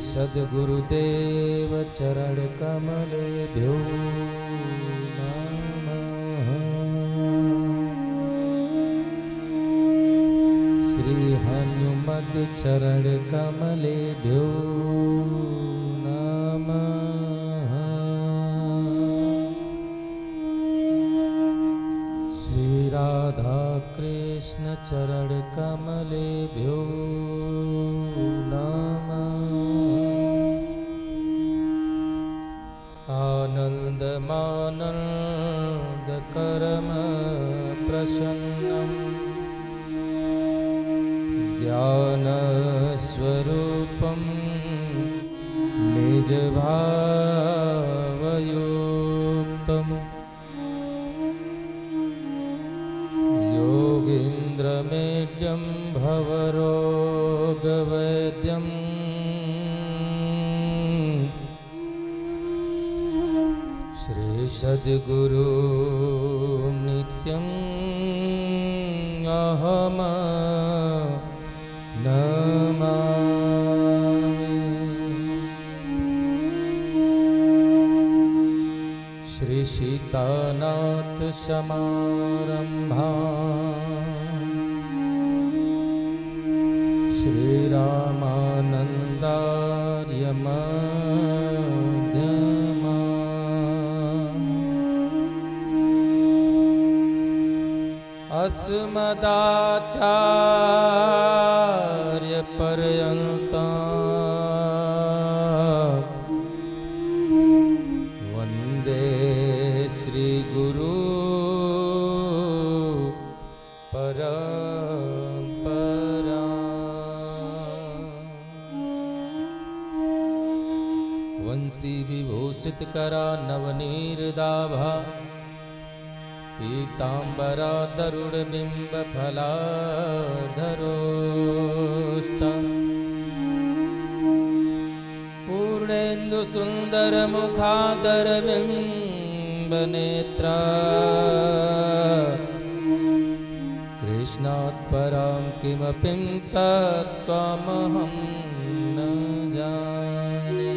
सद्गुरुदेव चरण कमलेभ्यो नमः। श्री हनुमत चरण कमलेभ्यो नमः। श्री राधा कृष्ण चरण कमलेभ्यो नमः। आनन्दमानन्द करम प्रसन्नं ज्ञानस्वरूपं निजभावयुक्तं योगीन्द्रमेड्यं भवरोगवैद्यं श्री सद्गुरु नित्यं अहम नमामि। श्री सीतानाथ समारंभा श्री रामानंदार्य मध्यमा अस्मदाचार्य पर्यन्ता वन्दे श्री गुरु परम्परा। वंशी विभूषित करा नवनीरदाभा पीतांबरा दरुड़ बिंब फलाधरोष्ट पूर्णेन्दु सुंदर मुखादर बिंब नेत्रा कृष्णात् परां किमपि तत्त्वमहं न जाने।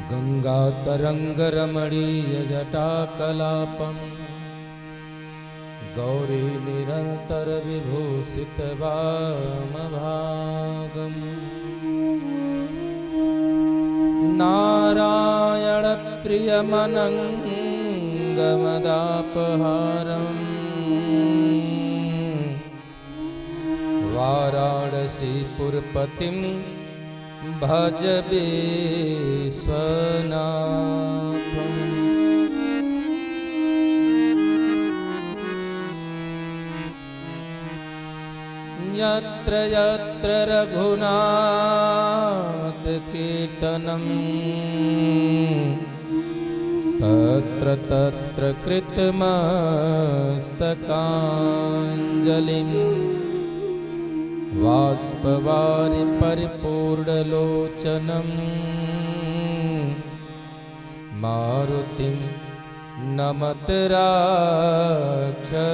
गंगातरंगरमणीय जटाकलापं गौरी निरंतर विभूषित वामभागं नारायण प्रियमनंगमदापहारं वाराणसीपुरपतिं भज विश्वनाथम्। यत्र यत्र रघुनाथ कीर्तनं तत्र तत्र कृतमस्तकाञ्जलिं वाष्पवारि परिपूर्णलोचनं मारुतिं नमत राक्षसान्तकम्।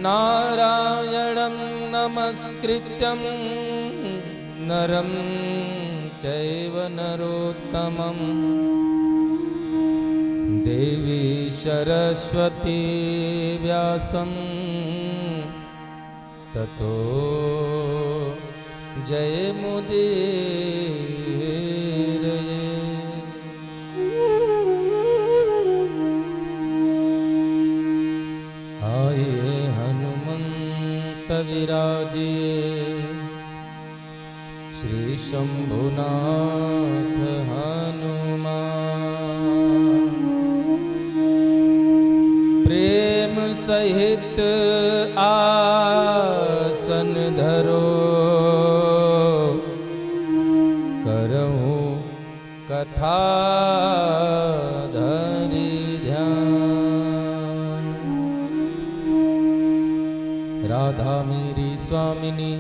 नारायणं नमस्कृत्यं नरं चैव नरोत्तमं देवी सरस्वती व्यासं ततो जयमुदीरये। आये हनुमंत विराजिए श्री शंभुनाथ हनुमान। प्रेम सहित आसन धरो करहूँ कथा धरि ध्यान। राधा मेरी स्वामिनी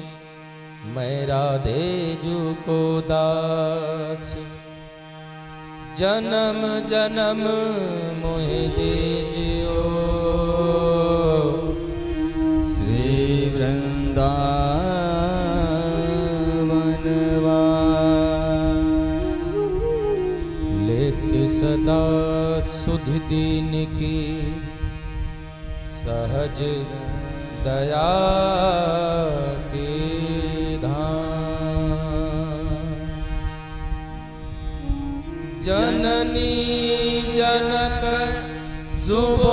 मैं राधे जू को दास जन्म जन्म मोहि दीजियो श्री वृंदावनवा लेत सदा सुधि दीन की सहज दया के धाम जननी जनक सुबोध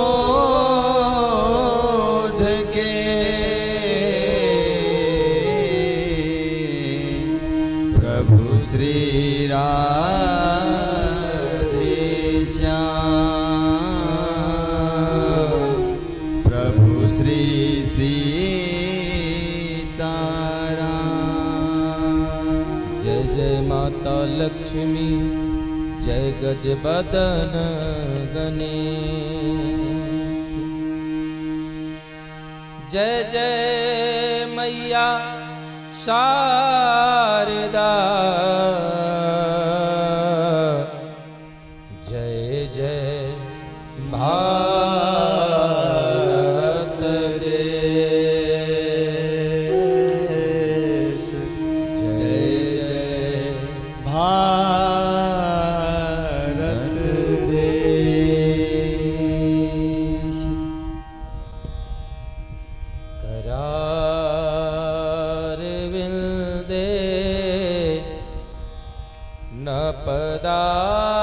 के प्रभु श्री राधेश्याम प्रभु श्री सीताराम। जय जय माता लक्ष्मी जय गज बदन गणेश जय जय मैया शारदा जय जय भारत देश जय जय भारत देश। करार विंदे न पदार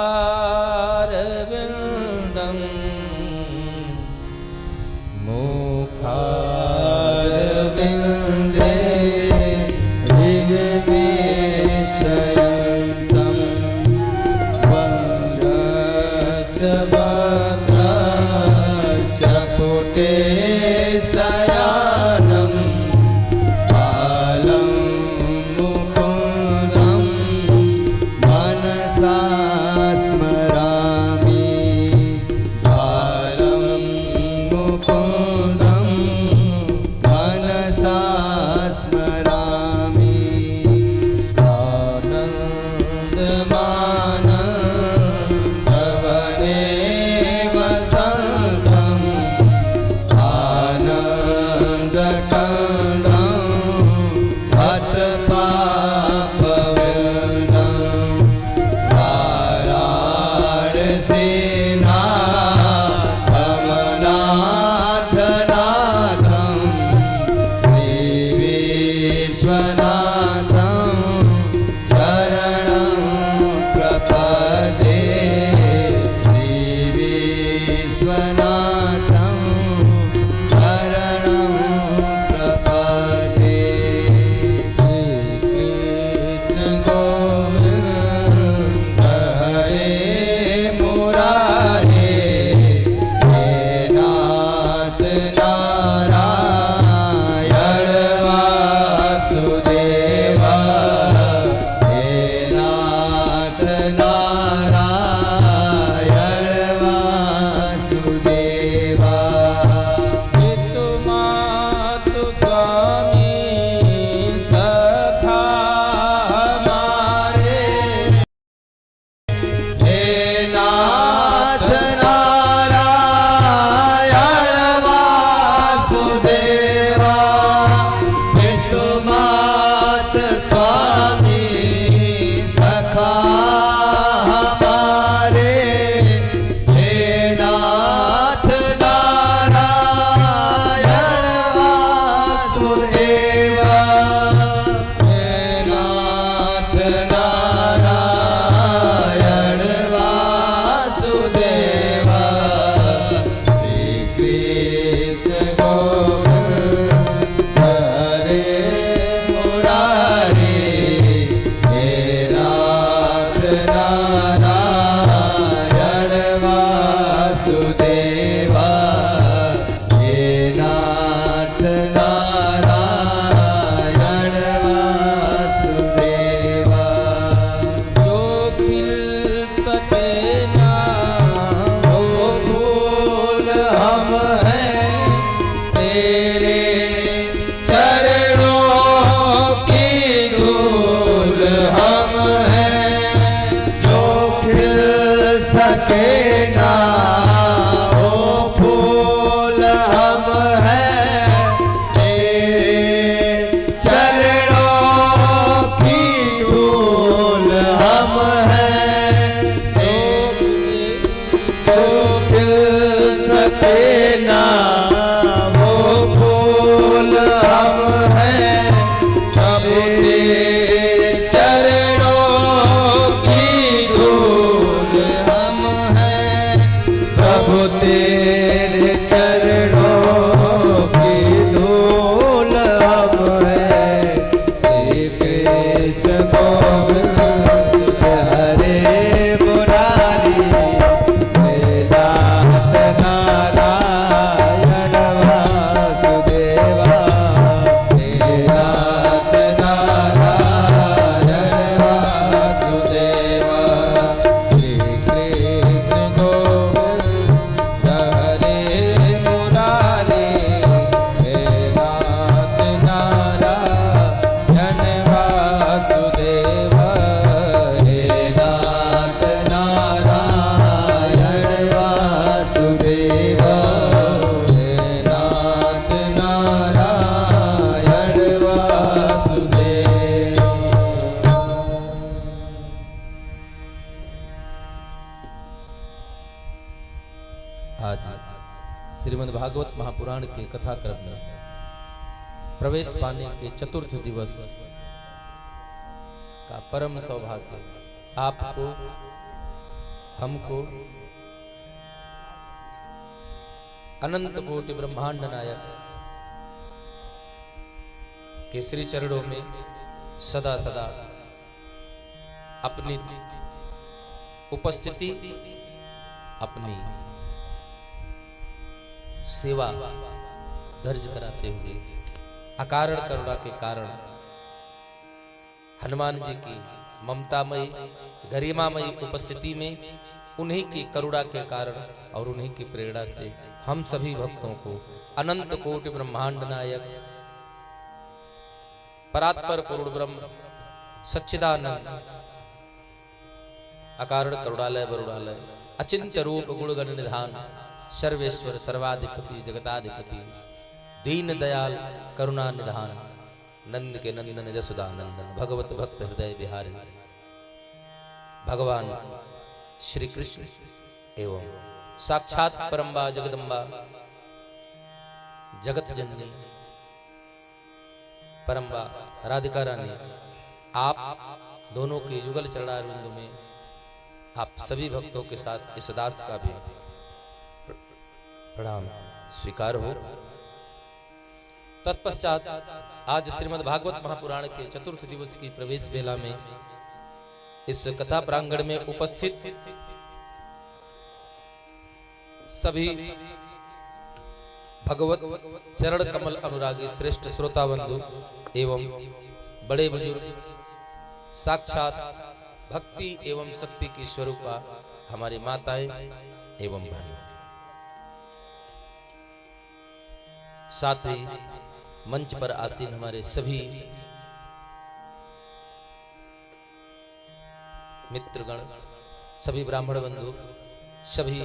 विंदम मुखार विंदे विनिमेषयन्तं वङ्गसभद्रशपुटे शयानं बालं मुकुन्दं मनसा स्मरामि बालं मुकुन्दं मनसा स्मरामि सानन्दमानन्दवने वसन्तम् आनन्दकन्दं हतपापविन्दं वाराणसीना कमलाथनाथं श्रीविश्वनाथं शरणं प्रपद्ये श्रीविश्वनाथं शरणं प्रपद्ये। श्री कृष्ण गोविंद हरे मुरारे हे नाथ नारायण वासुदेवा हे नाथ नारायण वासुदेवा। पितु मातु स्वामी सखा हमारे हे नाथ नारायण वासुदेवा पितु मात स्वामी सखा ना ओ फूल हम हैं तेरे चरणों की धूल हम हैं जो खिल सके ना वो फूल हम हैं प्रभु तेरे चरणों की धूल हम हैं प्रभु तेरे चरणों की धूल हम हैं श्री कृष्ण गोविंद हरे मुरारी वेदांत नारायण वासुदेवा वेदांत नारायण वासुदेवा श्री कृष्ण गोविंद हरे मुरारी वेदांत नारायण वासुदेव वेदांत नारायण वासुदेवा वेदांत नारायण वासुदेव। आज श्रीमद् भागवत महापुराण के कथा क्रम में प्रवेश पाने के चतुर्थ दिवस का परम सौभाग्य आपको हमको अनंत कोटि ब्रह्मांड नायक के श्री चरणों में सदा सदा अपनी उपस्थिति अपनी सेवा दर्ज कराते हुए अकारण करुणा के कारण हनुमान जी की ममतामयी गरिमामयी उपस्थिति में उन्हीं की करुणा के कारण और उन्हीं की प्रेरणा से हम सभी भक्तों को अनंत कोटि ब्रह्मांड नायक परात्पर पूर्ण ब्रह्म सच्चिदानंद अकारण करुणालय वरुणालय अचिंत्य रूप गुणगण निधान सर्वेश्वर सर्वाधिपति जगताधिपति दीन दयाल करुणा निधान नंद के नंदन जसुदानंदन भगवत भक्त हृदय बिहारी भगवान श्री कृष्ण एवं साक्षात परम्बा जगदम्बा जगत जननी परम्बा राधिका रानी आप दोनों के युगल चरणारविंद में आप सभी भक्तों के साथ इस दास का भी प्रणाम स्वीकार हो। तत्पश्चात आज श्रीमद् भागवत महापुराण के चतुर्थ दिवस की प्रवेश बेला में इस कथा प्रांगण में उपस्थित सभी भगवत चरण कमल अनुरागी श्रेष्ठ श्रोता बंधु एवं बड़े बुजुर्ग साक्षात भक्ति एवं शक्ति की स्वरूपा हमारी माताएं एवं बहनें, साथ ही मंच पर आसीन हमारे सभी मित्रगण, सभी ब्राह्मण बंधु, सभी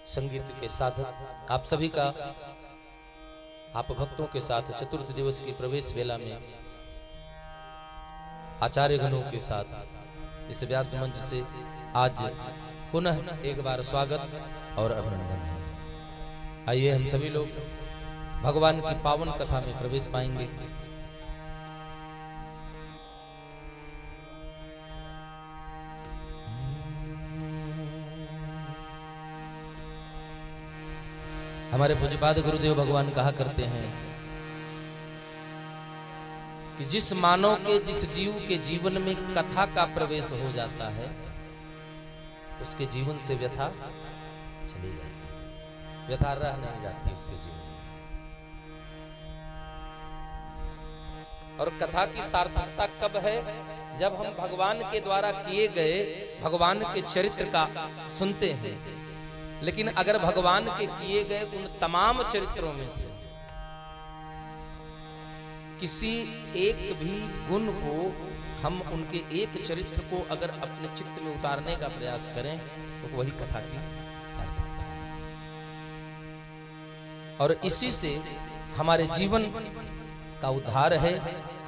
संगीत के साधक, आप सभी का आप भक्तों के साथ चतुर्थ दिवस की प्रवेश वेला में आचार्य गणों के साथ इस व्यास मंच से आज पुनः एक बार स्वागत और अभिनंदन है। आइए हम सभी लोग भगवान की पावन कथा में प्रवेश पाएंगे। हमारे पूज्यपाद गुरुदेव भगवान कहा करते हैं कि जिस मानव के जिस जीव के जीवन में कथा का प्रवेश हो जाता है उसके जीवन से व्यथा चली जाती है, व्यथा रह नहीं जाती उसके जीवन में। और कथा की सार्थकता कब है? जब हम भगवान के द्वारा किए गए भगवान के चरित्र का सुनते हैं। लेकिन अगर भगवान के किए गए उन तमाम चरित्रों में से किसी एक भी गुण को हम उनके एक चरित्र को अगर अपने चित्त में उतारने का प्रयास करें तो वही कथा की सार्थकता है। और इसी से हमारे जीवन का उद्धार है,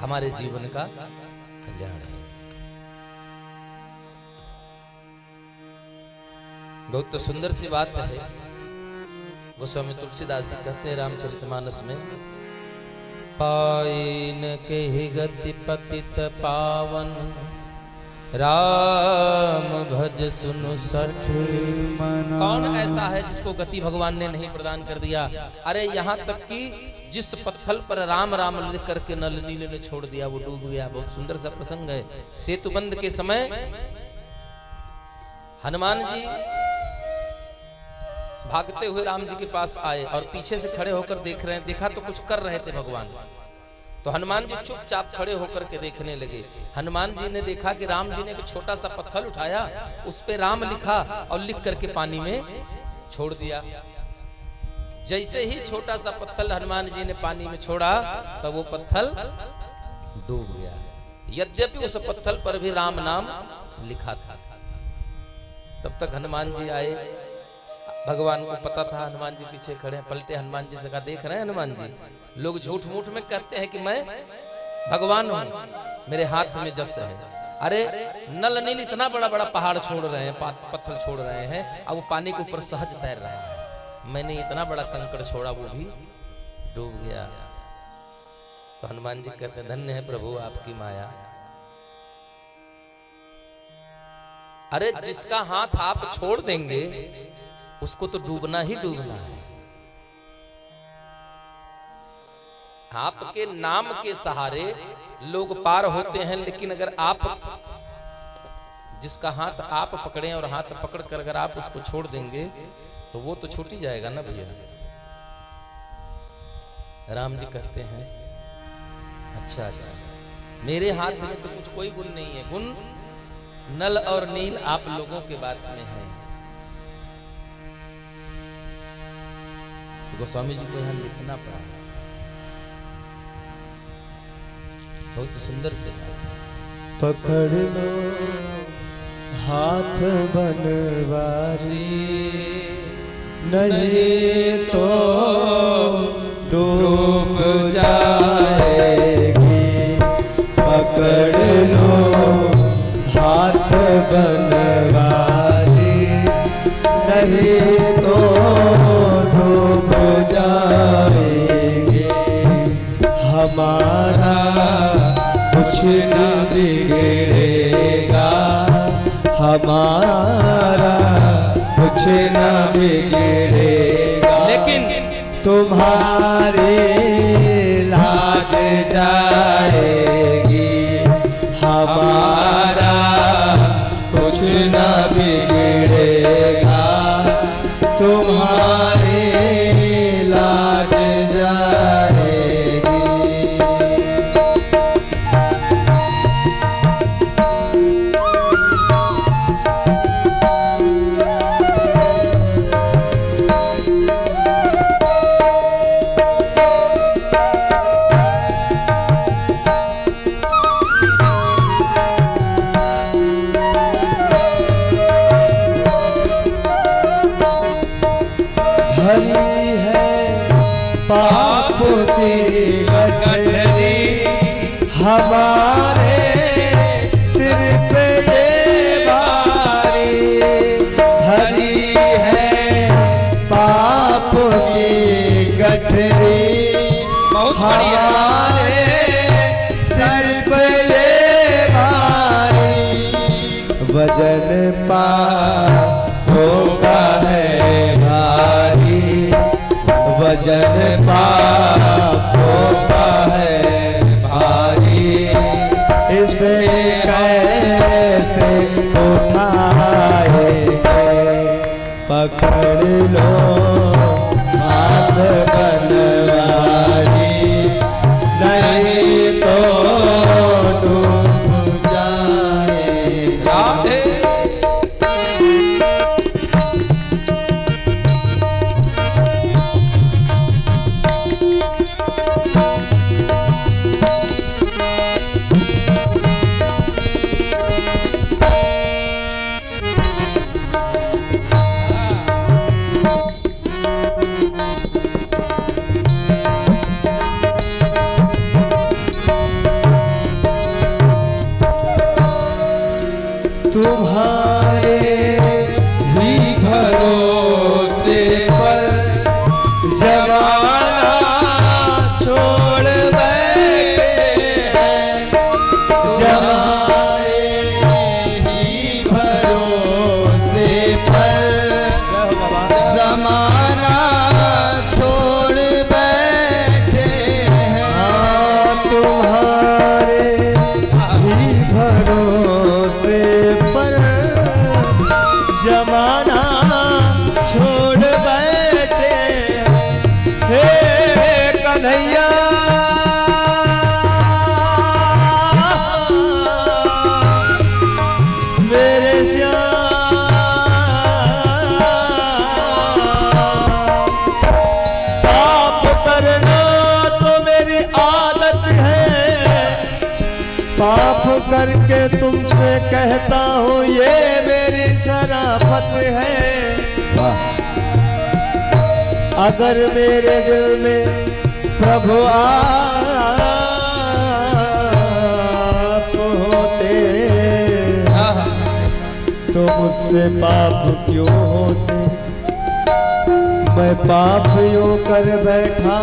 हमारे जीवन का कल्याण है। बहुत सुंदर सी बात है। गोस्वामी तुलसीदास जी कहते हैं रामचरितमानस में, पाइन के गति पतित पावन, राम भज सुनु सठ मन। कौन ऐसा है जिसको गति भगवान ने नहीं प्रदान कर दिया? अरे यहाँ तक कि जिस पत्थर पर राम राम लिख करके नल नीले ने छोड़ दिया वो डूब गया। बहुत सुंदर सा प्रसंग है। सेतुबंध के समय हनुमान जी भागते हुए राम जी के पास आए और पीछे से खड़े होकर देख रहे हैं। देखा तो कुछ कर रहे थे भगवान, तो हनुमान जी चुपचाप खड़े होकर के देखने लगे। हनुमान जी ने देखा कि राम जी ने एक छोटा सा पत्थर उठाया, उस पे राम लिखा और लिख करके पानी में छोड़ दिया। जैसे ही छोटा सा पत्थर हनुमान जी ने पानी में छोड़ा तो वो पत्थर डूब गया। यद्यपि उस पत्थर पर भी राम नाम लिखा था। तब तक हनुमान जी आए, भगवान को पता था हनुमान जी पीछे खड़े हैं। पलटे हनुमान जी से कहा, देख रहे हैं हनुमान जी, लोग झूठ मूठ में कहते हैं कि मैं भगवान हूं, मेरे हाथ में जस है। अरे नल नील इतना बड़ा बड़ा पहाड़ छोड़ रहे हैं, पत्थर छोड़ रहे हैं, अब वो पानी के ऊपर सहज तैर रहा है। मैंने इतना बड़ा कंकड़ छोड़ा, वो भी डूब गया। तो हनुमान जी कहते हैं, धन्य है प्रभु आपकी माया। अरे जिसका हाथ आप छोड़ देंगे उसको तो डूबना ही डूबना है। आपके नाम के सहारे लोग पार होते हैं, लेकिन अगर आप जिसका हाथ आप पकड़े और हाथ पकड़ कर अगर आप उसको छोड़ देंगे तो वो तो छूट ही जाएगा ना भैया। राम जी कहते हैं, अच्छा अच्छा, मेरे हाथ में तो कुछ कोई गुण नहीं है, गुण नल और नील आप लोगों के बात में है। तो गोस्वामी जी को यहां लिखना पड़ा। बहुत सुंदर से पकड़ लो हाथ बनवारी, नहीं तो डूब जाएगी। पकड़ लो हाथ बनवारी, नहीं तो डूब जाएगी। हमारा कुछ न बिगड़ेगा, हमारा कुछ न बिगड़ेगा, लेकिन तुम्हारी लाज जाएगी। हमारा कुछ न बिगड़ेगा, तुम्हारी लाज जाएगी। पाप की गठरी हमारे सिर पे ये भारी, भरी है पाप की गठरी हमारे सिर पे ये भारी। वजन पापों का है भारी, वजन पापों का है भारी। इसे कैसे उठाएंगे? पकड़ लो हाथ बनवारी, नहीं तो डूब जाएगा। तुम्हारे ही भरोसे पर जमाना छोड़ बैठे हैं। हमारे ही भरोसे पर जमाना छोड़ बैठे हैं। तुम्हारे ही भरोसे पर जमाना छोड़ बैठे हे कन्हैया। मेरे श्याम पाप करना तो मेरी आदत है, पाप करके तुमसे कहता हूँ ये मेरी शराफत है। अगर मेरे दिल में प्रभु आप होते तो मुझसे पाप क्यों होते। मैं पाप यूं कर बैठा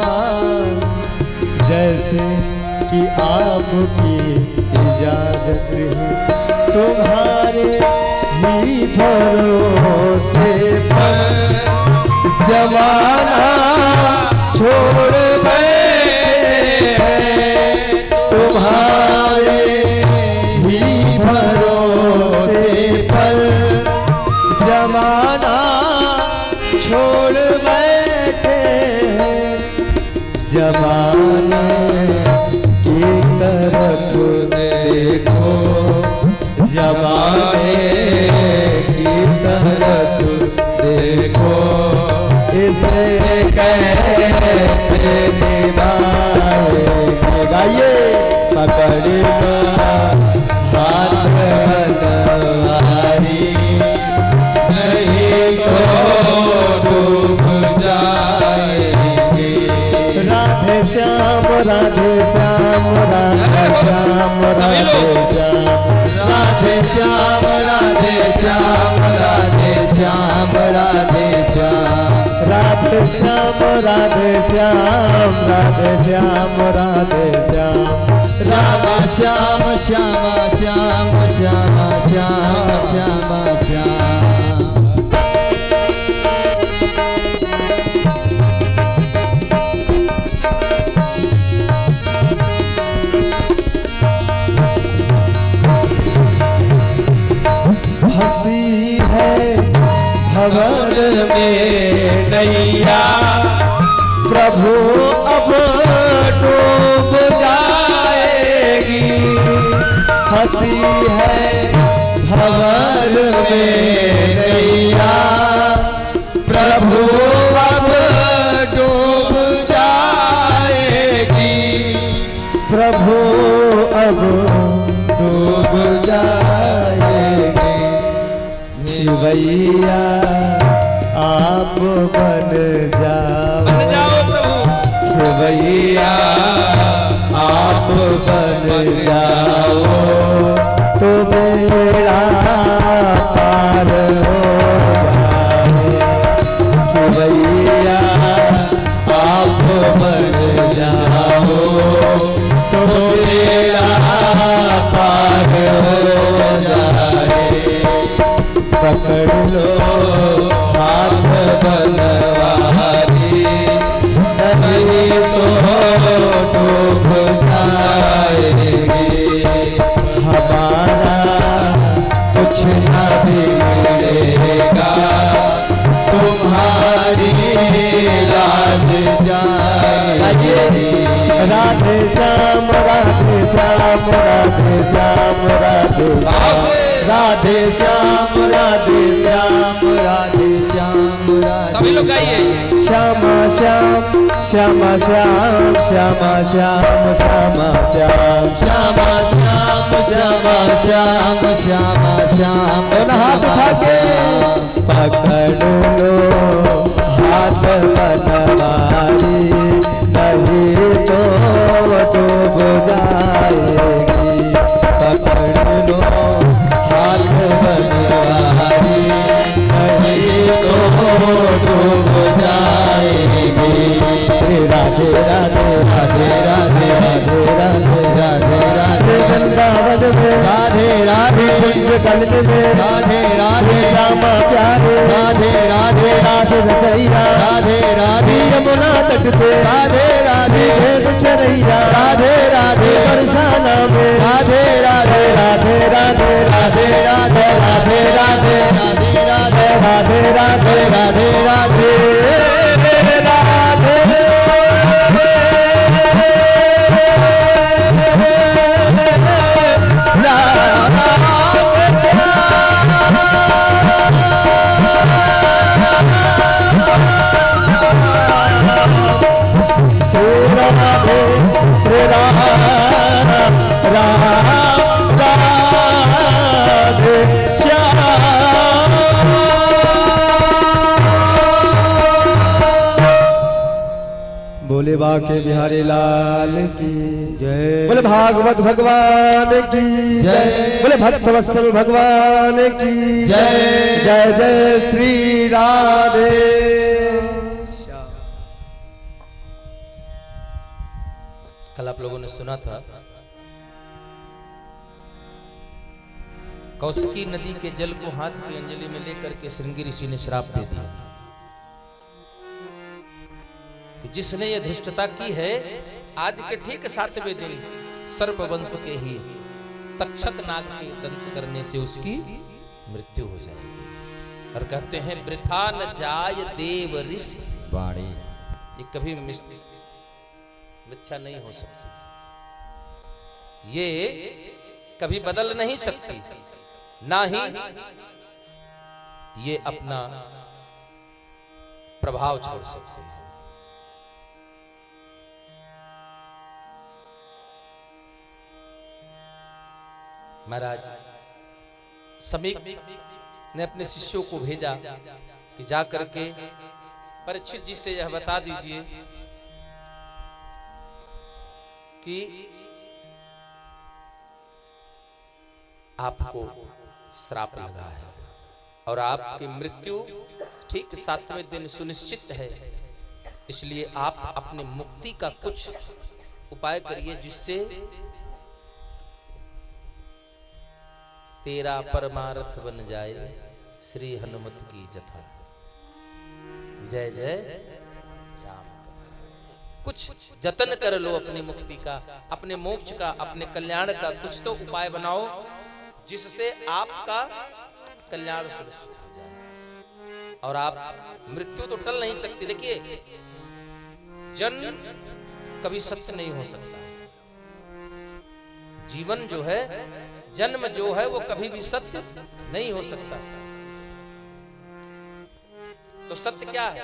जैसे कि आपकी इजाजत है। तुम्हारे ही भरोसे पर जमाना छोड़ बैठे हैं। तुम्हारे ही भरोसे पर जमाना छोड़ बैठे हैं। जमाने की तरफ देखो, जमाने की तरफ देखो, इसे कैसे निभाएंगे। गाइए पकड़ लो हाथ बनवारी, नहीं तो डूब जाएंगे। राधे श्याम राधे श्याम राधे श्याम राधे श्याम राधे श्याम राधे श्याम राधे श्याम राधे श्याम राधे श्याम राधे श्याम राधे श्याम राधे श्याम श्यामा श्याम श्यामा श्याम श्यामा श्याम श्यामा श्याम। हंसी है भंवर में नैया, प्रभु अब डूब जाएगी। हंसी है भंवर में नैया, प्रभु अब डूब जाएगी। प्रभु अब डूब जाएगी। भैया आप बन जाओ प्रभु। भैया आप बन जाओ तो बेड़ा पार हो जाए। भैया आप बन जाओ तो बेड़ा पार हो जाए। पकड़ लो हाथ बनवारी, नहीं तो डूब जाएगी। हमारा कुछ न बिगड़ेगा, तुम्हारी लाज जाएगी। राधे श्याम राधे श्याम राधे श्याम राधे श्याम राधे श्याम राधे श्याम राधे श्याम राधे सभी लोग गाइए। श्यामा श्याम श्यामा श्याम श्यामा श्याम श्यामा श्याम श्यामा श्याम श्यामा श्याम श्यामा श्याम। दोनों हाथ उठा के पकड़ लो हाथ बनवारी, नहीं तो डूब जाएगी। पकड़ लो हाथ बनवारी, में राधे राधे कुंज कलित में राधे राधे श्यामा प्यारे राधे राधे रास रचैया राधे राधे यमुना तट पे राधे राधे चरैया राधे राधे बरसाना में राधे राधे राधे राधे राधे राधे राधे राधे राधे राधे राधे राधे राधे राधे बोले बाके बिहारी लाल की जय बोले भागवत भगवान की जय बोले भक्त वत्सल भगवान की जय जय जय श्री राधे कल आप लोगों ने सुना था कौशिकी नदी के जल को हाथ की अंजलि में लेकर के श्रृंगी ऋषि ने श्राप दे दिया कि जिसने ये धृष्टता की है आज के ठीक 7वें दिन सर्प वंश के ही तक्षक नाग के दंश करने से उसकी मृत्यु हो जाएगी। और कहते हैं वृथा न जाय देव ऋषि वाणी ये कभी मिथ्या नहीं हो सकती, ये कभी बदल नहीं सकती, ना ही ये अपना प्रभाव छोड़ सकते हैं। महाराज समीक ने अपने शिष्यों को भेजा कि जा करके परीक्षित जी से यह बता दीजिए कि आपको श्राप लगा है और आपकी मृत्यु ठीक 7वें दिन सुनिश्चित है, इसलिए आप अपने मुक्ति का कुछ उपाय करिए जिससे तेरा परमार्थ बन जाए। श्री हनुमत की जथा। जय जय राम कथा। कुछ जतन कर लो अपनी मुक्ति का, अपने मोक्ष का, अपने कल्याण का कुछ तो उपाय बनाओ जिससे आपका कल्याण सुनिश्चित हो जाए और आप मृत्यु तो टल नहीं सकती। देखिए जन्म कभी सत्य नहीं हो सकता, जीवन जो है जन्म जो है वो कभी भी सत्य नहीं हो सकता। तो सत्य क्या है?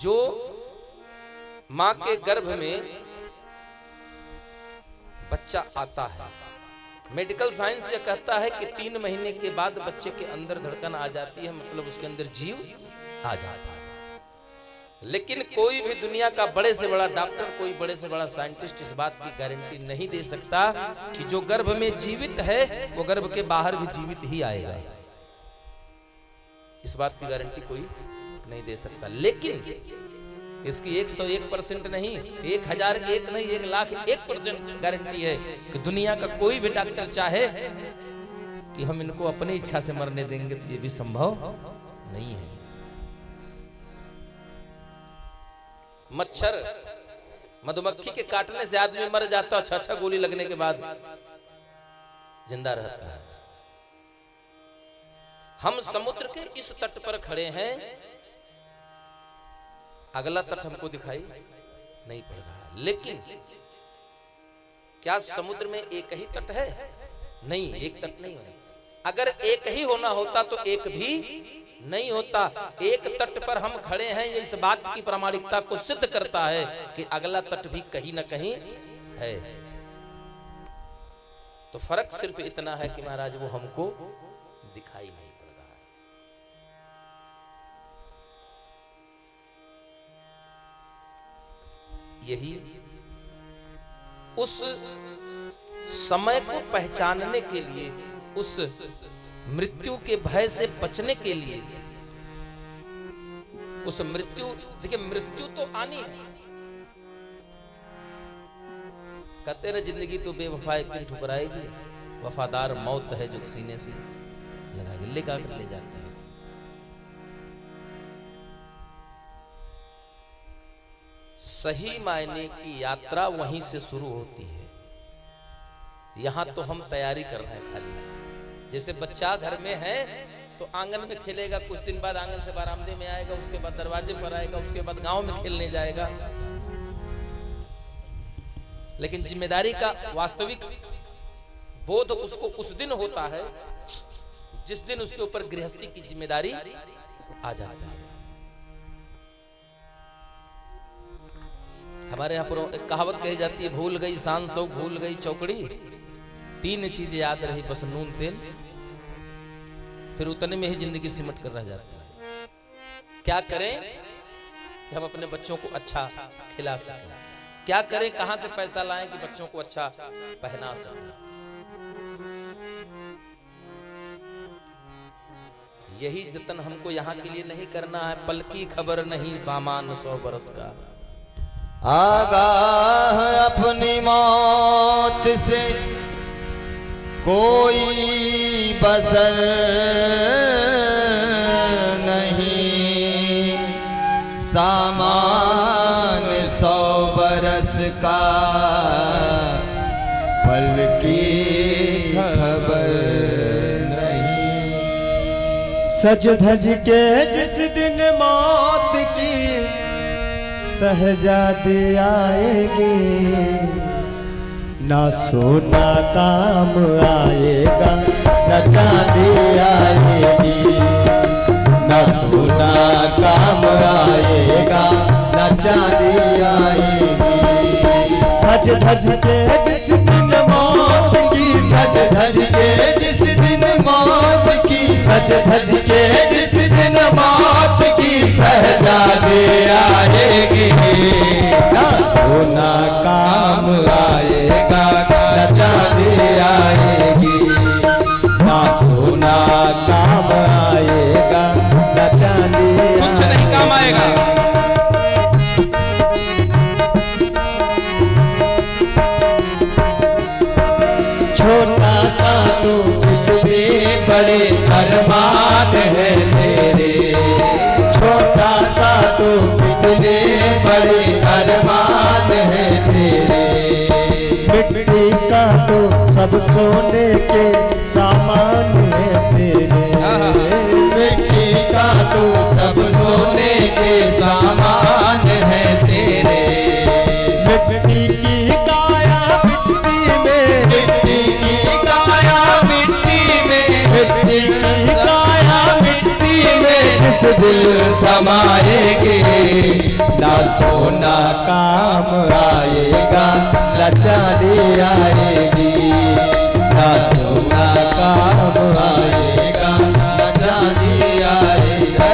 जो मां के गर्भ में बच्चा आता है, मेडिकल साइंस ये कहता है कि 3 महीने के बाद बच्चे के अंदर धड़कन आ जाती है, मतलब उसके अंदर जीव आ जाता है। लेकिन कोई भी दुनिया का बड़े से बड़ा डॉक्टर, कोई बड़े से बड़ा साइंटिस्ट इस बात की गारंटी नहीं दे सकता कि जो गर्भ में जीवित है वो गर्भ के बाहर भी जीवित ही आएगा। इस बात की गारंटी कोई नहीं दे सकता। लेकिन इसकी 101% नहीं, 1001 नहीं, 1,00,001% गारंटी है कि दुनिया का कोई भी डॉक्टर चाहे कि हम इनको अपनी इच्छा से मरने देंगे तो ये भी संभव नहीं है। मच्छर मधुमक्खी के काटने से आदमी मर जाता है, 6 गोली लगने के बाद जिंदा रहता है। हम समुद्र के इस तट पर खड़े हैं, अगला तट हमको दिखाई नहीं पड़ रहा, लेकिन क्या समुद्र में एक ही तट है? नहीं, एक तट नहीं है। अगर एक ही होना होता तो एक भी नहीं होता। एक तट पर हम खड़े हैं, ये इस बात की प्रामाणिकता को सिद्ध करता है कि अगला तट भी कहीं ना कहीं है। तो फर्क सिर्फ इतना है कि महाराज वो हमको दिखाई नहीं पड़ रहा है। यही उस समय को पहचानने के लिए, उस मृत्यु के भय से बचने के लिए, उस मृत्यु, देखिए मृत्यु तो आनी है, कहते ना जिंदगी तो बेवफा एक दिन ठुकराएगी, वफादार मौत है जो सीने से लगाएगी, लेकर ले जाते हैं। सही मायने की यात्रा वहीं से शुरू होती है। यहां तो हम तैयारी कर रहे हैं खाली। जैसे बच्चा घर में है तो आंगन में खेलेगा, कुछ दिन बाद आंगन से बरामदे में आएगा, उसके बाद दरवाजे पर आएगा, उसके बाद गांव में खेलने जाएगा। लेकिन जिम्मेदारी का वास्तविक बोध उसको उस दिन होता है जिस दिन उसके ऊपर गृहस्थी की जिम्मेदारी आ जाती है। हमारे यहाँ पर एक कहावत कही जाती है, भूल गई शान सौ भूल गई चौकड़ी, तीन चीजें याद रही बस नून तेल, फिर उतने में ही जिंदगी सिमट कर रह जाती है। क्या करें कि हम अपने बच्चों को अच्छा खिला सकें, क्या करें कहां से पैसा लाएं कि बच्चों को अच्छा पहना सकें। यही जतन हमको यहाँ के लिए नहीं करना है। पल की खबर नहीं सामान 100 बरस का। आगाह अपनी मौत से कोई बसर नहीं, सामान 100 बरस का, पल की खबर नहीं। सज धज के जिस दिन मौत की सहजादी आएगी, ना सोना काम आएगा ना चांदी आएगी, ना सोना काम आएगा ना चांदी आएगी। सज धज के जिस दिन मौत की, सज धज के जिस दिन मौत की, सज धज के जिस दिन मौत की सहजादी आएगी, ना सोना काम आएगा ना चांदी आएगी, ना सोना काम आएगा ना चांदी कुछ नहीं काम आएगा। छोटा सा तू इतने बड़े अरमान है तेरे, छोटा सा तू इतने बड़े अरमान है तेरे। मिट्टी का तो सब सोने के सामान है तेरे, मिट्टी का तो सब सोने के सामान है तेरे। मिट्टी की काया मिट्टी में, मिट्टी की काया मिट्टी में, मिट्टी की काया मिट्टी में जिस दिल समाएगी, ना सोना काम आएगा ना चांदी आएगी, ना सोना काम आएगा ना चांदी आएगा।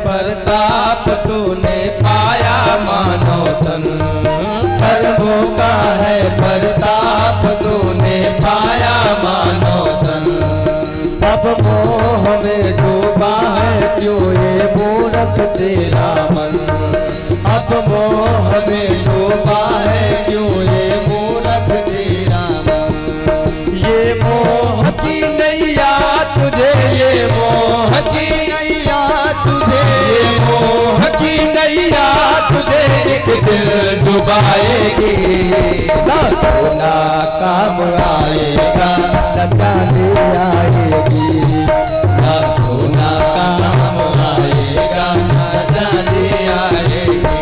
प्रताप तूने पाया मानो तन, कर्मों का है प्रताप तूने पाया मानो तन। अब मोह में डूबा है क्यों ये मूर्ख तेरा मन, अब मोह में डूबा है क्यों ये मूर्ख तेरा मन। ये मोह की नैया तुझे, ये मोह की नैया तुझे, ये मोह की नैया तुझे एक दिल डुबाएगी, ना सोना काम आएगा ना चांदी आएगी, ना सोना काम आएगा ना चांदी आएगी।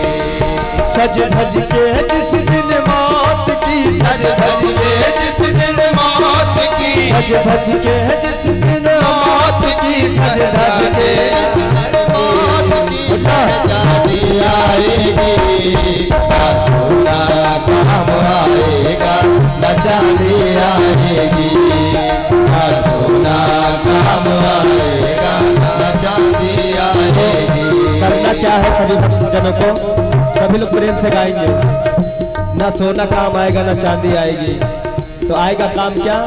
सज धज के जिस दिन मौत की, सज धज के जिस दिन मौत की, सज धज के जिस दिन मौत की, सज धज के क्या है सभी भक्तजनों को, सभी लोग प्रेम से गाएंगे। ना सोना काम आएगा ना चांदी आएगी, तो आएगा काम क्या?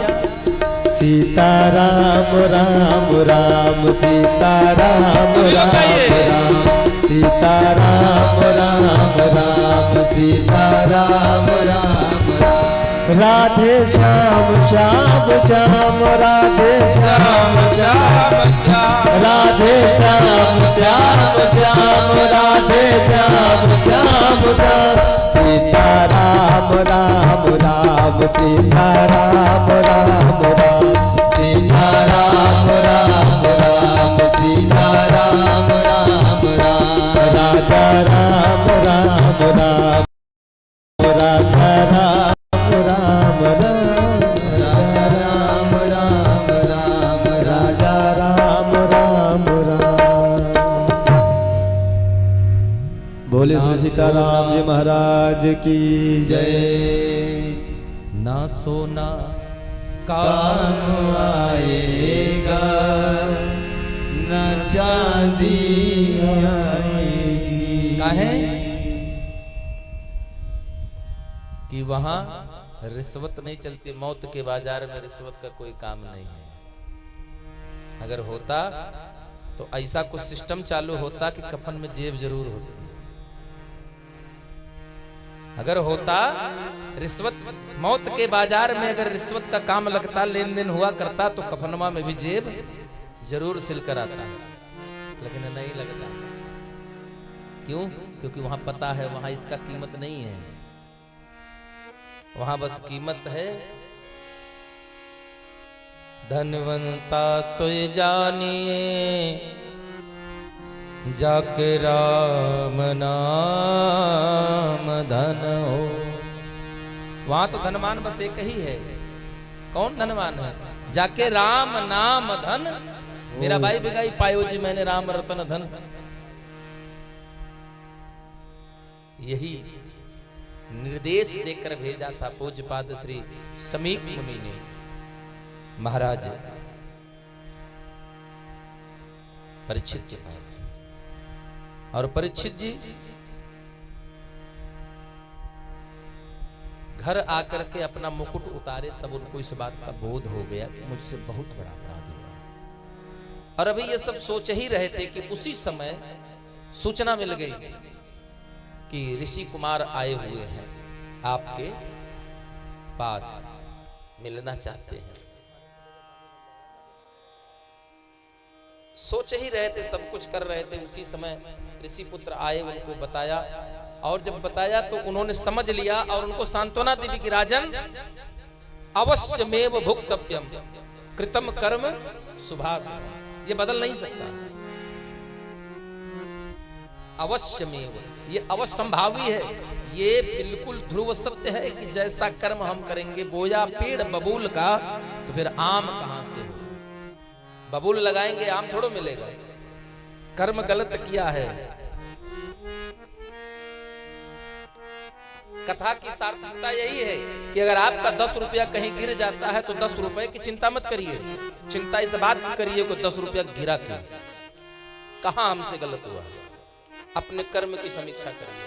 सीता राम राम राम सीता राम राम राम सीता राम राम राम सीता राम राम राम राधे श्याम श्याम श्याम राधे श्याम श्याम श्याम राधे श्याम श्याम श्याम राधे श्याम श्याम श्याम सीता राम राम राम सीता राम राम राम सीता राम राम राम सीता राम राम राम राजा राम राम राम राजा राम राम राम राजा राम राम राम राजा राम राम राम। बोले श्री सीताराम जी महाराज की जय। ना सोना काम आएगा न चांदी आएगी। काहे कि वहां रिश्वत नहीं चलती, मौत के बाजार में रिश्वत का कोई काम नहीं है। अगर होता तो ऐसा कुछ सिस्टम चालू होता कि कफन में जेब जरूर होती। अगर होता रिश्वत, मौत के बाजार में अगर रिश्वत का काम लगता, लेन देन हुआ करता, तो कफनमा में भी जेब जरूर सिल कर आता, लेकिन नहीं लगता। क्यों? क्योंकि वहां पता है वहां इसका कीमत नहीं है, वहां बस कीमत है धनवंता सोए जानिए जाके राम नाम धन हो। वहां तो धनवान बस एक ही है। कौन धनवान है? जाके राम नाम धन। मेरा भाई बिगाई पायो जी मैंने राम रतन धन। यही निर्देश देकर भेजा था पूज्यपाद श्री समीक मुनि ने महाराज परीक्षित के पास। और परीक्षित जी घर आकर के अपना मुकुट उतारे, तब उनको इस बात का बोध हो गया कि मुझसे बहुत बड़ा अपराध हुआ। और अभी ये सब सोच ही रहे थे कि उसी समय सूचना मिल गई कि ऋषि कुमार आए हुए हैं, आपके पास मिलना चाहते हैं। सोच ही रहे थे, सब कुछ कर रहे थे, उसी समय ऋषि पुत्र आए, उनको बताया। और जब बताया तो उन्होंने समझ लिया और उनको सांत्वना दी कि राजन अवश्यमेव भुक्तव्यम कृतम कर्म शुभाशुभ, ये बदल नहीं सकता। अवश्यमेव, ये अवश्यंभावी है, ये बिल्कुल ध्रुव सत्य है कि जैसा कर्म हम करेंगे, बोया पेड़ बबूल का तो फिर आम कहां से हो? बबूल लगाएंगे आम थोड़ो मिलेगा। कर्म गलत किया है। कथा की सार्थकता यही है कि अगर आपका 10 रुपया कहीं गिर जाता है तो 10 रुपए की चिंता मत करिए, चिंता इस बात की करिए कि 10 रुपया गिरा क्यों, कहां हमसे गलत हुआ। अपने कर्म की समीक्षा करिए।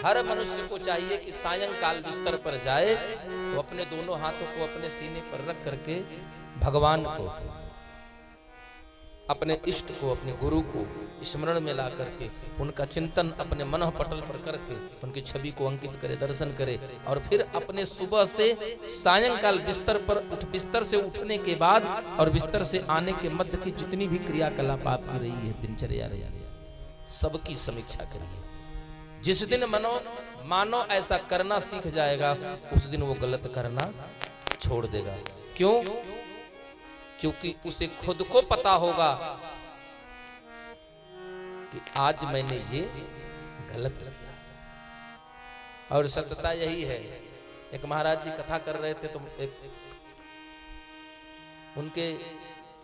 हर मनुष्य को चाहिए कि सायंकाल बिस्तर पर जाए तो अपने दोनों हाथों को अपने सीने पर रख करके भगवान को, अपने इष्ट को, अपने गुरु को स्मरण में ला करके उनका चिंतन अपने मन पटल पर करके उनकी छवि को अंकित करे, दर्शन करे। और फिर अपने सुबह से सायंकाल बिस्तर से उठने के बाद और बिस्तर से आने के मध्य की जितनी भी क्रियाकलाप आपकी रही है, दिनचर्या रही है, सबकी समीक्षा करिए। जिस दिन मानो ऐसा करना सीख जाएगा, उस दिन वो गलत करना छोड़ देगा। क्यों? क्योंकि उसे खुद को पता होगा कि आज मैंने ये गलत किया। और सत्यता यही है। एक महाराज जी कथा कर रहे थे तो एक उनके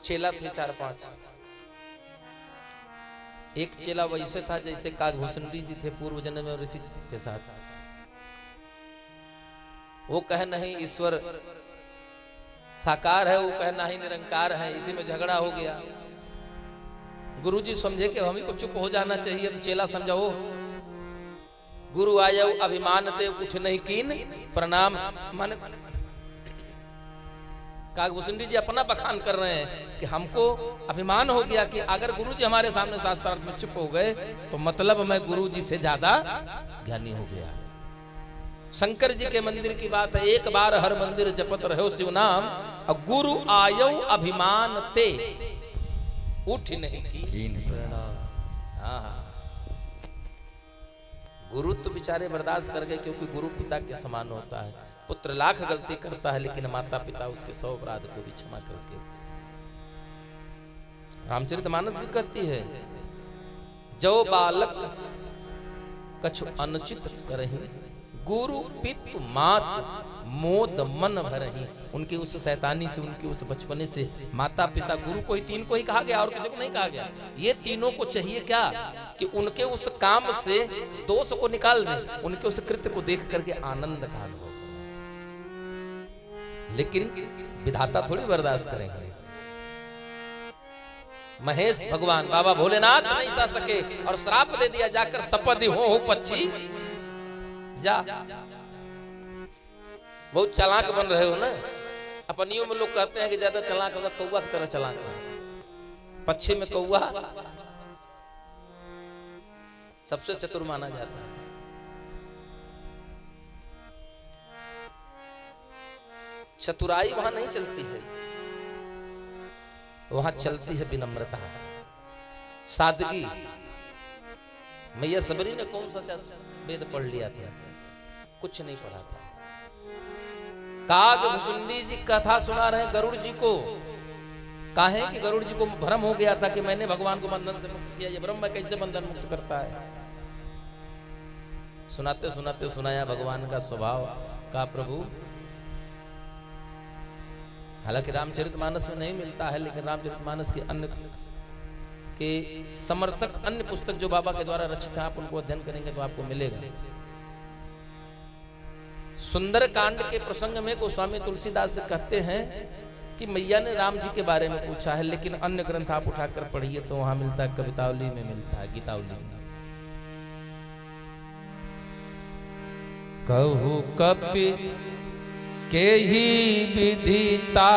चेला थे 4-5। एक चेला वैसे था जैसे काकभूषण जी थे पूर्व जन्म में ऋषि के साथ। वो कहे नहीं ईश्वर साकार है, वो कहना ही निरंकार है, इसी में झगड़ा हो गया। गुरुजी समझे कि हम ही को चुप हो जाना चाहिए, तो चेला समझाओ गुरु आयो अभिमान ते उठ नहीं कीन प्रणाम। मन कागभूषणी जी अपना बखान कर रहे हैं कि हमको अभिमान हो गया कि अगर गुरु जी हमारे सामने शास्त्रार्थ में चुप हो गए तो मतलब मैं गुरु जी से ज्यादा ज्ञानी हो गया। शंकर जी के मंदिर की बात है, एक बार हर मंदिर जपत रहो शिव नाम, और गुरु आयो अभिमान ते उठ नहीं की प्रणाम। हाँ, गुरु तो बेचारे बर्दाश्त कर गए, क्योंकि गुरु पिता के समान होता है। पुत्र लाख गलती करता है लेकिन माता पिता उसके 100 अपराध को भी क्षमा करके। रामचरितमानस भी कहती है, जो बालक कछु अनुचित करहि, गुरु पितु मात मोद मन भरहि। उनकी उस शैतानी से, उनकी उस बचपने से माता पिता गुरु को ही, तीन को ही कहा गया और किसी को नहीं कहा गया। ये तीनों को चाहिए क्या कि उनके उस काम से दोष को निकाल दें, उनके उस कृत्य को देख करके आनंद का अनुभव करें। लेकिन विधाता थोड़ी बर्दाश्त करेंगे। महेश भगवान बाबा भोलेनाथ नहीं सह सके और श्राप दे दिया, जाकर सपदि हो पक्षी जा। बहुत चालाक बन रहे हो ना। अपनियों में लोग कहते हैं कि ज्यादा चालाक होगा, कौवा की तरह चालाक है। पक्षी में कौवा सबसे चतुर माना जाता है। चतुराई वहां नहीं चलती है, वहां चलती है विनम्रता, सादगी। मैया सबरी ने कौन सा वेद पढ़ लिया था? कुछ नहीं पढ़ा था। कागभूषणी जी कथा सुना रहे गरुड़ जी को। काहे कि गरुड़ जी को भ्रम हो गया था कि मैंने भगवान को बंधन से मुक्त किया, ये ब्रह्म कैसे बंधन मुक्त करता है। सुनाते सुनाते सुनाया भगवान का स्वभाव का प्रभु। हालांकि रामचरितमानस में नहीं मिलता है, लेकिन रामचरितमानस के अन्य के समर्थक अन्य पुस्तक जो बाबा के द्वारा रचित है, आप उनको अध्ययन करेंगे तो आपको मिलेगा। सुंदर कांड के प्रसंग में गोस्वामी तुलसीदास कहते हैं कि मैया ने राम जी के बारे में पूछा है, लेकिन अन्य ग्रंथ आप उठाकर पढ़िए तो वहां मिलता है, कवितावली में मिलता है, गीतावली में। कहु कपि के ही विधिता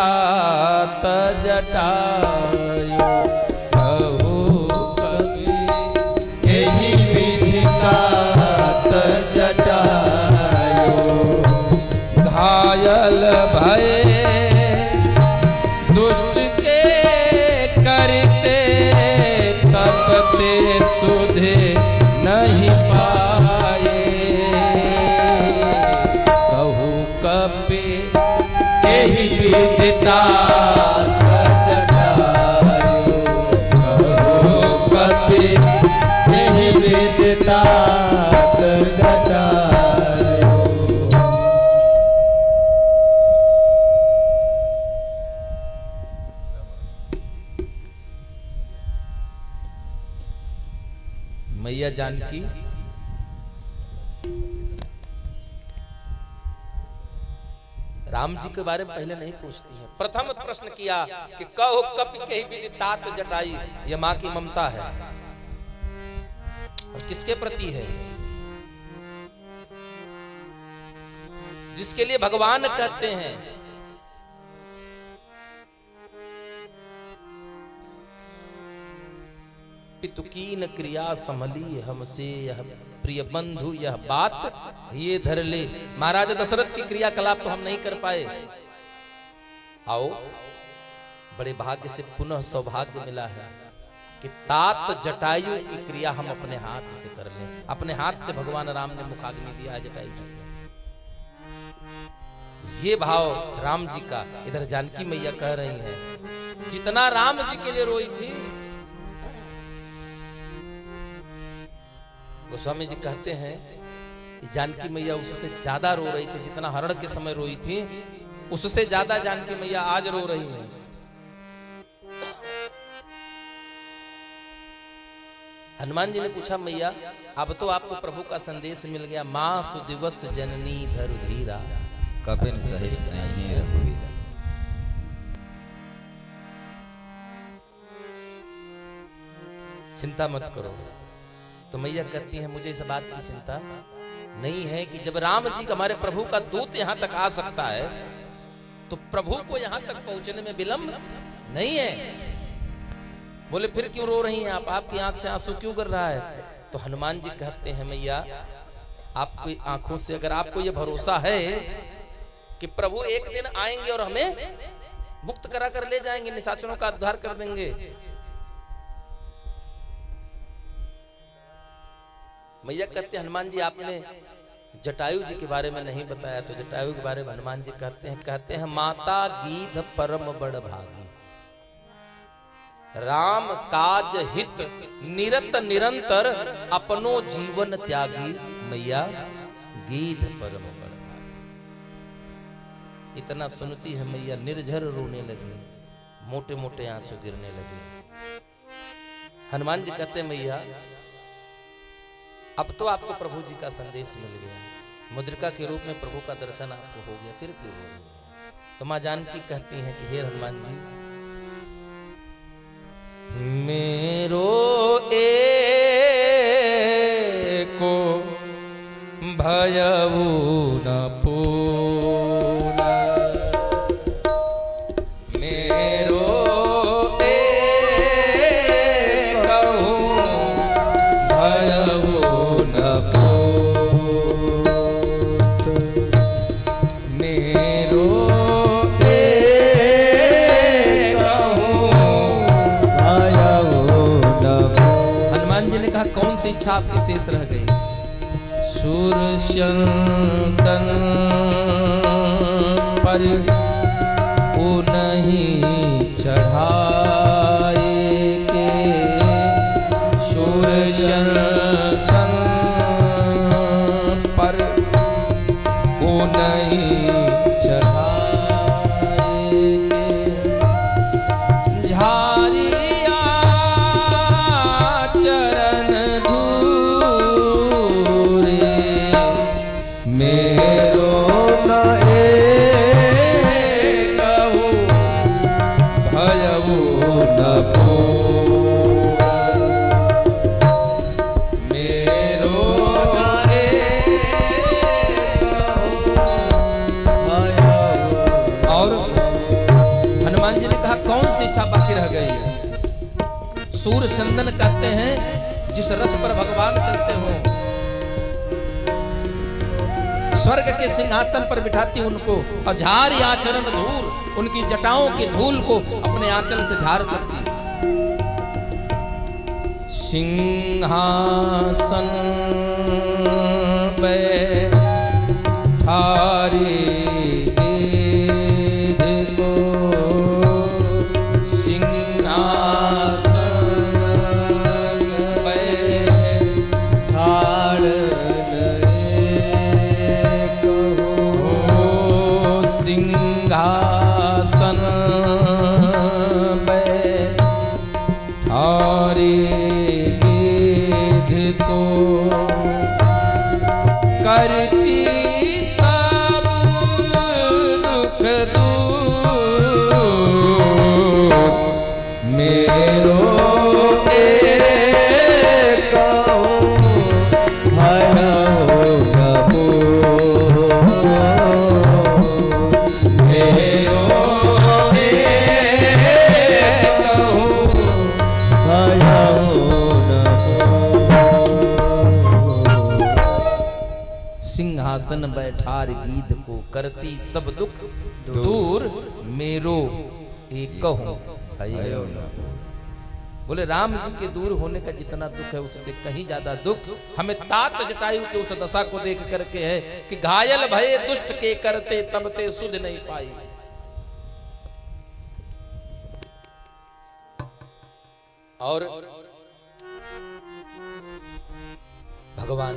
जटायु, कहु कपि के ही विधिता जटायु, घायल भय दुष्ट के करते, तपते सुधे नहीं पाए। कहु कपि के ही विधिता जटायु, कहु कपि के ही विधिता जटायु। मैया जानकी राम जी के बारे में पहले नहीं पूछती है। प्रथम प्रश्न किया कि कहो कपि के ही विदितात जटाई, यह मां की ममता है और किसके प्रति है? जिसके लिए भगवान कहते हैं पितुकीन क्रिया संभली हमसे, यह प्रिय बंधु यह बात ये धर ले। महाराज दशरथ की क्रियाकलाप तो हम नहीं कर पाए। आओ, बड़े भाग्य से पुनः सौभाग्य मिला है कि तात जटायु की क्रिया हम अपने हाथ से कर लें। अपने हाथ से भगवान राम ने मुखाग्नि दिया है जटायु जी को। ये भाव राम जी का इधर जानकी मैया कह रही हैं। जितना राम जी के लिए रोई थी, गोस्वामी जी कहते हैं कि जानकी मैया उससे ज्यादा रो रही थी। जितना हरण के समय रोई थी, उससे ज्यादा जानकी मैया आज रो रही हैं। हनुमान जी ने पूछा, मैया अब तो आपको प्रभु का संदेश मिल गया, मां सुदिवस जननी धरु धीरा, कपिन सहित नहीं रघुवीरा। चिंता मत करो। तो मैया कहती है मुझे इस बात की चिंता नहीं है कि जब राम जी हमारे प्रभु का दूत यहाँ तक आ सकता है तो प्रभु को यहाँ तक पहुंचने में विलंब नहीं है। बोले फिर क्यों रो रही हैं आप, आपकी आंख से आंसू क्यों गिर रहा है? तो हनुमान जी कहते हैं मैया आपकी आंखों से अगर आपको यह भरोसा है कि प्रभु एक दिन आएंगे और हमें मुक्त करा कर ले जाएंगे, निशाचरों का उद्धार कर देंगे। मैया कहते हैं हनुमान जी आपने जटायु जी के बारे में नहीं बताया। तो जटायु के बारे में हनुमान जी कहते हैं माता गीध परम बड़ भागी, राम काज हित निरत निरंतर अपनो जीवन त्यागी, मैया गीध परम बड़ भागी। इतना सुनती है मैया निर्झर रोने लगी, मोटे मोटे आंसू गिरने लगे। हनुमान जी कहते हैं मैया अब तो आपको प्रभु जी का संदेश मिल गया, मुद्रिका के रूप में प्रभु का दर्शन आपको हो गया, फिर क्यों रो रही है? तो मां जानकी कहती हैं कि हे हनुमान जी मेरो एको भयउ न पूरा, मेरो इच्छा आपकी शेष रह गई। सूर्यचंदन पर नहीं चढ़ाए के, सूर्यचंदन पर नहीं चढ़ाए के, झारिया चरण मेरो न एकहु भयउ न पूरा, मेरो न एकहु भयउ। और हनुमान जी ने कहा कौन सी इच्छा बाकी रह गई है? सूर्य चंदन कहते हैं जिस रथ पर भगवान चलते हो, स्वर्ग के सिंहासन पर बिठाती उनको, और झारी आचरण धूल, उनकी जटाओं के धूल को अपने आंचल से झाड़ करती। सिंहासन पे ठारी को, सिंहासन पे ठाड़ सिंहासन पे ठारे गिद्ध को, करती सब दुख दूर, मेरो एकहु भयउ न पूरा, सिंहासन बैठार गीध को, करती सब दुख दूर, मेरो एकहु भयउ न। बोले राम जी के दूर होने का जितना दुख है उससे कहीं ज्यादा दुख हमें तात जटायु के उस दशा को देख करके है कि घायल भये दुष्ट के करते तब ते सुध नहीं पाई। और भगवान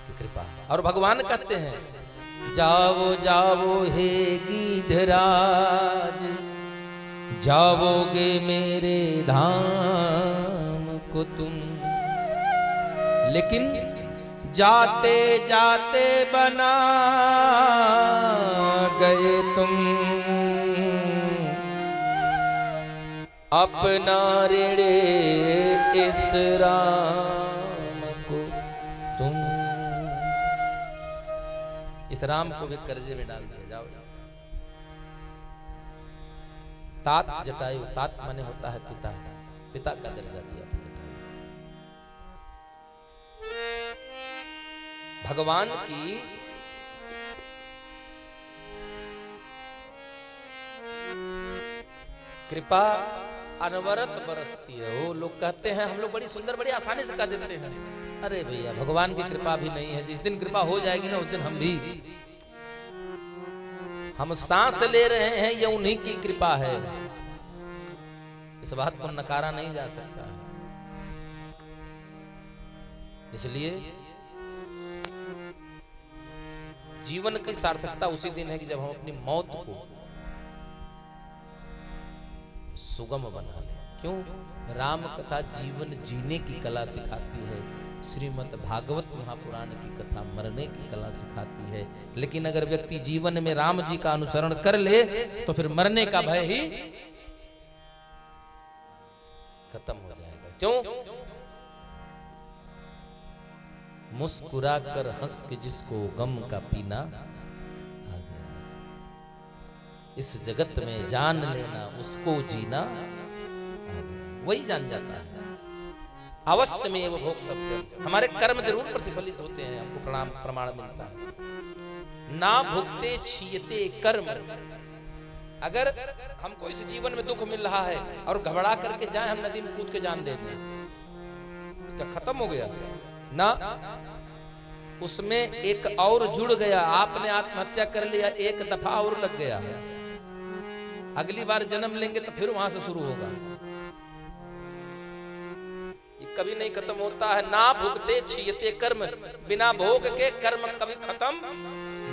की कृपा, और भगवान कहते हैं जाओ जाओ हे गिद्धराज, जाओगे मेरे धाम को तुम, लेकिन जाते जाते बना गए तुम अपना ऋण इस राम को तुम, इस राम को भी कर्जे में डाल दिया। जाओ तात जटायु, तात माने होता है पिता, पिता का दर्जा दिया था जटायु। भगवान की कृपा अनवरत बरसती है। वो लोग कहते हैं, हम लोग बड़ी सुंदर बड़ी आसानी से कह देते हैं, अरे भैया भगवान की कृपा भी नहीं है। जिस दिन कृपा हो जाएगी ना, उस दिन हम सांस ले रहे हैं, ये उन्हीं की कृपा है। इस बात को नकारा नहीं जा सकता है। इसलिए जीवन की सार्थकता उसी दिन है कि जब हम अपनी मौत को सुगम बना लें। क्यों? राम कथा जीवन जीने की कला सिखाती है। श्रीमद् भागवत महापुराण की कथा मरने की कला सिखाती है। लेकिन अगर व्यक्ति जीवन में राम जी का अनुसरण कर ले तो फिर मरने का भय ही खत्म हो जाएगा। क्यों? मुस्कुरा कर हंस के जिसको गम का पीना आ गया, इस जगत में जान लेना उसको जीना आ गया, वही जान जाता है। अवश्य में वो भोक्तव्य, हमारे कर्म जरूर प्रतिफलित होते हैं, हमको प्रमाण मिलता है। ना भुगते छियते कर्म, अगर हमको इस जीवन में दुख मिल रहा है और घबरा करके जाए हम नदी में कूद के जान दे दें, इसका खत्म हो गया ना। उसमें एक और जुड़ गया, आपने आत्महत्या कर लिया, एक दफा और लग गया, अगली बार जन्म लेंगे तो फिर वहां से शुरू होगा। कभी नहीं खत्म होता है। ना भुगते छियते कर्म, बिना भोग के कर्म कभी खत्म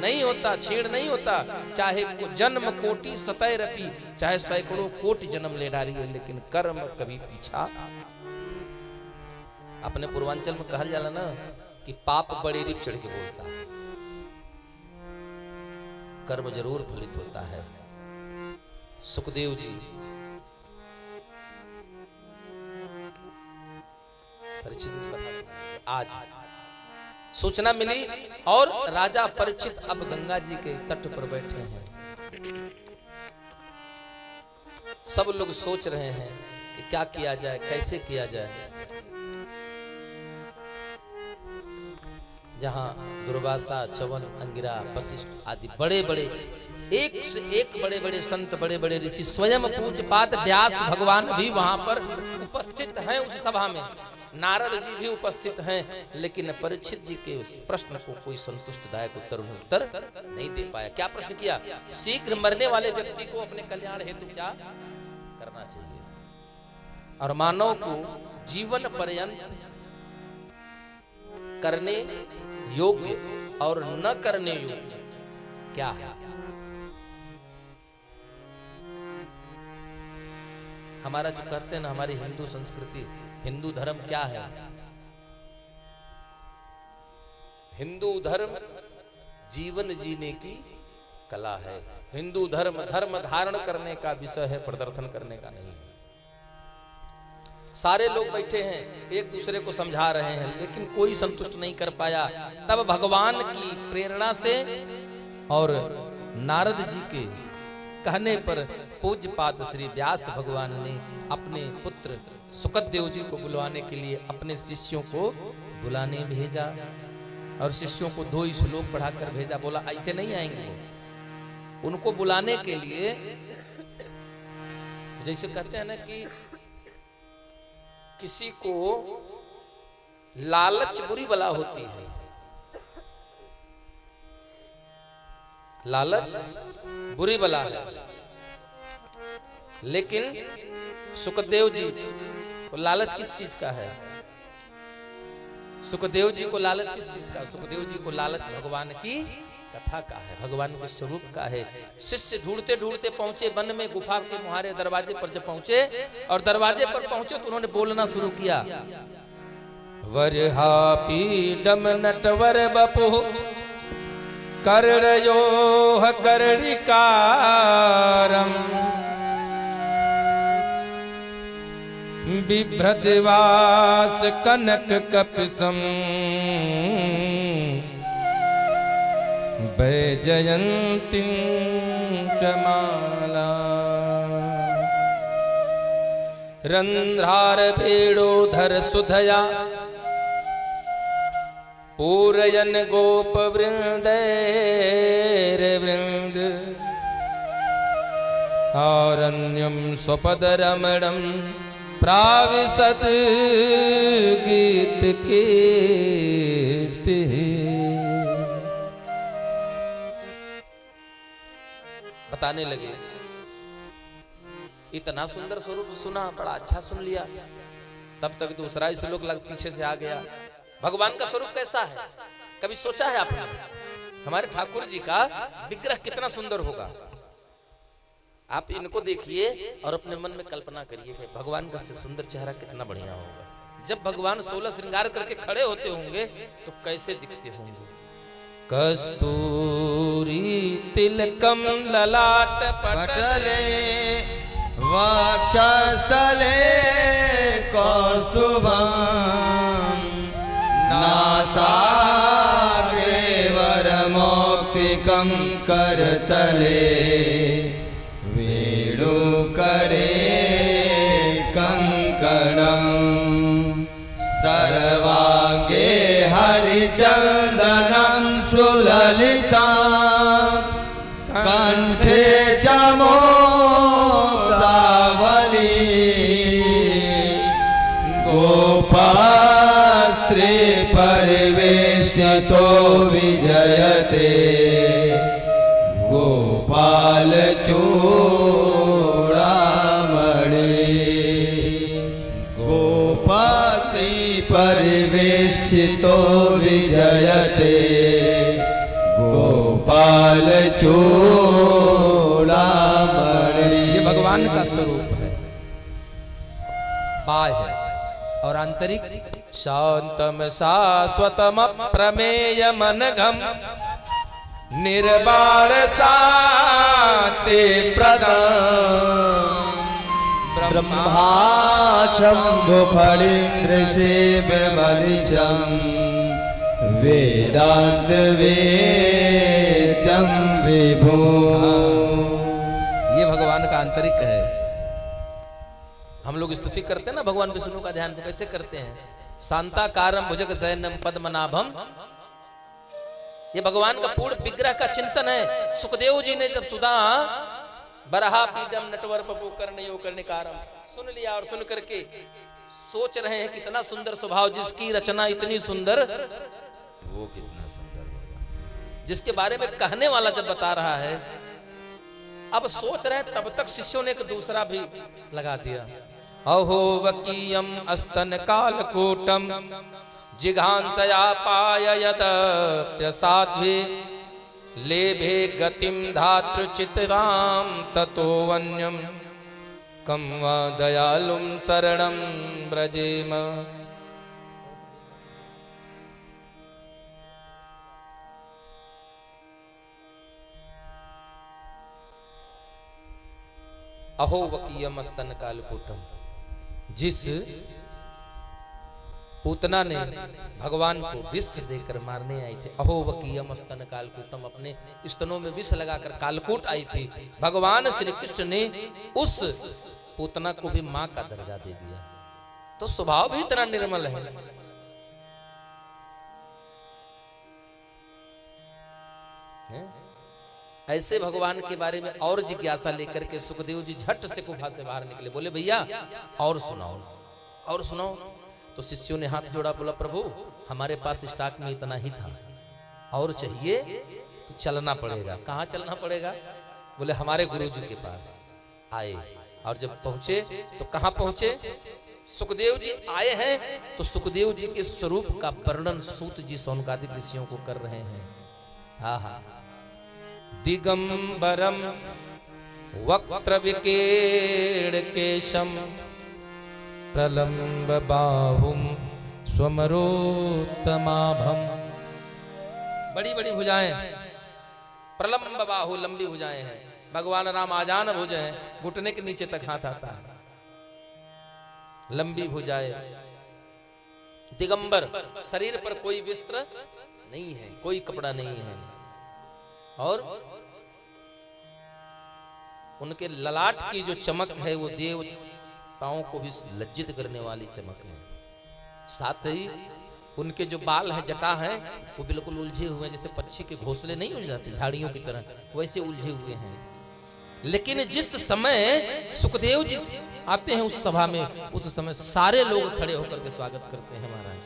नहीं होता, छीण नहीं होता। चाहे जन्म कोटि सतय रपी, चाहे सैकड़ों कोटि जन्म ले डाली है, लेकिन कर्म कभी पीछा। अपने पूर्वांचल में कहल जाला ना कि पाप बड़ी रिप चढ़ के बोलता है। कर्म जरूर फलित होता है। सुखदेव जी परीक्षित की कथा आज सूचना मिली और राजा परीक्षित अब गंगा जी के तट पर बैठे हैं। सब लोग सोच रहे हैं कि क्या किया जाए, कैसे किया जाए। जहां दुर्वासा, च्यवन, अंगिरा, वशिष्ठ आदि बड़े बड़े एक से एक बड़े बड़े संत, बड़े बड़े ऋषि, स्वयं पूज्यपाद व्यास भगवान भी वहां पर उपस्थित हैं उस सभा में। नारद जी भी उपस्थित हैं, लेकिन परीक्षित जी के उस प्रश्न को कोई संतुष्टदायक उत्तर नहीं दे पाया। क्या प्रश्न किया? शीघ्र मरने वाले व्यक्ति को अपने कल्याण हेतु क्या करना चाहिए, और मानव को जीवन पर्यंत करने योग्य और न करने योग्य क्या है। हमारा जो कहते हैं ना, हमारी हिंदू संस्कृति, हिंदू धर्म क्या है? हिंदू धर्म जीवन जीने की कला है। हिंदू धर्म धर्म धारण करने का विषय है, प्रदर्शन करने का नहीं है। सारे लोग बैठे हैं, एक दूसरे को समझा रहे हैं, लेकिन कोई संतुष्ट नहीं कर पाया। तब भगवान की प्रेरणा से और नारद जी के कहने पर पूज्यपाद श्री व्यास भगवान ने अपने पुत्र सुखदेव जी को बुलवाने के लिए अपने शिष्यों को बुलाने भेजा, और शिष्यों को 2 श्लोक पढ़ाकर भेजा। बोला ऐसे नहीं आएंगे वो, उनको बुलाने के लिए जैसे कहते हैं ना कि किसी को लालच बुरी बला होती है, लालच बुरी बला है। लेकिन सुखदेव जी को लालच किस चीज का है? सुखदेव जी को लालच किस चीज का? सुखदेव जी को लालच भगवान की कथा का है, भगवान के स्वरूप का है। शिष्य ढूंढते ढूंढते पहुंचे वन में, गुफा के मुहारे दरवाजे पर जब पहुंचे और दरवाजे पर पहुंचे तो उन्होंने बोलना शुरू किया। वरहा पीडम नटवर बपु कर्णयोः कर्णिकारम् बिभ्रदिवास कनक कपिसम वैजयंती च माला रंध्रार वेणोधर सुधया पूरयन गोप वृंद आरण्यम स्वपद रमणम प्राविशत गीत कीर्ति। बताने लगे इतना सुंदर स्वरूप सुना, बड़ा अच्छा सुन लिया। तब तक दूसरा श्लोक लग पीछे से आ गया। भगवान का स्वरूप कैसा है, कभी सोचा है आपने? हमारे ठाकुर जी का विग्रह कितना सुंदर होगा। आप इनको देखिए और अपने मन में कल्पना करिए कि भगवान का सुंदर चेहरा कितना बढ़िया होगा। जब भगवान 16 श्रृंगार करके खड़े होते होंगे तो कैसे दिखते होंगे। कस्तूरी तिलकम ललाट पटले वक्षस्थले कौस्तुभम् नासाग्रे वरमौक्तिकं करतले वेणुकरे कङ्कणम् सर्वाङ्गे हरिचन्दनं सुललिता कंठे च मोक्तावली गोपास्त्री परिवेष्टितो विजयते गोपाल चूड़ामणि गोपास्त्री परिवेष्टितो विजयते गोपाल चूड़ामणि। ये भगवान का स्वरूप है, बाह्य और आंतरिक। शांतम शाश्वतम प्रमेय मनघम निर्वाण शांति प्रदम ब्रह्माचम्भु फणीन्द्र सेव मनिशम् वेदांत वेद्यम विभो। ये भगवान का आंतरिक है। हम लोग स्तुति करते हैं ना भगवान विष्णु का ध्यान, तो कैसे करते हैं? शांताकारम भुजग शयनम पद्मनाभम। ये भगवान का पूर्ण विग्रह का चिंतन है। सुखदेव जी ने जब सुधा बरहा पीडम नटवर पपु कर्णयो कर्णिकारम सुन लिया और सुन करके सोच रहे हैं कितना सुंदर स्वभाव, जिसकी रचना इतनी सुंदर, वो कितना सुंदर होगा, जिसके बारे में कहने वाला जब बता रहा है। अब सोच रहे हैं, तब तक शिष्यों ने एक दूसरा भी लगा दिया। अहो वकीयम अस्तन कालकूटम जिघांसया पाययदप्यसाध्वे लेभे गतिम धातृचित्राम ततो वन्यम कम वा दयालुम शरणं व्रजेम। अहो वकीयम अस्तन कालकूटम, जिस पूतना ने भगवान को विष देकर मारने आई थी। अहो वकीयम स्तन कालकूटम, अपने स्तनों में विष लगाकर कालकूट आई थी। भगवान श्री कृष्ण ने उस पूतना को भी मां का दर्जा दे दिया। तो स्वभाव भी इतना निर्मल है। ऐसे भगवान के बारे में और जिज्ञासा लेकर के सुखदेव जी झट से गुफा से बाहर निकले। बोले भैया और सुनाओ, और सुनाओ। तो शिष्यों ने हाथ जोड़ा, बोला प्रभु हमारे पास स्टॉक में इतना ही था, और चाहिए तो चलना पड़ेगा। कहाँ चलना पड़ेगा? बोले हमारे गुरुजी के पास। आए और जब पहुंचे तो कहाँ पहुंचे? सुखदेव जी आए हैं तो सुखदेव जी के स्वरूप का वर्णन सूत जी सौनकादिक ऋषियों को कर रहे हैं। हाँ हाँ, दिगंबरम वक्त्र विकीर्ण केशम प्रलंब बाहुम स्वमरोत्तमाभम। बड़ी बड़ी भुजाएं, प्रलंब बाहु, लंबी भुजाएं हैं। भगवान राम आजान भुज हैं, घुटने के नीचे तक हाथ आता है। लंबी भुजाएं, दिगंबर, शरीर पर कोई वस्त्र नहीं है, कोई कपड़ा नहीं है, और उनके ललाट की जो चमक है वो देवताओं को भी लज्जित करने वाली चमक है। साथ ही उनके जो बाल हैं, जटा हैं, वो बिल्कुल उलझे हुए हैं, जैसे पक्षी के घोंसले नहीं उलझ जाते झाड़ियों की तरह, वैसे उलझे हुए हैं। लेकिन जिस समय सुखदेव जी आते हैं उस सभा में, उस समय सारे लोग खड़े होकर के स्वागत करते हैं महाराज।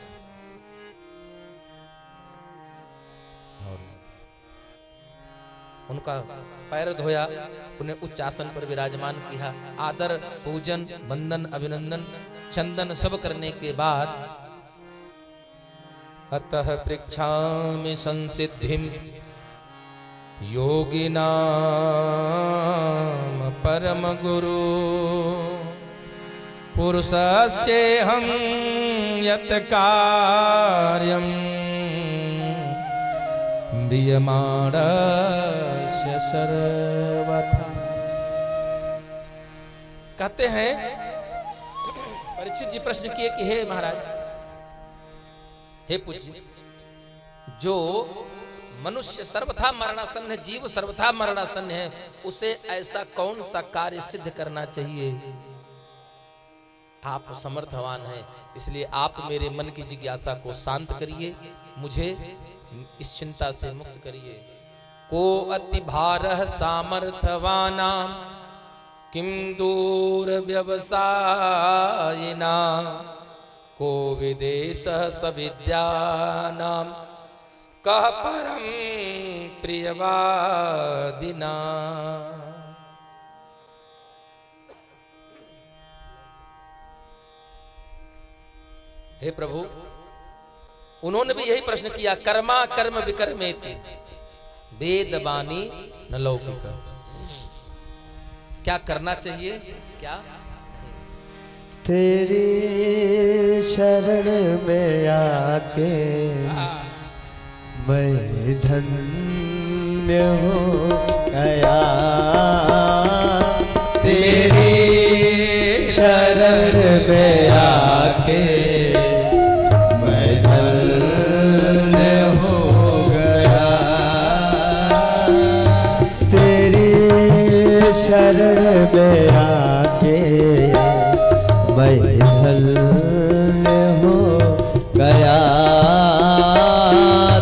और उनका पैर धोया, उन्हें उच्च आसन पर विराजमान किया, आदर पूजन वंदन अभिनंदन चंदन सब करने के बाद अतः पृच्छामि संसिद्धिम योगिनां परम गुरु पुरुषस्येहं यत् कार्यं म्रियमाणस्य सर्वथा। कहते हैं परीक्षित जी प्रश्न किए कि हे महाराज, हे पूज्य, जो मनुष्य सर्वथा मरणासन्न है, जीव सर्वथा मरणासन्न है, उसे ऐसा कौन सा कार्य सिद्ध करना चाहिए? आप समर्थवान हैं, इसलिए आप मेरे मन की जिज्ञासा को शांत करिए, मुझे इस चिंता से मुक्त करिए। को अति भारः सामर्थवानां किम दूर व्यवसायिना को विदेशः सविद्यानां कः परम प्रियवादिना। हे प्रभु, उन्होंने भी यही प्रश्न किया, कर्मा कर्म विकर्मेति वेदवाणी न लौकिक। क्या करना चाहिए, क्या? तेरी शरण में आके मैं धन्य हो गया, तेरी शरण में आके मैं धन्य हो गया, तेरी शरण में आके मैं धन्य हो गया,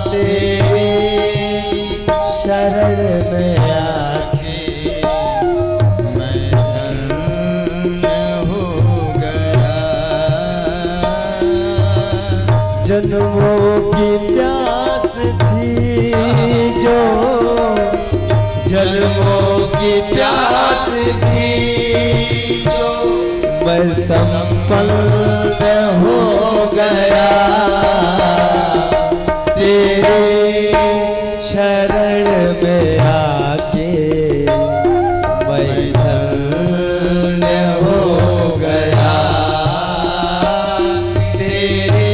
तेरी शरण में आके मैं धन्य हो गया। जन्मों की प्यास थी जो, जन्मों की प्यास थी जो, मैं संपन्न हो गया, तेरी शरण में आके मैं धन्य हो गया, तेरी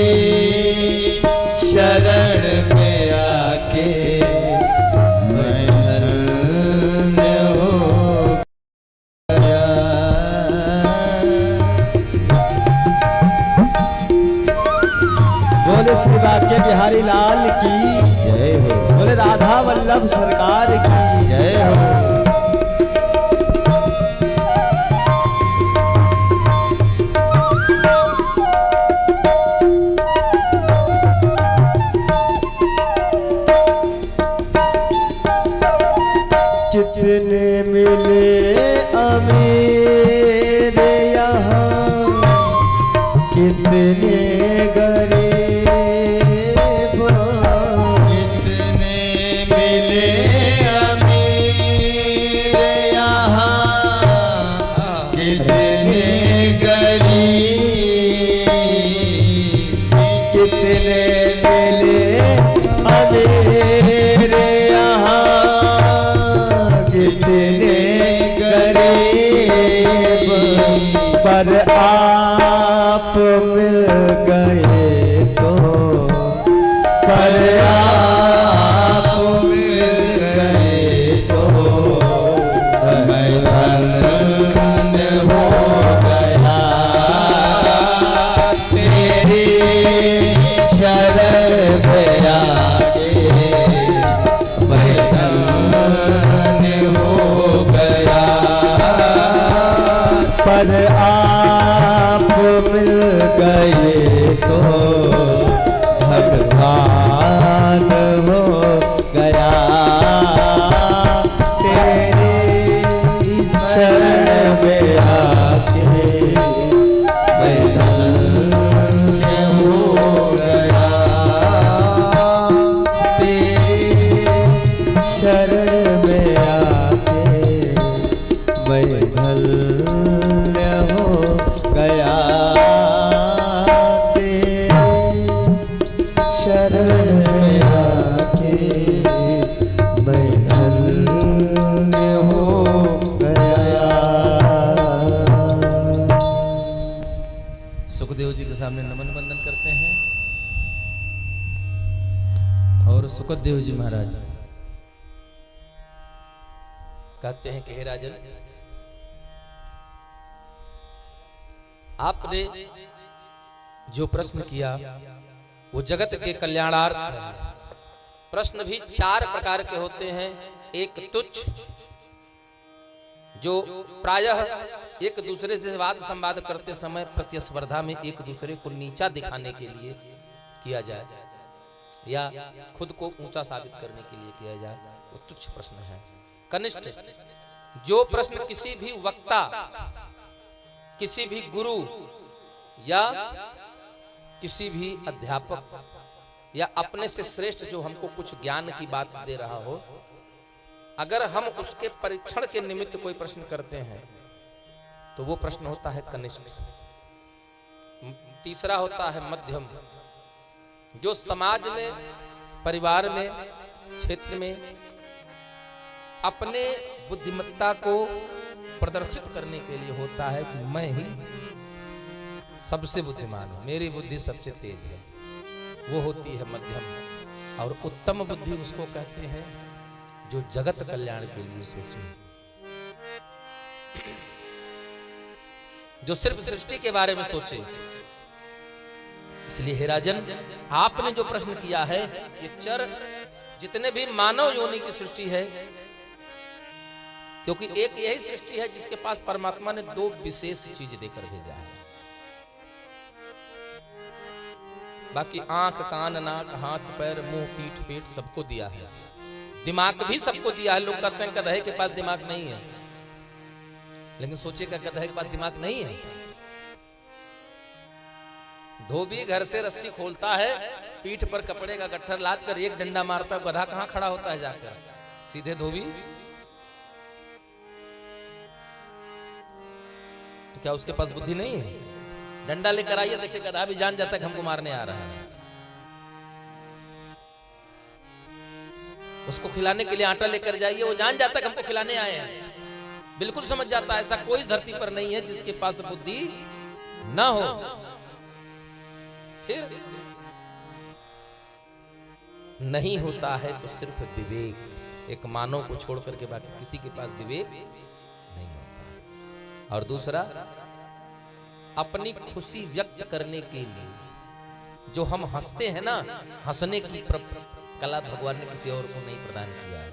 शरण में आके मैं धन्य हो गया। बोले श्री वाक्य बिहारी लाल की जय हो, बोले राधा वल्लभ सरकार की जय हो। कितने मिले अमीर यहाँ, कितने गरीब, कितने मिले अमीर यहाँ, कितने गरीब, कितने मिले अमीर यहाँ, कितने गरीब, पर आप मिल गए तो, पर आप मिल शरण में आके मैं धन्य हो गया तेरे शरण में आके मैं धन्य हो गया। सुखदेव जी के सामने नमन बंदन करते हैं और सुखदेव जी महाराज कहते हैं कि हे राजन, आपने जो प्रश्न किया वो जगत के कल्याणार्थ है। प्रश्न भी 4 प्रकार के होते हैं। एक तुच्छ, जो प्रायः एक दूसरे से वाद संवाद करते समय प्रतिस्पर्धा में एक दूसरे को नीचा दिखाने के लिए किया जाए या खुद को ऊंचा साबित करने के लिए किया जाए, वो तुच्छ प्रश्न है। कनिष्ठ, जो प्रश्न किसी भी वक्ता, किसी भी गुरु या किसी भी अध्यापक या अपने से श्रेष्ठ जो हमको कुछ ज्ञान की बात दे रहा हो, अगर हम उसके परीक्षण के निमित्त कोई प्रश्न करते हैं तो वो प्रश्न होता है कनिष्ठ। तीसरा होता है मध्यम, जो समाज में, परिवार में, क्षेत्र में अपने बुद्धिमत्ता को प्रदर्शित करने के लिए होता है कि मैं ही सबसे बुद्धिमान हूं, मेरी बुद्धि सबसे तेज है, वो होती है मध्यम। और उत्तम बुद्धि उसको कहते हैं जो जगत कल्याण के लिए सोचे, जो सिर्फ सृष्टि के बारे में सोचे। इसलिए हे राजन, आपने जो प्रश्न किया है, ये चर जितने भी मानव योनि की सृष्टि है, क्योंकि एक यही सृष्टि है जिसके पास परमात्मा ने 2 विशेष चीज देकर भेजा है। बाकी आंख, कान, नाक, हाथ, पैर, मुंह, पीठ, पेट सबको दिया है। दिमाग भी सबको दिया है। लोग कहते हैं गधे के पास दिमाग नहीं है, लेकिन सोचिएगा गधे के पास दिमाग नहीं है। धोबी घर से रस्सी खोलता है, पीठ पर कपड़े का गट्ठर लाद कर एक डंडा मारता है, गधा कहां खड़ा होता है जाकर? सीधे धोबी। तो क्या उसके पास बुद्धि नहीं है? डंडा लेकर आइए, देखिए गधा भी जान जाता है कि हमको मारने आ रहा है। उसको खिलाने के लिए आटा लेकर जाइए, वो जान जाता है कि हमको खिलाने आए हैं। बिल्कुल समझ जाता है। ऐसा कोई धरती पर नहीं है जिसके पास बुद्धि ना हो। फिर नहीं होता है तो सिर्फ विवेक, एक मानव को छोड़ करके बाकी किसी के पास विवेक नहीं होता। और दूसरा, अपनी खुशी व्यक्त करने के लिए जो हम हंसते हैं ना, हंसने की कला भगवान ने किसी और को नहीं प्रदान किया है।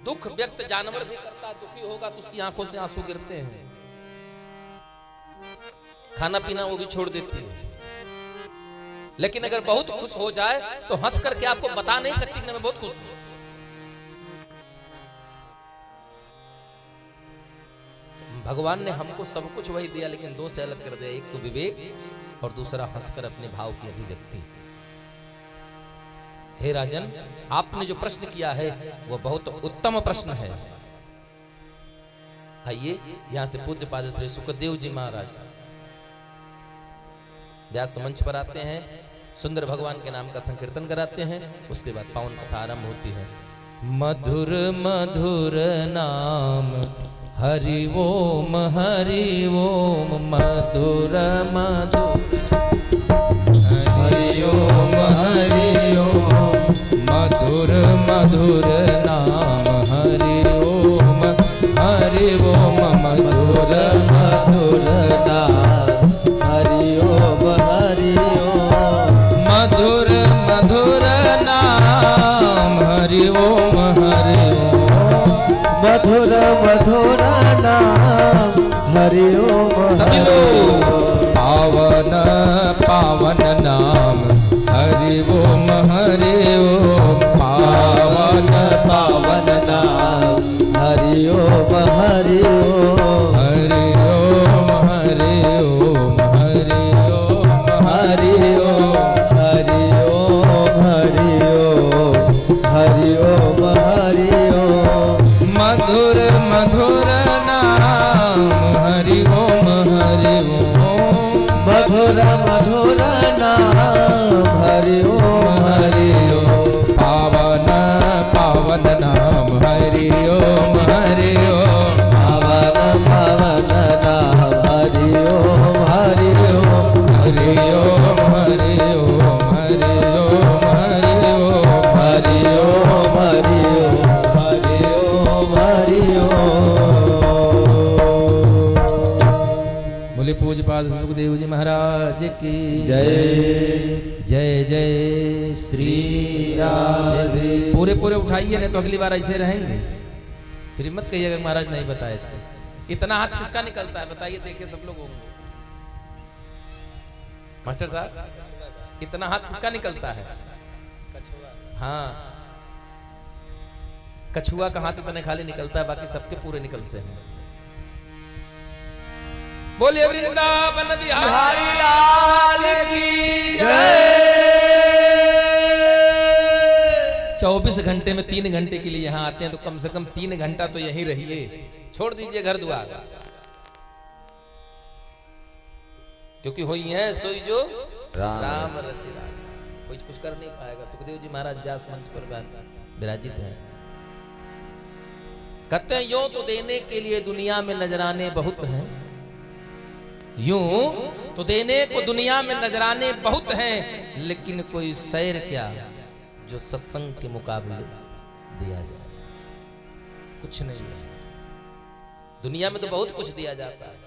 दुख व्यक्त जानवर भी करता है, दुखी होगा तो उसकी आंखों से आंसू गिरते हैं। खाना पीना वो भी छोड़ देती है। लेकिन अगर बहुत खुश हो जाए तो हंस करके आपको बता नहीं सकती कि मैं बहुत खुश हूं। भगवान ने हमको सब कुछ वही दिया, लेकिन 2 से अलग कर दिया। एक तो विवेक और दूसरा हंसकर अपने भाव की अभिव्यक्ति। हे राजन, आपने जो प्रश्न किया है वो बहुत उत्तम प्रश्न है। आइए यहां से पूज्यपाद श्री सुखदेव जी महाराज व्यास मंच पर आते हैं, सुंदर भगवान के नाम का संकीर्तन कराते हैं। उसके बाद पावन कथा आरंभ होती है। मधुर मधुर नाम हरि ओम मधुर मधुर हरि ओम मधुर मधुर नाम हरि ओम मधुर मधुर नाम हरि ओम मधुर मधुर नाम हरि ओम मधुर मधुर नाम हरि ओम। सभी लोग पावन पावन नाम हरि ओम पावन पावन नाम हरि ओम हरि ओम हरि ओम हरि ओम हरि ओम हरि मधुर मधुर नाम हरि ओम हरि ओम पावन पावन नाम हरि ओम हरि ओम पावन पावन नाम हरि ओम हरि ओम हरि ओम हरि ओम हरि ओम हरि ओम हरि ओम हरि ओम हरि ओम हरि ओम। बोले पूज्यपाद सुखदेव जी महाराज की जय जय जय श्री राधे। पूरे पूरे उठाइए, नहीं तो अगली बार ऐसे रहेंगे। फिर मत कहिएगा महाराज नहीं बताए थे। इतना हाथ किसका निकलता है बताइए, देखिए सब लोग होंगे। मास्टर साहब इतना हाथ किसका निकलता है? हाँ, कछुआ का हाथ इतने खाली निकलता है, बाकी सबके पूरे निकलते हैं। बोलिए वृंदावन बिहारी लाल की जय। 24 घंटे में 3 घंटे के लिए यहाँ आते हैं, तो कम से कम 3 घंटा तो यहीं रहिए, छोड़ दीजिए घर द्वार। क्योंकि हुई है सोई जो राम रचिरा, कोई कुछ कर नहीं पाएगा। सुखदेव जी महाराज व्यास मंच पर विराजित हैं। कहते हैं यूं तो देने के लिए दुनिया में नजराने बहुत हैं, यूं तो देने को दुनिया में नजराने बहुत हैं, लेकिन कोई सैर क्या जो सत्संग के मुकाबले दिया जाए। कुछ नहीं है दुनिया में, तो बहुत कुछ दिया जाता है।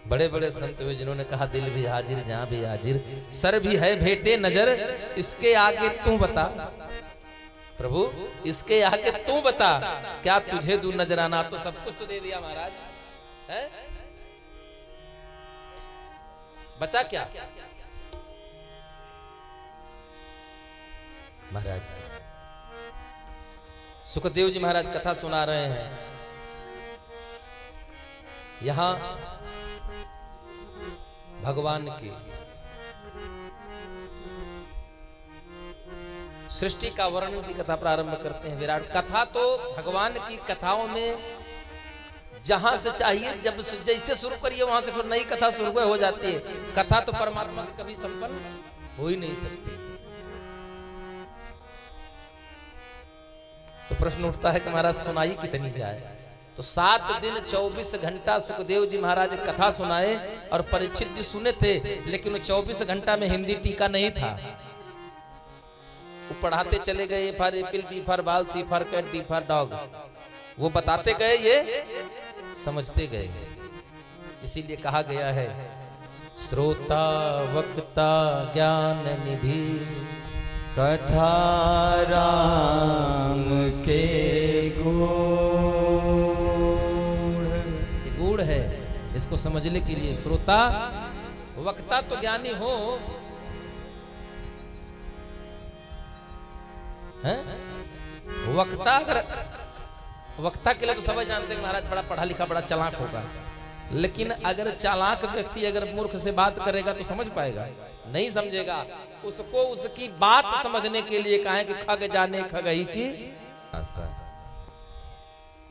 बड़े बड़े संत हुए जिन्होंने कहा दिल भी हाजिर जहां भी हाजिर, सर भी है भेंटे नजर, इसके आगे तू बता प्रभु, इसके आगे तू बता क्या तुझे दूर नजराना। आप तो सब कुछ तो दे दिया महाराज, है बचा क्या महाराज? सुखदेव जी महाराज कथा सुना रहे हैं। यहां भगवान की सृष्टि का वर्णन की कथा प्रारंभ करते हैं। विराट कथा तो भगवान की कथाओं में जहां से चाहिए जब जैसे शुरू करिए वहां से फिर नई कथा शुरू हो जाती है। कथा तो परमात्मा की कभी संपन्न हो ही नहीं सकती। तो प्रश्न उठता है कि महाराज सुनाई कितनी जाए? तो 7 दिन 24 घंटा सुखदेव जी महाराज कथा सुनाए, और परीक्षित जी सुने थे, लेकिन 24 घंटा में हिंदी टीका नहीं था। वो पढ़ाते चले गए, A for apple, B for ball, C for cat, D for dog. वो बताते गए, ये समझते गए। इसीलिए कहा गया है श्रोता वक्ता ज्ञान निधि, कथा राम के गूढ़ है। इसको समझने के लिए श्रोता वक्ता तो ज्ञानी हो, है? वक्ता अगर वक्ता के लिए तो सब जानते हैं महाराज बड़ा पढ़ा लिखा बड़ा चालाक होगा, लेकिन अगर चालाक व्यक्ति अगर मूर्ख से बात करेगा तो समझ पाएगा? नहीं समझेगा। उसको उसकी बात समझने के लिए कहा है कि खग जाने खगही की आशा।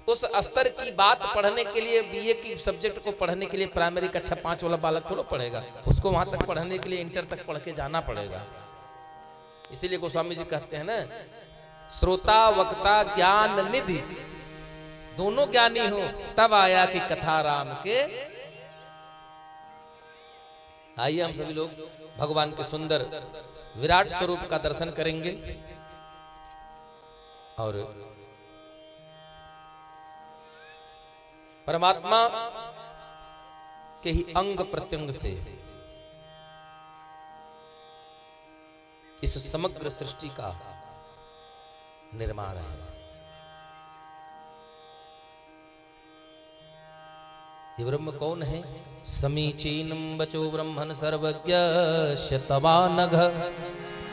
उस स्तर की बात पढ़ने के लिए बीए की सब्जेक्ट को पढ़ने के लिए प्राइमरी कक्षा 5 वाला बालक थोड़ा पढ़ेगा, उसको वहां तक पढ़ने के लिए इंटर तक पढ़ के जाना पड़ेगा। इसीलिए गोस्वामी जी कहते हैं ना, श्रोता वक्ता ज्ञान निधि, दोनों ज्ञानी हो तब आया कि कथा राम के। आइए हम सभी लोग भगवान के सुंदर विराट स्वरूप का दर्शन करेंगे और परमात्मा के ही अंग प्रत्यंग से इस समग्र सृष्टि का निर्माण है। ये ब्रह्म कौन है? समीचीनम बचो ब्रह्मन् सर्वज्ञ शतवानघ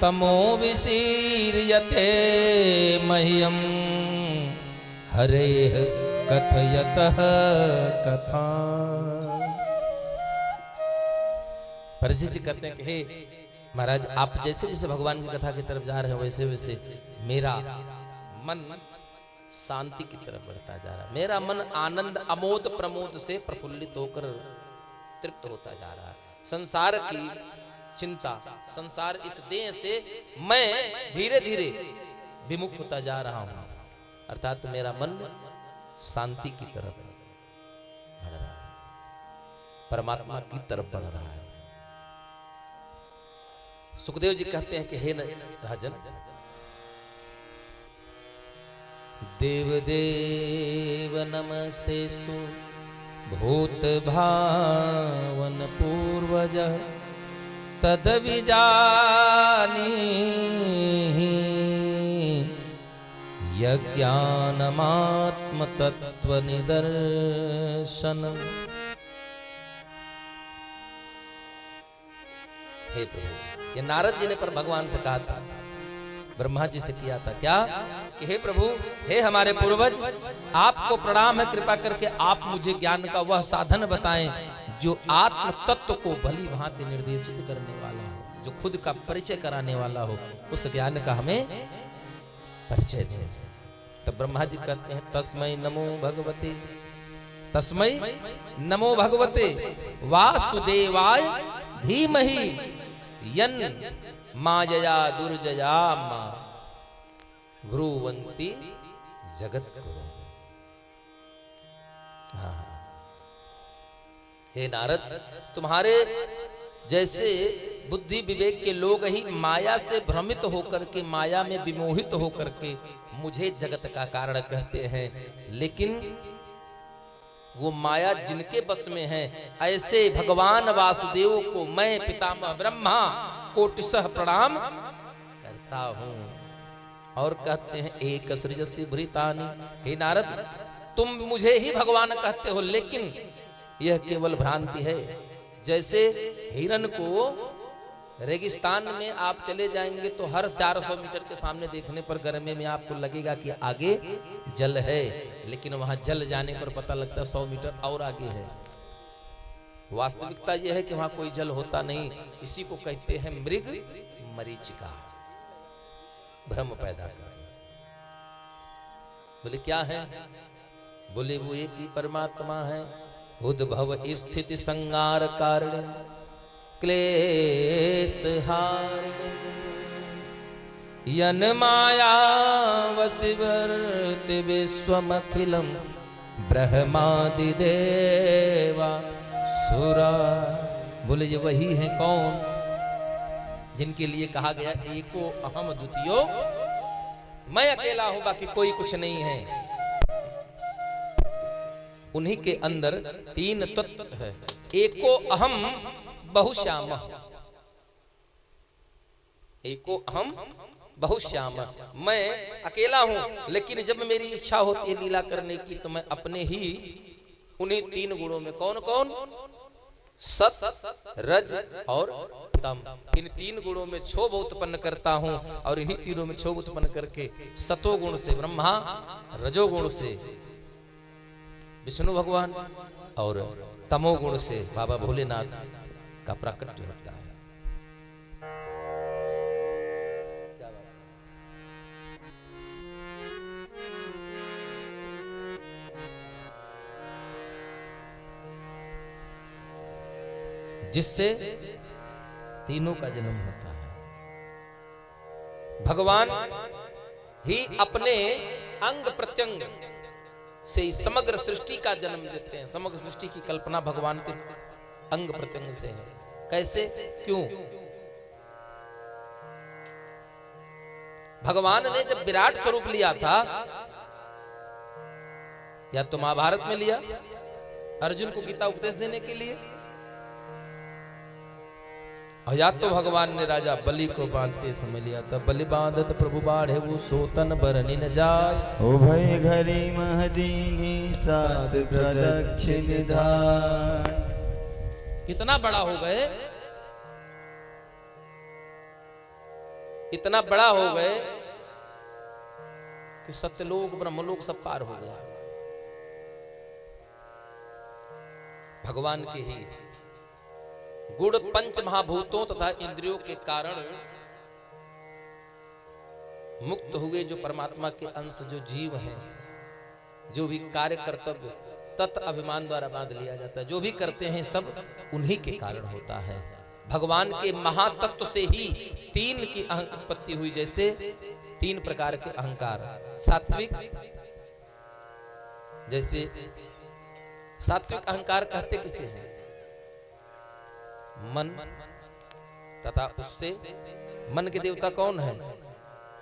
तमो विशीर्यते मह्यम हरेः कथयतः कथा। परिचित करते हैं कि हे महाराज, आप जैसे जैसे भगवान की कथा की तरफ जा रहे हैं वैसे वैसे मेरा मन शांति की तरफ बढ़ता जा रहा है। मेरा मन आनंद अमोद प्रमोद से प्रफुल्लित होकर तृप्त होता जा रहा है। संसार की चिंता, संसार इस देह से मैं धीरे धीरे विमुख होता जा रहा हूं, अर्थात मेरा मन शांति की तरफ बढ़ रहा है, परमात्मा की तरफ बढ़ रहा है। सुखदेव जी कहते हैं कि हे राजन, देव देव नमस्तेस्तु भूत भावन पूर्वज तद विजानी यज्ञानमात्म तत्व निदर्शन। हे प्रभु, ये नारद जी ने पर भगवान से कहा था, ब्रह्मा जी से किया था क्या कि हे प्रभु, हे हमारे पूर्वज, आपको प्रणाम है, कृपा करके आप मुझे ज्ञान का वह साधन बताएं जो आत्म तत्व को भली भांति निर्देशित करने वाला हो, जो खुद का परिचय कराने वाला हो, उस ज्ञान का हमें परिचय दें। तो ब्रह्मा जी कहते हैं तस्मै नमो भगवते, तस्मै नमो भगवते वासुदेवाय धीमहि यन मायया दुर्जया मा ब्रुवंती जगत गुरु। हे नारद, तुम्हारे जैसे बुद्धि विवेक के लोग ही माया से भ्रमित होकर के, माया में विमोहित होकर के मुझे जगत का कारण कहते हैं, लेकिन वो माया जिनके बस में है, ऐसे भगवान वासुदेव को मैं पितामह ब्रह्मा कोटिशः प्रणाम करता हूं। और कहते हैं एक सृजसि भृतानि, हे नारद, तुम मुझे ही भगवान कहते हो, लेकिन यह केवल भ्रांति है। जैसे हिरन को रेगिस्तान में आप चले जाएंगे तो हर 400 मीटर के सामने देखने पर गर्मी में आपको लगेगा कि आगे जल है, लेकिन वहां जल जाने पर पता लगता 100 मीटर और आगे है। वास्तविकता यह है कि वहां कोई जल होता नहीं। इसी को कहते हैं मृग मरीचिका, भ्रम पैदा कर। बोले क्या है? बोले वो एक ही परमात्मा है, उद्भव स्थिति संगार कारिणी क्लेश हारिणी यन माया वशिवर्ति विश्वमखिलम ब्रह्मादि देवा सुरा। बोले ये वही है कौन जिनके लिए कहा गया एको अहम द्वितीयो, मैं अकेला हूं, बाकी कोई कुछ नहीं है। उन्हीं के अंदर तीन तत्व है। एको अहम बहुश्याम, एको अहम बहुश्याम, मैं अकेला हूं, लेकिन जब मेरी इच्छा होती है लीला करने की तो मैं अपने ही उन्हीं तीन गुणों में, कौन कौन? सत रज और तम, इन तीन गुणों में क्षोभ उत्पन्न करता हूं, और इन्हीं तीनों में क्षोभ उत्पन्न करके सतोगुण से ब्रह्मा, रजोगुण से विष्णु भगवान और तमोगुण से बाबा भोलेनाथ का प्राकट्य होता है। जिससे तीनों का जन्म होता है। भगवान ही अपने अंग प्रत्यंग से समग्र सृष्टि का जन्म देते हैं। समग्र सृष्टि की कल्पना भगवान के अंग प्रत्यंग से है। कैसे, क्यों? भगवान ने जब विराट स्वरूप लिया था, या तो महाभारत में लिया अर्जुन को गीता उपदेश देने के लिए, और या तो भगवान ने राजा बलि को बांधते समय लिया था। बलि बांधत प्रभु बाढ़े वो सोतन बरनी न जाय, उभय घरी महदीनी सात प्रदक्षिण धाय। इतना बड़ा हो गए, इतना बड़ा हो गए कि सत्यलोक ब्रह्मलोक सब पार हो गया। भगवान के ही गुण पंच महाभूतों तथा इंद्रियों के कारण मुक्त हुए जो परमात्मा के अंश जो जीव हैं, जो भी कार्य कर्तव्य तत् अभिमान द्वारा बांध लिया जाता है। जो भी करते हैं सब उन्हीं के कारण होता है। भगवान के महातत्व से ही तीन की उत्पत्ति हुई। जैसे तीन प्रकार के अहंकार, सात्विक, जैसे सात्विक अहंकार कहते किसे हैं? मन, तथा उससे मन के देवता कौन है?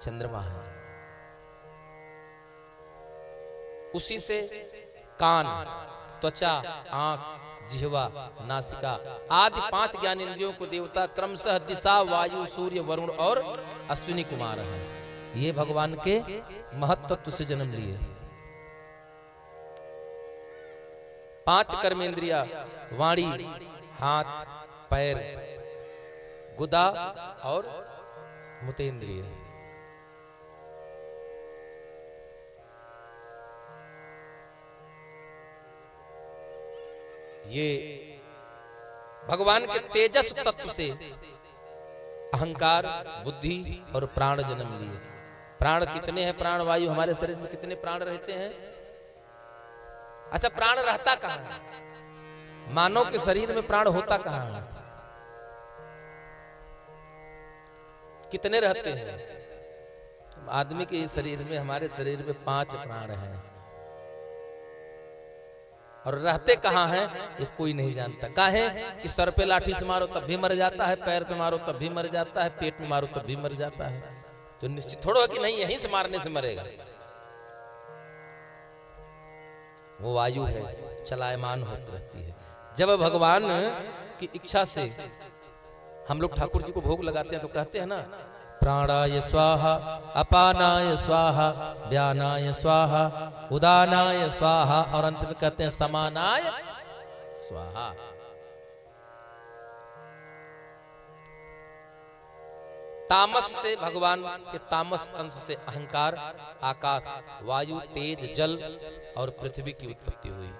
चंद्रमा है। उसी से कान, त्वचा, आंख, जिह्वा, नासिका आदि 5 ज्ञानेंद्रियों को देवता क्रमशः दिशा, वायु, सूर्य, वरुण और अश्विनी कुमार हैं। ये भगवान के महत्त्व से जन्म लिए। 5 कर्मेंद्रिया, वाणी, हाथ, पैर, गुदा और मुतेंद्रिय। ये भगवान के तेजस तत्व से अहंकार, बुद्धि और प्राण जन्म लिए। प्राण कितने हैं? प्राण वायु, हमारे शरीर में कितने प्राण रहते हैं? अच्छा, प्राण रहता कहां है? मानव के शरीर में प्राण होता कहां है? कितने रहते हैं? आदमी के शरीर में, हमारे शरीर में 5 प्राण हैं। और रहते कहां हैं ये कोई नहीं जानता। काहे कि सर पे लाठी से मारो तब भी मर जाता है, पैर पे मारो तब भी मर जाता है, पेट में मारो तब भी मर जाता है। तो निश्चित थोड़ा कि नहीं यहीं से मारने से मरेगा। वो वायु है, चलायमान होती रहती है। जब भगवान की इच्छा से हम लोग ठाकुर जी को भोग लगाते हैं तो कहते हैं ना, प्राणाय स्वाहा, अपानाय स्वाहा, व्यानाय स्वाहा, उदानाय स्वाहा, और अंत में कहते हैं समानाय स्वाहा। तामस से, भगवान के तामस अंश से अहंकार, आकाश, वायु, तेज, जल और पृथ्वी की उत्पत्ति हुई।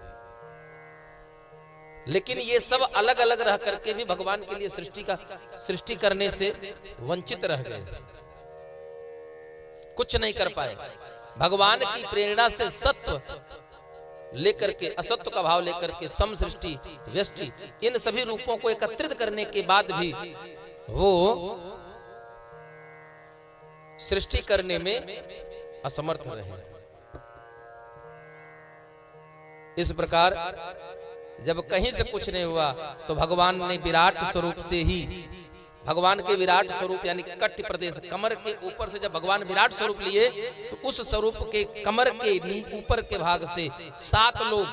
लेकिन ये सब अलग अलग रह करके भी भगवान के लिए सृष्टि करने से वंचित रह गए, कुछ नहीं कर पाए। भगवान की प्रेरणा से सत्व लेकर के, असत्व का भाव लेकर के सम सृष्टि, व्यष्टि, इन सभी रूपों को एकत्रित करने के बाद भी वो सृष्टि करने में असमर्थ रहे। इस प्रकार जब कहीं से कुछ नहीं हुआ तो भगवान ने विराट स्वरूप से ही, भगवान के विराट स्वरूप यानी कट्ट प्रदेश, कमर के ऊपर से जब भगवान विराट स्वरूप लिए तो उस स्वरूप के कमर के ऊपर के भाग से 7 लोग,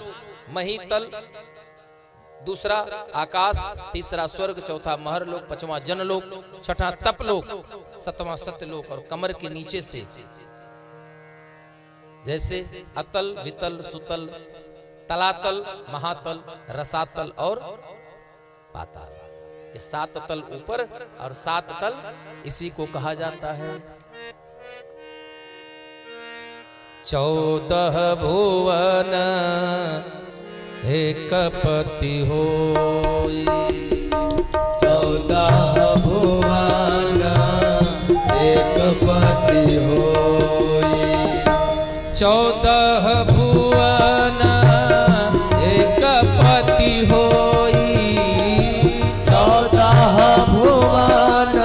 महीतल, दूसरा आकाश, तीसरा स्वर्ग, चौथा महरलोक, 5वां जनलोक, 6वां तपलोक, 7वां सत्यलोक, और कमर के नीचे से जैसे अतल, वितल, सुतल, तलातल, महातल, रसातल और पाताल, ये 7 तल ऊपर और 7 तल, इसी को कहा जाता है 14 भुवन एक पति होई। 14 भुवन एक पति होई। 14 भुवन एक पति होई। 14 भुवन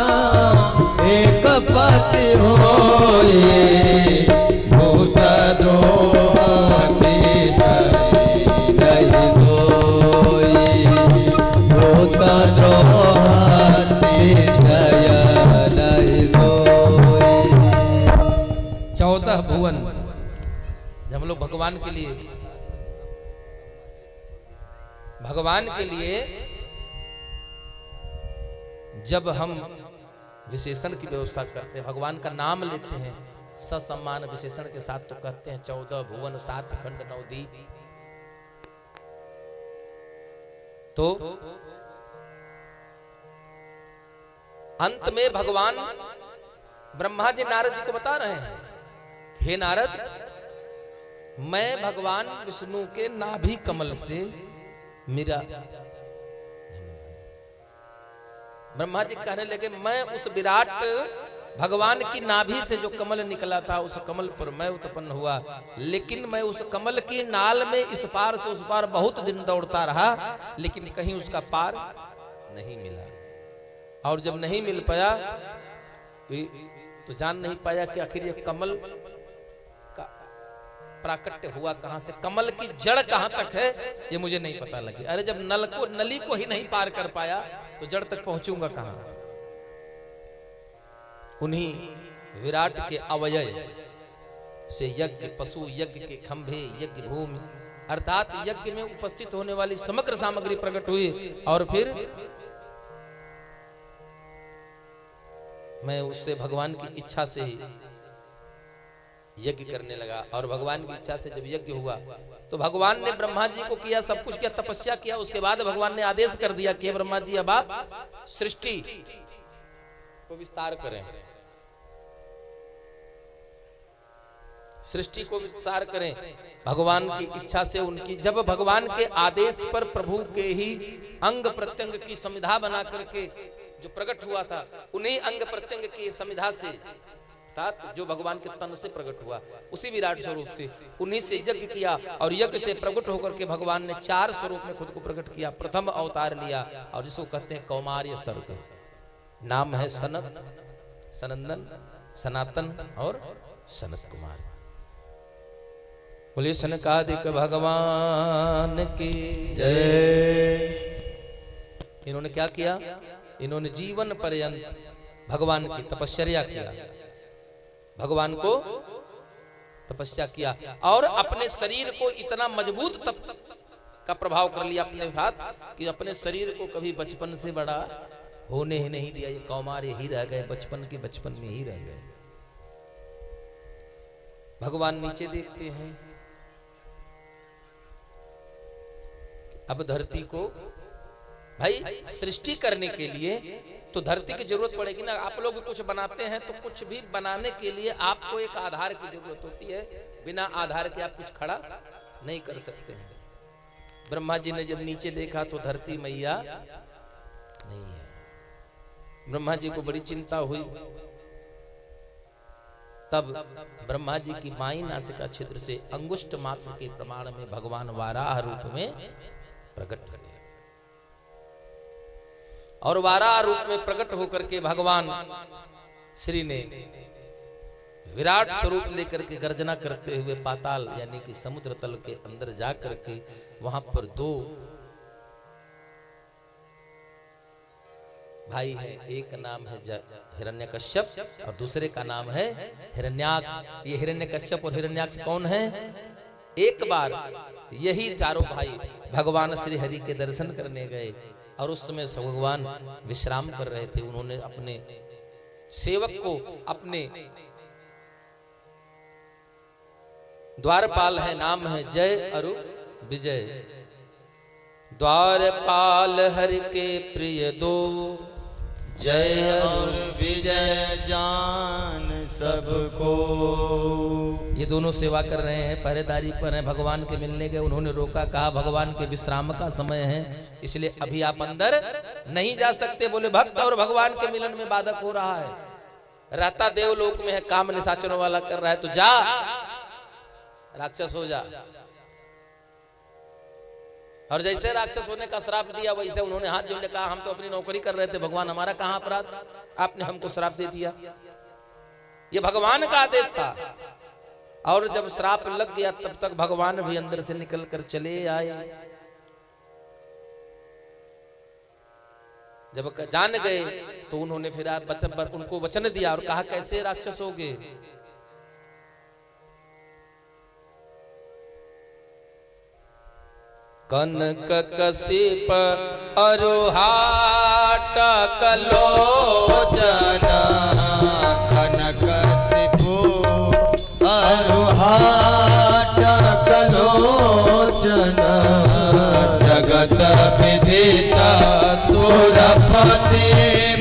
एक पति होई। भूत द्रोह नहीं सोई। भूत द्रोह नहीं सोई। 14 भुवन, जब हम लोग भगवान के लिए जब हम विशेषण की व्यवस्था करते हैं, भगवान का नाम लेते हैं ससम्मान विशेषण के साथ, तो कहते हैं 14 भुवन 7 खंड 9 दीप। तो अंत में भगवान ब्रह्मा जी नारद जी को बता रहे हैं, हे नारद, मैं भगवान विष्णु के नाभि कमल से मेरा, ब्रह्मा जी कहने लगे, मैं उस विराट भगवान की नाभि से जो कमल निकला था उस कमल पर मैं उत्पन्न हुआ, लेकिन मैं उस कमल की नाल में इस पार से उस पार बहुत दिन दौड़ता रहा, लेकिन कहीं उसका पार नहीं मिला। और जब नहीं मिल पाया तो जान नहीं पाया कि आखिर ये कमल का प्राकट्य हुआ कहां से, कमल की जड़ कहां तक है ये मुझे नहीं पता लगी। अरे जब नली को ही नहीं पार कर पाया तो जड़ तक पहुंचूंगा कहां। उन्हीं विराट के अवयव से यज्ञ, पशु यज्ञ के खंभे, यज्ञ भूमि अर्थात यज्ञ में उपस्थित होने वाली समग्र सामग्री प्रकट हुई। और फिर मैं उससे भगवान की इच्छा से यज्ञ करने लगा। और भगवान की इच्छा से जब यज्ञ हुआ तो भगवान ने ब्रह्मा जी को किया, सब कुछ किया, तपस्या किया। उसके बाद भगवान ने आदेश कर दिया कि ब्रह्मा जी अब आप सृष्टि को विस्तार करें, सृष्टि को विस्तार करें। भगवान की इच्छा से उनकी, जब भगवान के आदेश पर प्रभु के ही अंग प्रत्यंग की समिधा बना करके जो प्रकट हुआ था, उन्हीं अंग प्रत्यंग की समिधा से अर्थात जो भगवान के तन से प्रकट हुआ उसी विराट स्वरूप से उन्हीं से यज्ञ किया। और यज्ञ से प्रकट होकर के भगवान ने 4 स्वरूप में खुद को प्रकट किया। प्रथम अवतार लिया और जिसको कहते हैं कौमार्य सर्ग, नाम है सनक, सनंदन, सनातन और सनत कुमार। बोलिए सनकादिक भगवान की जय। इन्होंने क्या किया, इन्होंने जीवन पर्यंत भगवान की तपस्या किया, भगवान को तपस्या किया और अपने शरीर को इतना मजबूत तप का प्रभाव कर लिया अपने साथ कि अपने शरीर को कभी बचपन से बड़ा होने ही नहीं दिया। ये कौमार्य ही रह गए, बचपन के बचपन में ही रह गए। भगवान नीचे देखते हैं, अब धरती को भाई सृष्टि करने के लिए तो धरती की जरूरत पड़ेगी ना। आप लोग कुछ बनाते हैं तो कुछ भी बनाने के लिए आपको एक आधार की जरूरत होती है, बिना आधार के आप कुछ खड़ा नहीं कर सकते हैं। ब्रह्मा जी ने जब नीचे देखा तो धरती मैया नहीं है। ब्रह्मा जी को बड़ी चिंता हुई। तब ब्रह्मा जी की माई नासिका छिद्र से अंगुष्ठ मात्र के प्रमाण में भगवान वाराह रूप में प्रकट हुए और वाराह रूप में प्रकट होकर के भगवान श्री ने विराट स्वरूप लेकर के गर्जना करते हुए पाताल यानी कि समुद्र तल के अंदर जा करके वहां पर 2 भाई हैं, एक नाम है हिरण्यकश्यप और दूसरे का नाम है हिरण्याक्ष। ये हिरण्यकश्यप और हिरण्याक्ष कौन है? एक बार यही चारों भाई भगवान श्री हरि के दर्शन करने गए और उस समय भगवान विश्राम कर रहे थे। उन्होंने अपने सेवक को, अपने द्वारपाल है, नाम है जय अरु विजय, द्वारपाल हरि के प्रिय 2 जय और विजय जान सबको। ये दोनों सेवा कर रहे हैं, पहरेदारी पर हैं। भगवान के मिलने गए, उन्होंने रोका, कहा भगवान के विश्राम का समय है इसलिए अभी आप अंदर नहीं जा सकते। बोले भक्त और भगवान के मिलन में बाधक हो रहा है, रहता देवलोक में है, काम निशाचरों वाला कर रहा है, तो जा राक्षस हो जा। और जैसे राक्षस होने का श्राप दिया वैसे उन्होंने हाथ जोड़ कहा हम तो अपनी नौकरी कर रहे थे, भगवान हमारा कहां अपराध, आपने हमको श्राप दे दिया। ये भगवान का आदेश था। और जब श्राप लग गया तब तक भगवान भी अंदर से निकल कर चले आए। जब जान गए तो उन्होंने फिर उनको वचन दिया और कहा कैसे राक्षस होगे। कनक कशिप अरुहाट कलोचन, कनक कशिपु अरुहाट कलोचन, जगत विदिता सुरपति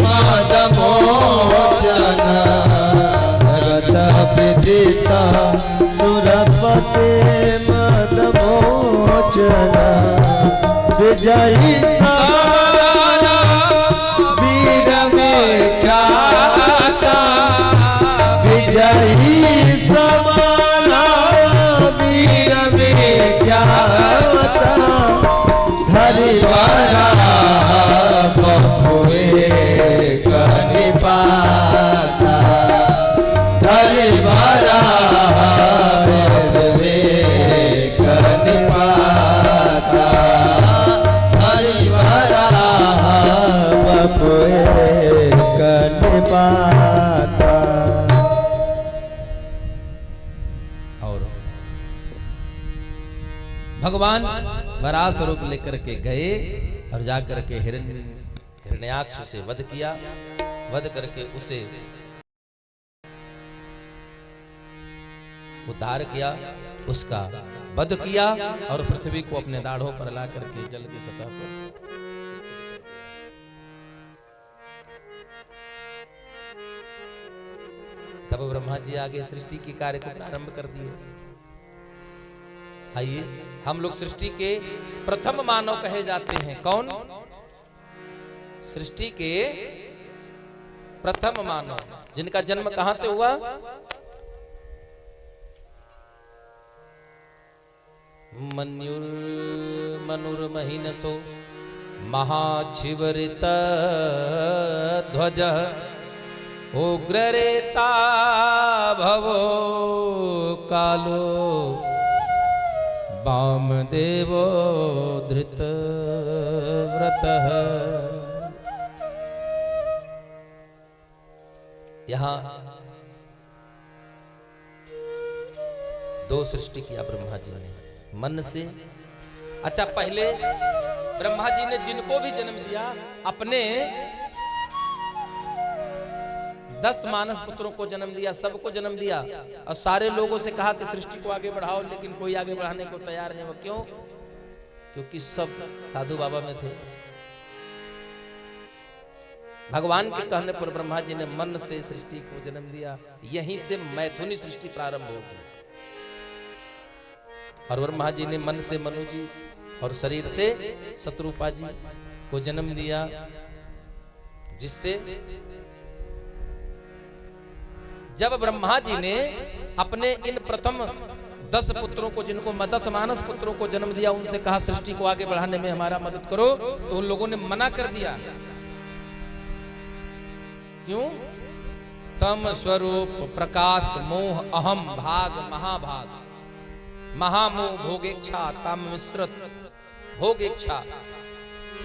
मदमोचन, जगत विदिता सुरपति मदमोचन, विजयी सारा वीर में ख्याता भगवान वराह स्वरूप लेकर के गए और जाकर के हिरण्याक्ष से वध किया। वध करके उसे उद्धार किया, उसका वध किया और पृथ्वी को अपने दाढ़ों पर ला करके जल की सतह पर तब ब्रह्मा जी आगे सृष्टि के कार्य को प्रारंभ कर दिए। आइए, हम लोग सृष्टि के प्रथम मानव कहे जाते हैं। कौन? सृष्टि के प्रथम मानव, जिनका जन्म कहां से हुआ? मनुर्महिनसो महाशिवरित ध्वज उग्ररेता भवो कालो वामदेवो धृतव्रतः। यहां दो सृष्टि किया ब्रह्मा जी ने मन से। अच्छा, पहले ब्रह्मा जी ने जिनको भी जन्म दिया अपने 10 मानस पुत्रों को जन्म दिया, सबको जन्म दिया और सारे लोगों से कहा कि सृष्टि को आगे बढ़ाओ, लेकिन कोई आगे बढ़ाने को तैयार नहीं हुआ। क्यों? क्योंकि सब साधु बाबा में थे। भगवान के कहने पर ब्रह्मा जी ने मन से सृष्टि को जन्म दिया। यहीं से मैथुनी सृष्टि प्रारंभ होगी। और ब्रह्मा जी ने मन से मनु जी और शरीर से शत्रुपा जी को जन्म दिया, जिससे जब ब्रह्मा जी ने अपने इन प्रथम 10 पुत्रों को, जिनको 10 मानस पुत्रों को जन्म दिया, उनसे कहा सृष्टि को आगे बढ़ाने में हमारा मदद करो, तो उन लोगों ने मना कर दिया। क्यों? तम स्वरूप प्रकाश मोह अहम भाग महाभाग, महामोह भोगेच्छा ताम मिश्रत, भोगेच्छा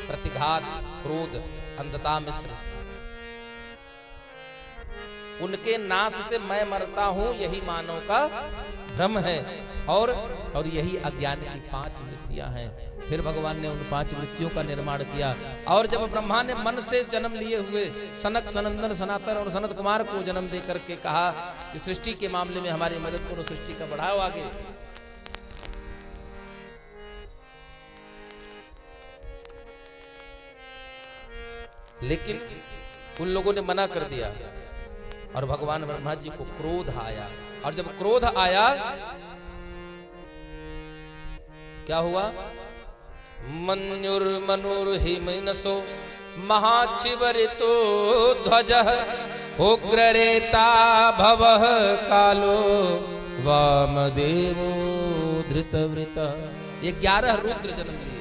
प्रतिघात क्रोध अंधता मिश्र। उनके नाश से मैं मरता हूं, यही मानव का भ्रम है और यही अज्ञान की 5 वृत्तियां हैं। फिर भगवान ने उन 5 वृत्तियों का निर्माण किया। और जब ब्रह्मा ने मन से जन्म लिए हुए सनक सनंदन सनातन और सनत कुमार को जन्म दे करके कहा कि सृष्टि के मामले में हमारी मदद करो, सृष्टि का बढ़ाओ आगे, लेकिन उन लोगों ने मना कर दिया और भगवान ब्रह्मा जी को क्रोध आया। और जब क्रोध आया, क्या हुआ? मनुर्हिमनसो महाशिवरितो ध्वजः उग्ररेता भवः कालो वामदेवो धृतव्रतः। ये 11 रुद्र जन्म लिए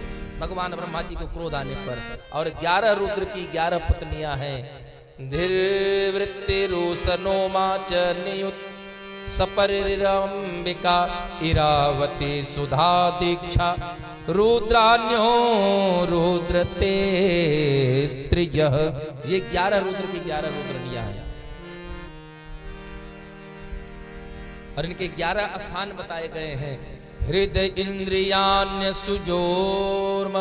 भगवान ब्रह्मा जी को क्रोध आने पर। और 11 रुद्र की 11 पत्नियां हैं। धीर्वृत्तिरुसनोमा च नियुत सपरिरंबिका इरावती सुधा दीक्षा रुद्रान्यो रुद्रते स्त्रियः। ये 11 रुद्र की 11 रुद्रनियां हैं और इनके 11 स्थान बताए गए हैं। हृदय इंद्रियान्य सुजोर्म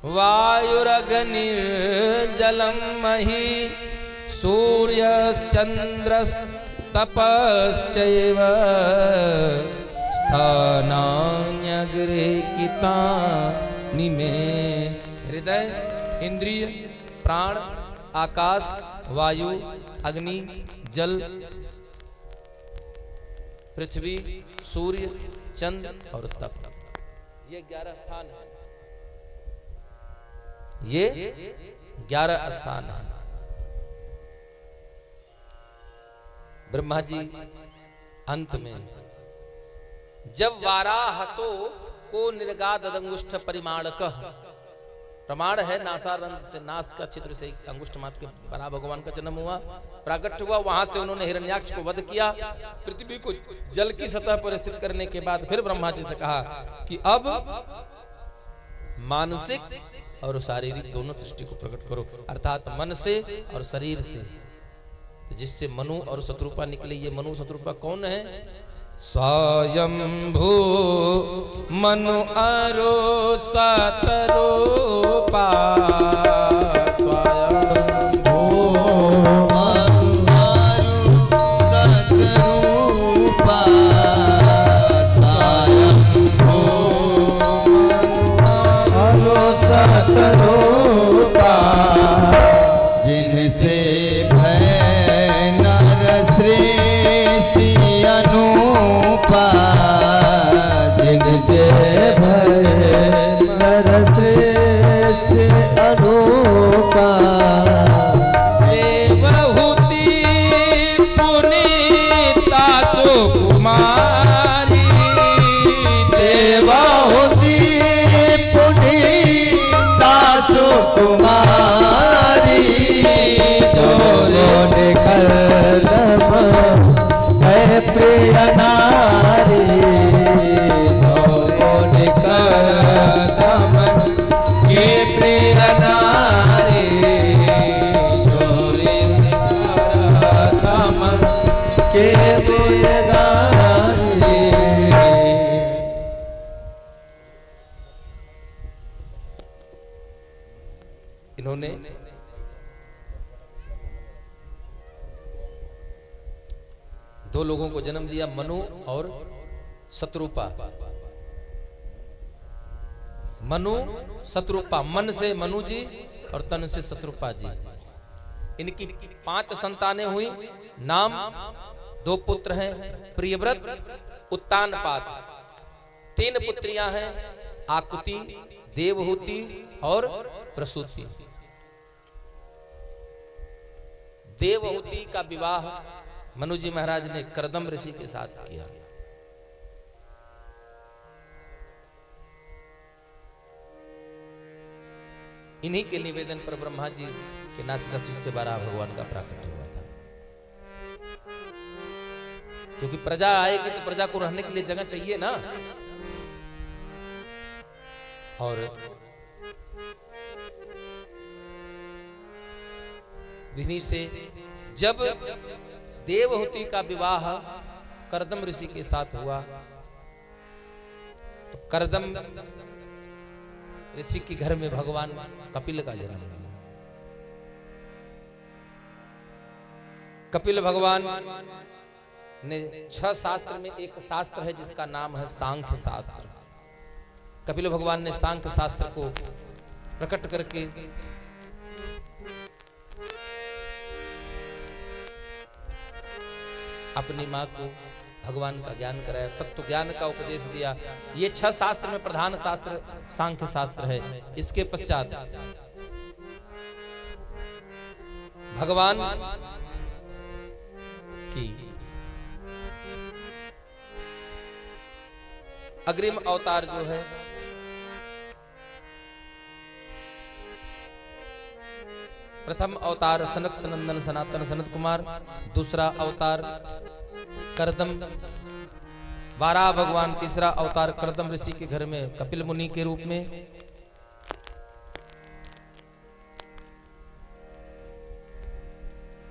वायुरग्निर्जलम मही सूर्यश्चन्द्रस्तपश्चैव स्थानान्यग्रेकितानि मे। हृदय, इंद्रिय, प्राण, आकाश, वायु, अग्नि, जल, पृथ्वी, सूर्य, चंद्र और तप, ये 11 स्थान है। ये 11 स्थान है। ब्रह्मा जी अंत में जब वाराहतो को निर्गाद अंगुष्ठ परिमाणक, प्रमाण है नासारंध से, नास का छिद्र से अंगुष्ठ मात्र के बड़ा भगवान का जन्म हुआ, प्राकट हुआ। वहां से उन्होंने हिरण्याक्ष को वध किया। पृथ्वी को जल की सतह पर स्थित करने के बाद फिर ब्रह्मा जी से कहा कि अब मानसिक और शारीरिक दोनों सृष्टि को प्रकट करो, अर्थात मन से और शरीर से, जिससे मनु और शत्रुपा निकले। ये मनु शत्रुपा कौन है? स्वयंभू मनु अरो सतरूपा स्वयंभू सतरूपा स्वयंभू अरो सतरूपा जिनसे भय नर सृष्टि अनूपा जिनसे भय नर श्रेष्ठ अनूपा देवहूति पुनीता सुकुमारी देवाहुति पुनीता सुकुमारी जोरो निकल दम है प्रिय नारी जोरो निकल दम के प्रिय नारी जोरे से करदम के प्रिय नारी। इन्होंने दो लोगों को जन्म दिया, मनु और शत्रुपा। मनु शत्रुपा, मन से मनु जी और तन से शत्रुपा जी। इनकी 5 संतानें हुई। नाम 2 पुत्र हैं, प्रियव्रत, उत्तानपाद। 3 पुत्रियां हैं, आकुति, देवहूति और प्रसूति। देवहूति का विवाह मनु जी महाराज ने करदम ऋषि के साथ किया। इन्हीं के निवेदन पर ब्रह्मा जी के नासिका से 12 भगवान का प्राकट्य हुआ था। क्योंकि प्रजा आएगी तो प्रजा को रहने के लिए जगह चाहिए ना। और इन्हीं से जब देवहूति का विवाह करदम ऋषि के साथ हुआ तो करदम ऋषि के घर में भगवान कपिल का जन्म हुआ। कपिल भगवान ने 6 शास्त्र में एक शास्त्र है जिसका नाम है सांख्य शास्त्र। कपिल भगवान ने सांख्य शास्त्र को प्रकट करके अपनी मां को भगवान का ज्ञान कराया, तत्व ज्ञान का उपदेश दिया। ये 6 शास्त्र में प्रधान शास्त्र सांख्य शास्त्र है। इसके पश्चात भगवान की अग्रिम अवतार जो है प्रथम अवतार सनक सनंदन सनातन सनत कुमार, दूसरा अवतार करदम वाराह भगवान, तीसरा अवतार करदम ऋषि के घर में कपिल मुनि के रूप में,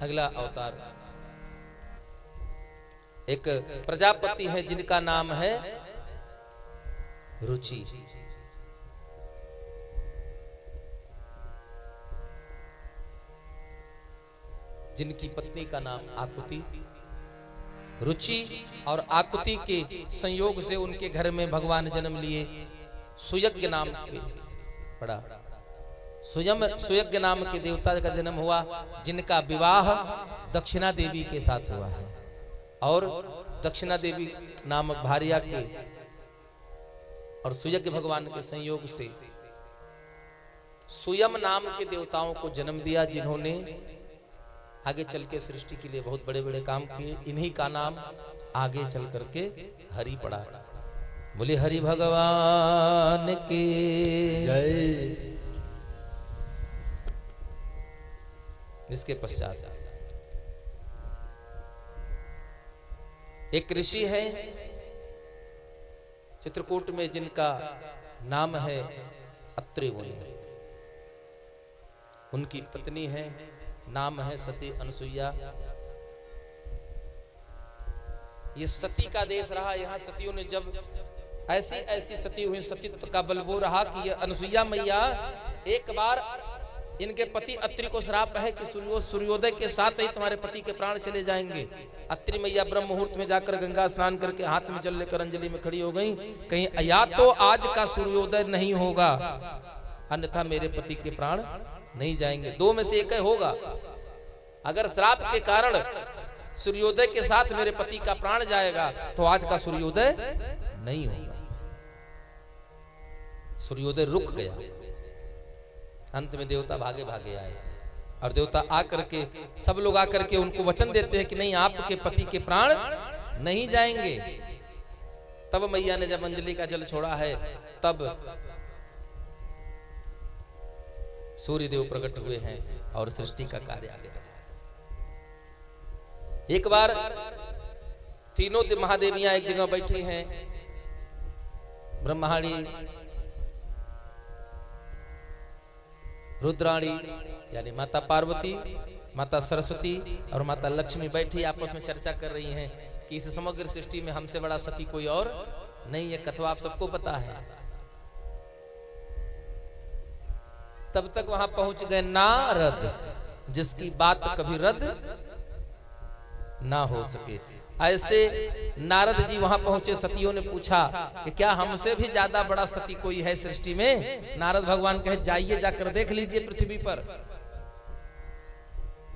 अगला अवतार एक प्रजापति है जिनका नाम है रुचि। जिनकी पत्नी का नाम आकुति। रुचि और आकुति के संयोग से उनके घर में भगवान जन्म लिए। सुयज्ञ नाम के पड़ा, सुयज्ञ नाम के देवता का जन्म हुआ, जिनका विवाह दक्षिणा देवी के साथ हुआ है। और दक्षिणा देवी नामक भार्या के और सुयज्ञ भगवान के संयोग से सुयम नाम के देवताओं को जन्म दिया, जिन्होंने आगे चल के सृष्टि के लिए बहुत बड़े बड़े काम किए। इन्हीं का नाम आगे चल करके हरि पड़ा। बोले हरि भगवान की जय। इसके पश्चात एक ऋषि है चित्रकूट में, जिनका नाम है अत्रि मुनि। उनकी पत्नी है, नाम है सती अनसुईया। ये सती का देश रहा। यहाँ सतियों ने जब ऐसी ऐसी सती हुई, सतीत्व का बल वो रहा कि अनुसुईया मैया एक बार, इनके पति अत्रि को श्राप है कि सूर्योदय के साथ ही तुम्हारे पति के प्राण चले जाएंगे। अत्रि मैया ब्रह्म मुहूर्त में जाकर गंगा स्नान करके हाथ में जल लेकर अंजलि में खड़ी हो गई, कहीं या तो आज का सूर्योदय नहीं होगा अन्यथा मेरे पति के प्राण नहीं जाएंगे, दो में से एक होगा। अगर श्राप के कारण सूर्योदय के साथ मेरे पति का प्राण जाएगा तो आज का सूर्योदय नहीं होगा। सूर्योदय रुक गया। अंत में देवता भागे भागे आए और देवता आकर के, सब लोग आकर के उनको वचन देते हैं कि नहीं, आपके पति के प्राण नहीं जाएंगे। तब मैया ने जब अंजलि का जल छोड़ा है तब सूर्य देव प्रकट हुए हैं और सृष्टि का कार्य आगे बढ़ा है। एक बार तीनों महादेवियां एक जगह बैठी हैं, ब्रह्माणी, रुद्राणी यानी माता पार्वती, माता सरस्वती और माता लक्ष्मी बैठी आपस में चर्चा कर रही हैं कि इस समग्र सृष्टि में हमसे बड़ा सती कोई और नहीं है। कथवा आप सबको पता है। तब तक वहां पहुंच गए नारद, जिसकी बात कभी रद्द ना हो सके। ऐसे नारद जी वहां पहुंचे। सतियों ने पूछा कि क्या हमसे भी ज्यादा बड़ा सती कोई है सृष्टि में? नारद भगवान कहे जाइए, जाकर देख लीजिए पृथ्वी पर,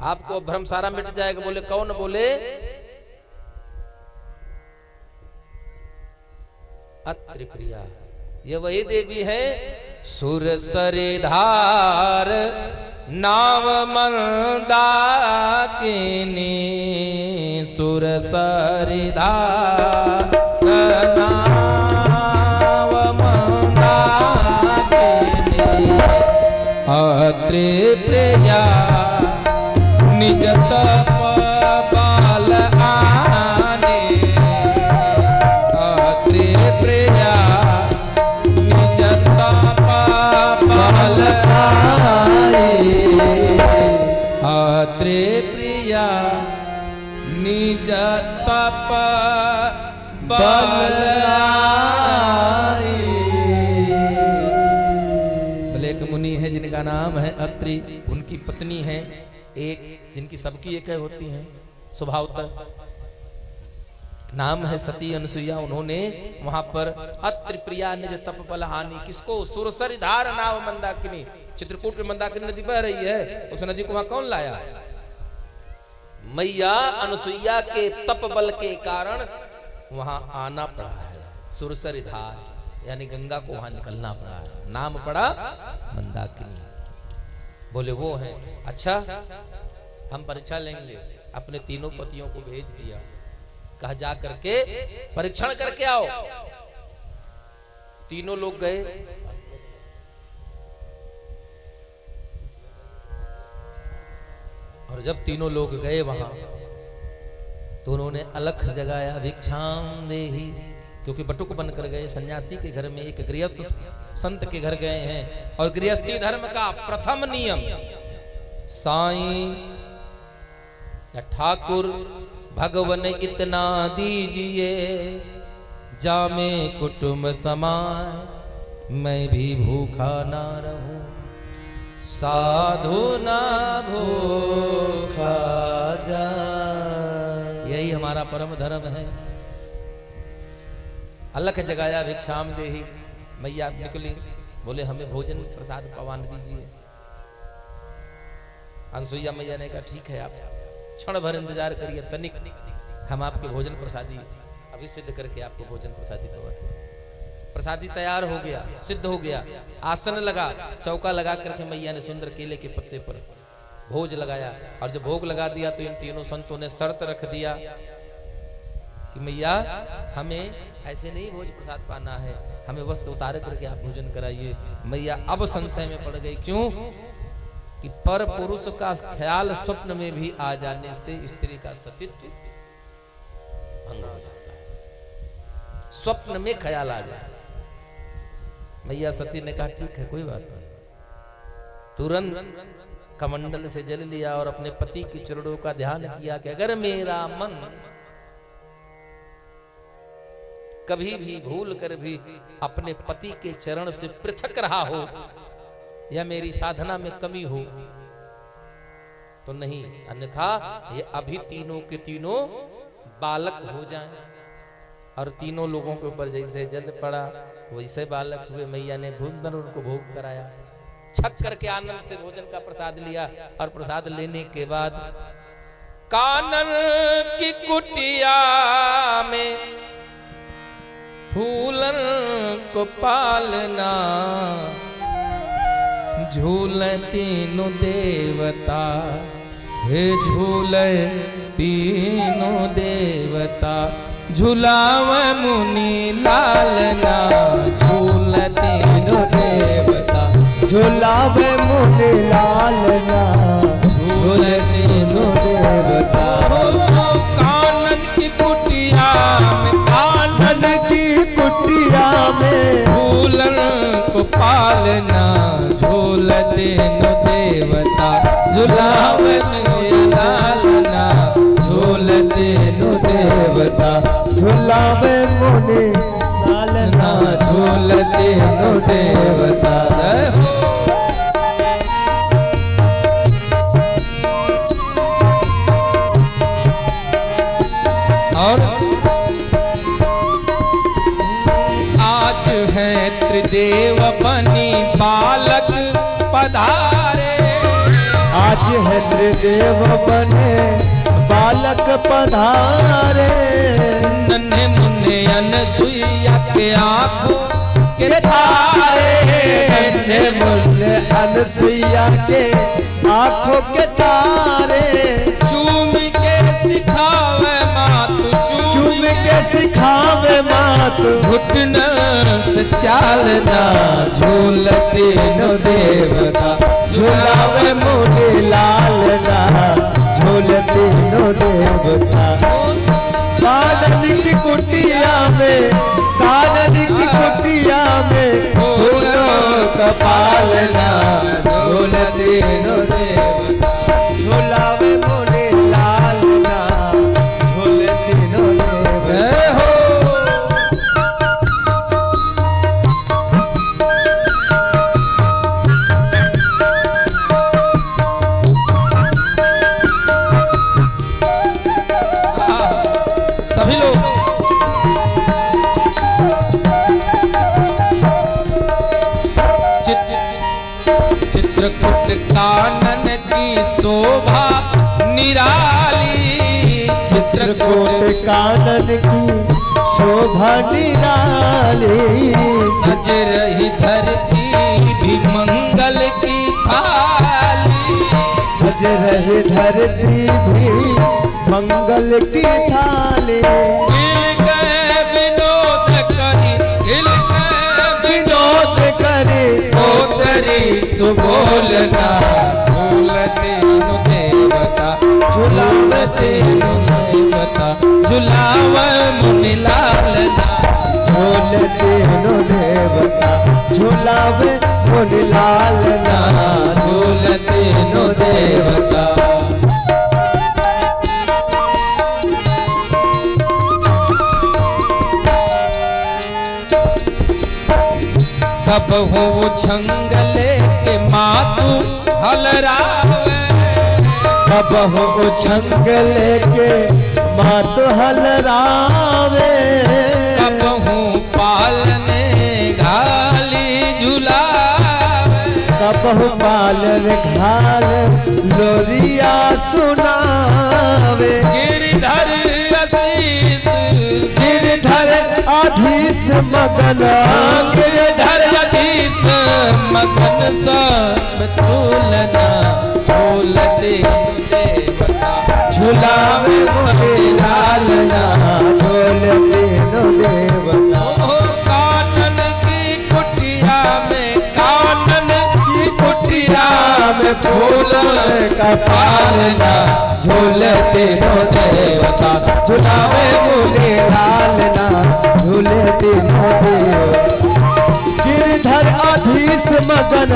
आपको भ्रम सारा मिट जाएगा। बोले कौन? बोले अत्रि प्रिया। ये वही देवी है सुरसरिधार नाव मंदाकिनी, सुरसरिधार नाव मंदाकिनी, अत्रि प्रिया निज तप बल आने, अत्रि प्रिया निज तप बल आने, अत्रि प्रिया निज तप बल आए। भले एक मुनि है जिनका नाम है अत्रि, उनकी पत्नी है एक, जिनकी सबकी एक होती है स्वभावतः, नाम है सती अनुसुईया। उन्होंने वहां पर अत्रि प्रिया निज तप बल हानि, किसको? सुरसरिधार नाव मंदाकिनी। चित्रकूट में मंदाकिनी नदी बह रही है, उस नदी को वहां कौन लाया? मैया अनुसुईया के तप बल के कारण वहां आना पड़ा है। सुरसरिधार यानी गंगा को वहां निकलना पड़ा है, नाम पड़ा मंदाकिनी। बोले वो है। अच्छा हम परीक्षा लेंगे। अपने तीनों पतियों को भेज दिया, कहा जा करके परीक्षण करके आओ। तीनों लोग गए। और जब तीनों लोग गए वहां तो उन्होंने अलख जगाया, भिक्षाम देहि, क्योंकि बटुक बनकर गए। सन्यासी के घर में, एक गृहस्थ संत के घर गए हैं। और गृहस्थी धर्म का प्रथम नियम, साईं या ठाकुर भगवन इतना दीजिए, जामे कुटुंब समाए, मैं भी भूखा ना रहूं, साधु ना भूखा जाए। यही हमारा परम धर्म है। अलख जगाया, भिक्षाम देहि। मैया निकली, बोले हमें भोजन प्रसाद पवान दीजिए। अनुसुईया मैया ने कहा ठीक है, आप क्षण भर इंतजार करिए, तनिक हम आपके भोजन प्रसादी अभी सिद्ध करके आपको भोजन प्रसादी पवाते हैं। प्रसादी तैयार हो गया, सिद्ध हो गया। आसन लगा, चौका लगा करके मैया ने सुंदर केले के पत्ते पर भोज लगाया। और जब भोग लगा दिया तो इन तीनों संतों ने शर्त रख दिया कि मैया हमें ऐसे नहीं भोज प्रसाद पाना है, हमें वस्त्र उतार करके आप भोजन कराइए। मैया अब संशय में पड़ गई। क्यों? कि पर पुरुष का ख्याल स्वप्न में भी आ जाने से स्त्री का सतीत्व भंग हो जाता है। स्वप्न में ख्याल आ जाए। मैया सती ने कहा ठीक है, कोई बात नहीं। तुरंत कमंडल से जल लिया और अपने पति के चरणों का ध्यान किया कि अगर मेरा मन कभी भी भूल कर भी अपने पति के चरण से पृथक रहा हो या मेरी साधना में कमी हो तो नहीं, अन्यथा ये अभी तीनों के तीनों बालक हो जाएं। और तीनों लोगों के ऊपर जैसे जल पड़ा वैसे बालक हुए। मैया ने भूंदन उनको भोग कराया, छक करके आनंद से भोजन का प्रसाद लिया। और प्रसाद लेने के बाद कानन की कुटिया में फूलन को पालना, झूले तीनों देवता, हे झूले तीनों देवता, झूलाव मुनि लालना, झूले तीनों देवता, झूलाव मुनि लालना, झूले तीनों देवता। कानन की कुटिया में, कानन की कुटिया में झूलन को पालना, झूले तीनों देवता, झूलाव मुनि लालना, झूले तीनों देवता, झूलाव मुनि लालना, झूले तीनों देवता। जय हो। और आज है त्रिदेव बनी बालक पधारे, आज है त्रिदेव बने बालक पधारे, नन्हे मुन्ने अनसुईया के आंखों के तारे, नन्हे मुन्ने अनसुईया के आंखों के तारे, चूम के सिखावे मातु, चूम के सिखावे मातु, घुटन से चालना, झूलते नो देवता, झूलावे मुनि लालना, झूलते नो देवता। कानन की कुटिया में, कानन की कुटिया में फूलों का पालना, झूलते नो देवता, झूलावे मुनि लालना, झूलते नो देवता। जय हो। सभी लोग चित्रकूट कानन की शोभा निराली, चित्रकूट कानन की शोभा निराली, सज रही धरती भी मंगल की थाली, सज रही धरती भी मंगल की थाली, खिल गए विनोद करी, खिल गए विनोद करे तोतरी सुबोलना, झूलते नु देवता, झूलते नु देवता, झूलाव मुनि लालना, झूलते नो देवता, झूलावे मुनि लालना, झूलते नु देवता। कब हो छंगले के मातु हलरावे, कब हो छंगल के मात हलरावे, कब हूँ पालने घाली झुलावे, कब पालन घाल लोरिया सुनावे, गिरधर आशीष, गिरधर आधीश मगन, गिरधर आशीष मगन सब तुलना, झूलते देवता, झुलावे मुनि लालना, झूलते नो देवता। ओ कानन की कुटिया में, कानन की कुटिया में फूल का पालना, झूलते नो देवता, झुलावे मुनि लालना, झूलते नो देवता। गिरधर अधीश मगन,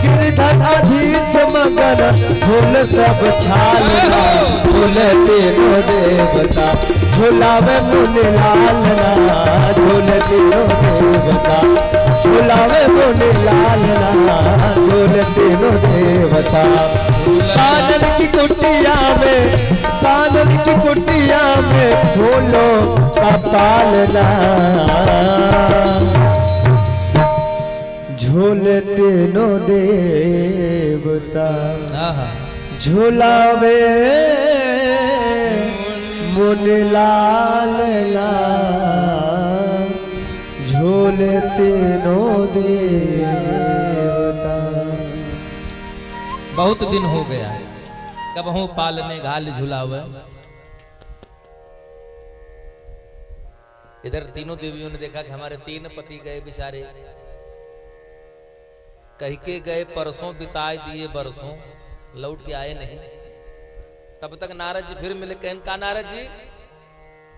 गिरधर अधीश मगन, झूल सब छालना, झूले तीनों देवता, झूलावे मुनि लालना, झूले तीनों देवता, झूलावे मुनि लालना, झूले तीनों देवता। कानन की कुटिया में, कानन की कुटिया में फूलों का पालना, झूले तीनों देवता, झूलावे मुनि लालना, झूले तीनों देवता। बहुत दिन हो गया कब हूँ पालने घाल झुलावे। इधर तीनों देवियों ने देखा कि हमारे 3 पति गए बेचारे, कह के गए परसों, बिताए दिए बरसों, लौट के आए नहीं। तब तक नारद जी फिर मिले। कहन का नारद जी,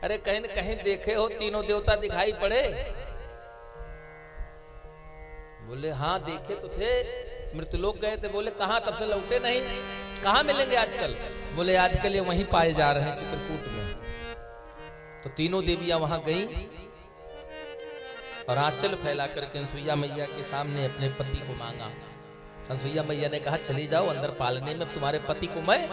अरे कहीं न कहीं देखे हो तीनों देवता दिखाई पड़े? बोले हाँ देखे तो थे, मृत्युलोक गए थे। बोले कहाँ, तब से लौटे नहीं, कहाँ मिलेंगे आजकल? बोले आजकल ये वहीं पाए जा रहे हैं चित्रकूट में। तो तीनों देवियां वहां गईं और आंचल फैला करके अनसुईया मैया के सामने अपने पति को मांगा। अनसुईया मैया ने कहा चली जाओ अंदर पालने में, तुम्हारे पति को मैं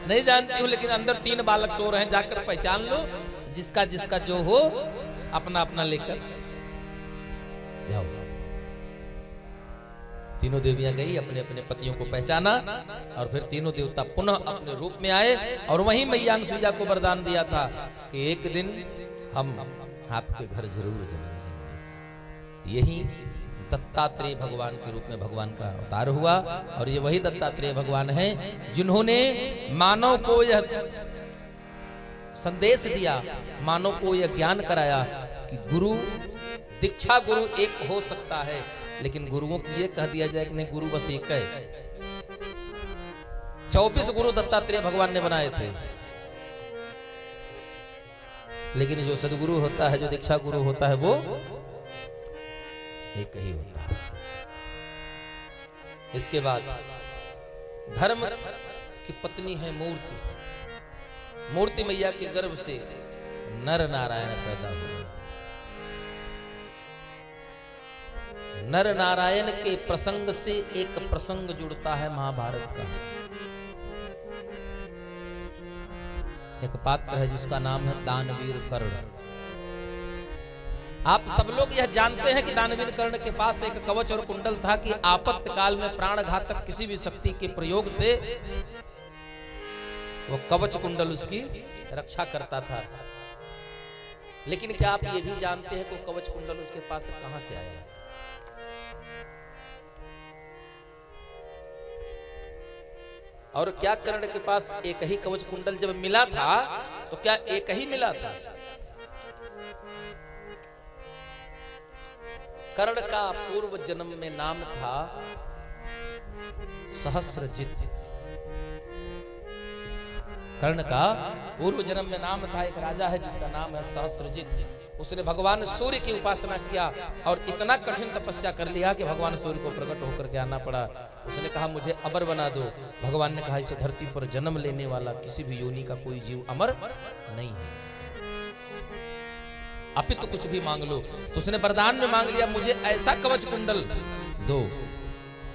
नहीं जानती हूँ, लेकिन अंदर 3 बालक सो रहे हैं, जाकर पहचान लो, जिसका जिसका जो हो अपना अपना लेकर जाओ। तीनों देवियां गई, अपने अपने पतियों को पहचाना और फिर तीनों देवता पुनः अपने रूप में आए और वहीं मैया अनसुईया को वरदान दिया था कि एक दिन हम आपके घर जरूर जन्म लेंगे। यही दत्तात्रेय भगवान के रूप में भगवान का अवतार हुआ और ये वही दत्तात्रेय भगवान हैं जिन्होंने मानव को यह संदेश दिया, मानव को यह ज्ञान कराया कि गुरु, दीक्षा गुरु एक हो सकता है, लेकिन गुरुओं की ये कह दिया जाए कि नहीं, गुरु बस एक है। 24 गुरु दत्तात्रेय भगवान ने बनाए थे, लेकिन जो सदगुरु होता है, जो दीक्षा गुरु होता है, वो एक ही होता है। इसके बाद धर्म की पत्नी है मूर्ति। मूर्ति मैया के गर्भ से नर नारायण पैदा हुए। नर नारायण के प्रसंग से एक प्रसंग जुड़ता है महाभारत का। एक पात्र है जिसका नाम है दानवीर कर्ण। आप सब लोग यह जानते हैं कि दानवीर कर्ण के पास एक कवच और कुंडल था कि आपातकाल में प्राण घातक किसी भी शक्ति के प्रयोग से वो कवच कुंडल उसकी रक्षा करता था। लेकिन क्या आप ये भी जानते हैं कि वो कवच कुंडल उसके पास कहां से आया? और क्या कर्ण के पास एक ही कवच कुंडल जब मिला था तो क्या एक ही मिला था? कर्ण का पूर्व जन्म में नाम था सहस्रजित। कर्ण का पूर्व जन्म में नाम था, एक राजा है जिसका नाम है सहस्रजित। उसने भगवान सूर्य की उपासना किया और इतना कठिन तपस्या कर लिया कि भगवान सूर्य को प्रकट होकर के आना पड़ा। उसने कहा मुझे अमर बना दो। भगवान ने कहा इस धरती पर जन्म लेने वाला किसी भी योनि का कोई जीव अमर नहीं है, अपितु कुछ भी मांग लो। तो उसने वरदान में मांग लिया, मुझे ऐसा कवच कुंडल दो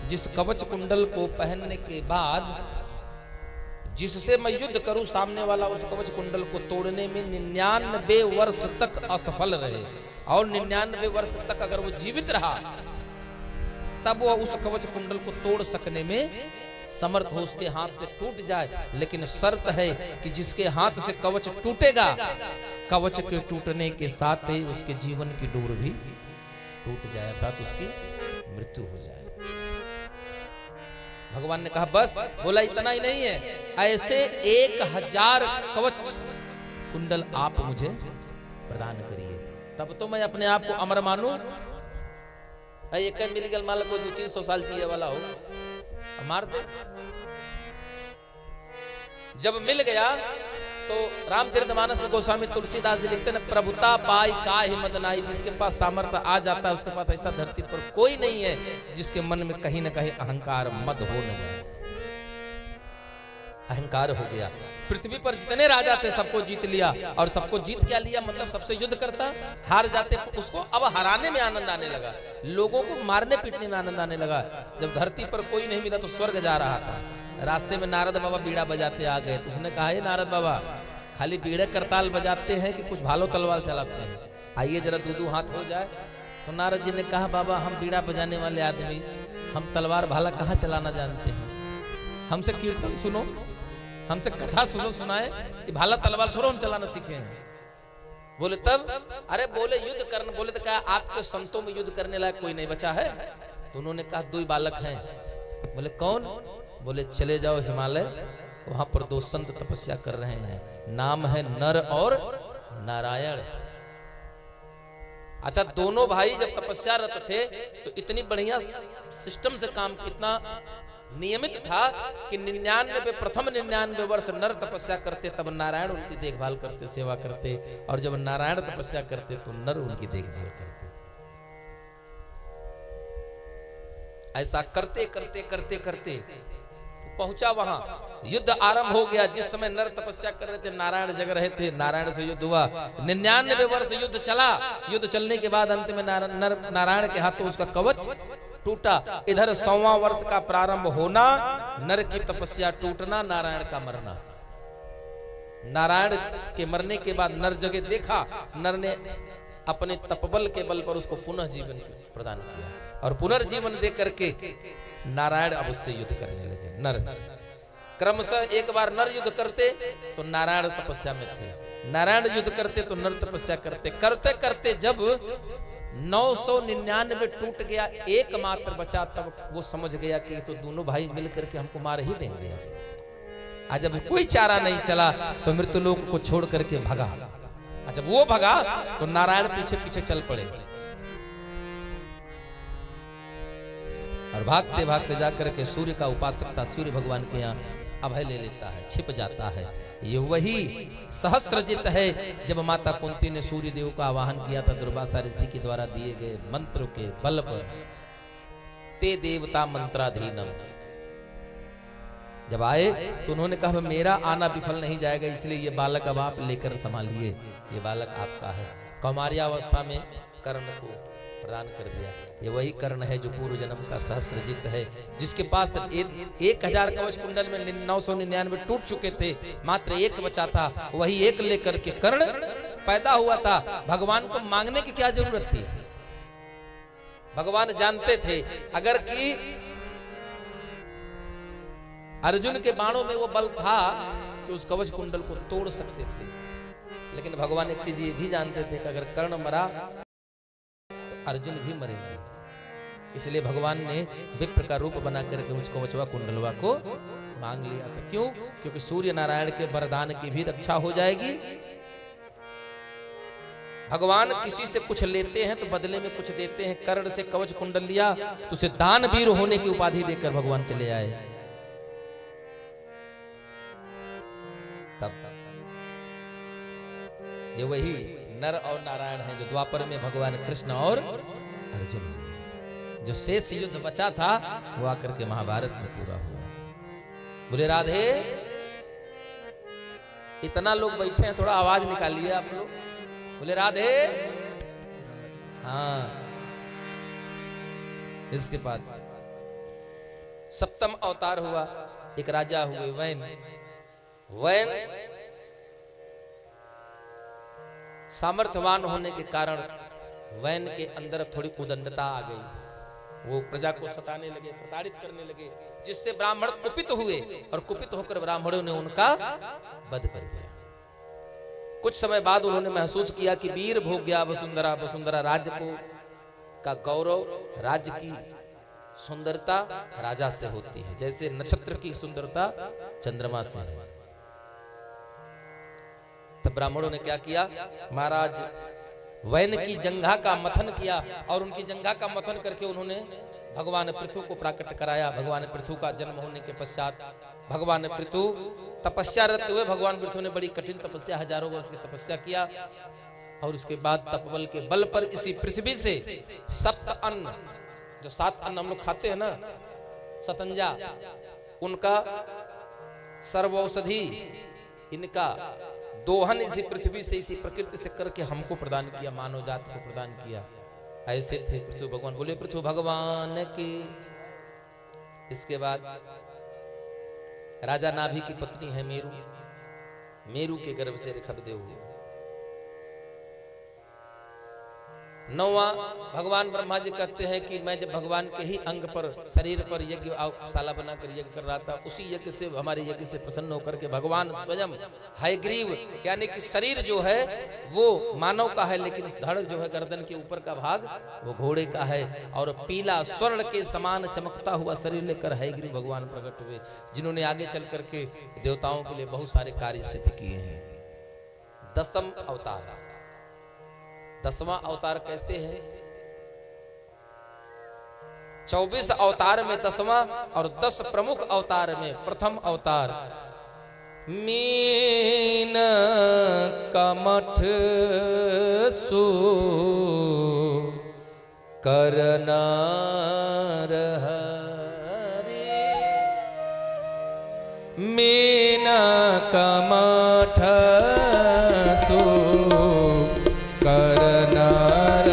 जिस कवच कुंडल को पहनने के बाद जिससे मैं युद्ध करूं, सामने वाला उस कवच कुंडल को तोड़ने में 99 वर्ष तक असफल रहे, और 99 वर्ष तक अगर वो जीवित रहा तब वो उस कवच कुंडल को तोड़ सकने में समर्थ हो, उसके हाथ से टूट जाए। लेकिन शर्त है कि जिसके हाथ से कवच टूटेगा, कवच के टूटने के साथ ही उसके जीवन की डोर भी टूट जाए, अर्थात उसकी मृत्यु हो जाए। भगवान ने कहा बस। बोला इतना ही नहीं है, ऐसे 1000 कवच कुंडल आप मुझे प्रदान करिए, तब तो मैं अपने आप को अमर मानूं। एक मिल गया मान लो 200-300 साल जिए वाला हो, मार दे। जब मिल गया तो रामचरितमानस में गोस्वामी तुलसीदास जी लिखते हैं ना, प्रभुता पाई काहे मद नाई, जिसके पास सामर्थ्य आ जाता है उसके पास ऐसा धरती पर कोई नहीं है जिसके मन में कहीं ना कहीं अहंकार मद हो न जाए। अहंकार हो गया। पृथ्वी पर जितने राजा थे सबको जीत लिया, और सबको जीत क्या लिया मतलब सबसे युद्ध करता, हार जाते उसको अब हराने में आनंद आने लगा, लोगों को मारने पीटने में आनंद आने लगा। जब धरती पर कोई नहीं मिला तो स्वर्ग जा रहा था, रास्ते में नारद बाबा बीड़ा बजाते आ गए, तो उसने कहा, हे नारद बाबा खाली बीड़े करताल बजाते हैं कि कुछ भालो तलवार चलाते हैं, आइए जरा दो हाथ हो जाए। तो नारद जी ने कहा, बाबा हम बीड़ा बजाने वाले आदमी, हम तलवार भाला कहाँ चलाना जानते हैं, हमसे कीर्तन सुनो, हमसे कथा सुनो, सुनाए, ये भाला तलवार थोड़ा हम चलाना सीखे हैं। बोले तब, अरे बोले युद्ध करने, बोले तो कहा आपके संतों में युद्ध करने लायक कोई नहीं बचा है। तो उन्होंने कहा 2 बालक हैं। बोले कौन? बोले चले जाओ हिमालय, वहां पर 2 संत तपस्या कर रहे हैं, नाम है नर और नारायण। अच्छा, दोनों भाई जब तपस्यारत थे तो इतनी बढ़िया सिस्टम से काम, इतना नियमित था कि 99 वर्ष नर तपस्या करते, तब नारायण उनकी देखभाल करते, सेवा करते, और जब नारायण तपस्या करते तो नर उनकी देखभाल करते। ऐसा करते करते करते करते पहुंचा वहां, युद्ध आरंभ हो गया। जिस समय नर तपस्या कर रहे थे नारायण जग रहे थे, नारायण से युद्ध हुआ, 99 वर्ष युद्ध चला। युद्ध चलने के बाद अंत में नारायण के हाथों उसका कवच टूटा। इधर 100वां वर्ष का प्रारंभ होना, नर की तपस्या टूटना, नारायण का मरना। नारायण के मरने के बाद नर जगे देखा, नर ने अपने तपबल के बल पर उसको पुनः जीवन प्रदान किया, और पुनर्जीवन दे करके नारायण अब उससे युद्ध करने लगे। नर क्रमशः एक बार नर युद्ध करते तो नारायण तपस्या में थे, नारायण युद्ध करते तो नर तपस्या करते, करते करते जब 999 टूट गया, एकमात्र बचा, तब वो समझ गया कि तो दोनों भाई मिलकर के हमको मार ही देंगे। आज जब कोई चारा नहीं चला तो मृत्यु लोक को छोड़ करके भगा। जब वो भगा तो नारायण पीछे पीछे चल पड़े, और भागते भागते जाकर के सूर्य का उपासक था, सूर्य भगवान के यहाँ अभय ले लेता है, छिप जाता है। ये वही सहस्त्रजित है जब माता कुंती ने सूर्य देव का आवाहन किया था दुर्वासा ऋषि के द्वारा दिए गए मंत्र के बल पर, ते देवता मंत्राधीनम। जब आए तो उन्होंने कहा मेरा आना विफल नहीं जाएगा, इसलिए ये बालक अब आप लेकर संभालिए, ये बालक आपका है। कौमार्यावस्था में कर्ण को प्रदान कर दिया। ये वही कर्ण है जो पूर्व जन्म का सहस्त्रजित है, जिसके पास 1000 कवच कुंडल में 999 टूट चुके थे, मात्र एक बचा था, वही एक लेकर के कर्ण पैदा हुआ था। भगवान को मांगने की क्या जरूरत थी? भगवान जानते थे अगर कि अर्जुन के बाणों में वो बल था कि उस कवच कुंडल को तोड़ सकते थे, लेकिन भगवान एक चीज ये भी जानते थे कि अगर कर्ण मरा तो अर्जुन भी मरेंगे। इसलिए भगवान ने विप्र का रूप बना करके उस कवचवा कुंडलवा को मांग लिया था। क्यों? क्योंकि सूर्य नारायण के वरदान की भी रक्षा हो जाएगी। भगवान किसी से कुछ लेते हैं तो बदले में कुछ देते हैं। कर्ण से कवच कुंडल लिया तो उसे दानवीर होने की उपाधि देकर भगवान चले आए। तब ये वही नर और नारायण है जो द्वापर में भगवान कृष्ण और अर्जुन हुए। जो शेष युद्ध बचा था वो आकर के महाभारत में पूरा हुआ। बोले राधे। इतना लोग बैठे हैं, थोड़ा आवाज निकालिए आप लोग। बोले राधे। हाँ, इसके बाद सप्तम अवतार हुआ। एक राजा हुए वैन। वैन सामर्थ्यवान होने के कारण वैन के अंदर थोड़ी उदंडता आ गई। वो प्रजा को सताने लगे, प्रताड़ित करने लगे, जिससे ब्राह्मण कुपित हुए और कुपित होकर ब्राह्मणों ने उनका वध कर दिया। कुछ समय बाद उन्होंने महसूस किया कि वीर भोग्या वसुंधरा, वसुंधरा राज्य को का गौरव, राज्य की सुंदरता राजा से होती है, जैसे नक्षत्र की सुंदरता चंद्रमा से है। तब ब्राह्मणों ने क्या किया? महाराज वैन की जंघा का मथन किया और उनकी जंघा का मथन करके उन्होंने भगवान पृथु को प्राकट कराया। भगवान पृथु का जन्म होने के पश्चात भगवान पृथु तपस्यारत हुए। भगवान पृथु ने बड़ी कठिन तपस्या, हजारों वर्ष की तपस्या किया और उसके बाद तपबल के बल पर इसी पृथ्वी से 7 अन्न, जो 7 अन्न हम लोग खाते हैं ना, सतंजा, उनका सर्वौषधि, इनका दोहन इसी पृथ्वी से, इसी प्रकृति से करके हमको प्रदान किया, मानव जाति को प्रदान किया। ऐसे थे पृथु भगवान। बोले पृथु भगवान की। इसके बाद राजा नाभि की पत्नी है मेरु, मेरु के गर्भ से ऋषभदेव हुए। 9वां भगवान ब्रह्मा जी कहते हैं कि मैं जब भगवान के ही अंग पर, शरीर पर यज्ञशाला बनाकर यज्ञ कर रहा था, उसी यज्ञ से, हमारे यज्ञ से प्रसन्न होकर के भगवान स्वयं हयग्रीव, यानी कि शरीर जो है वो मानव का है, लेकिन धड़ जो है गर्दन के ऊपर का भाग वो घोड़े का है, और पीला स्वर्ण के समान चमकता हुआ शरीर लेकर हयग्रीव भगवान प्रकट हुए, जिन्होंने आगे चल करके देवताओं के लिए बहुत सारे कार्य सिद्ध किए हैं। 10वां अवतार, 10वां अवतार कैसे है? 24 अवतार में 10वां और 10 प्रमुख अवतार में प्रथम अवतार मीन कमठ सु करनार हरि, मीन कमठ सु करनार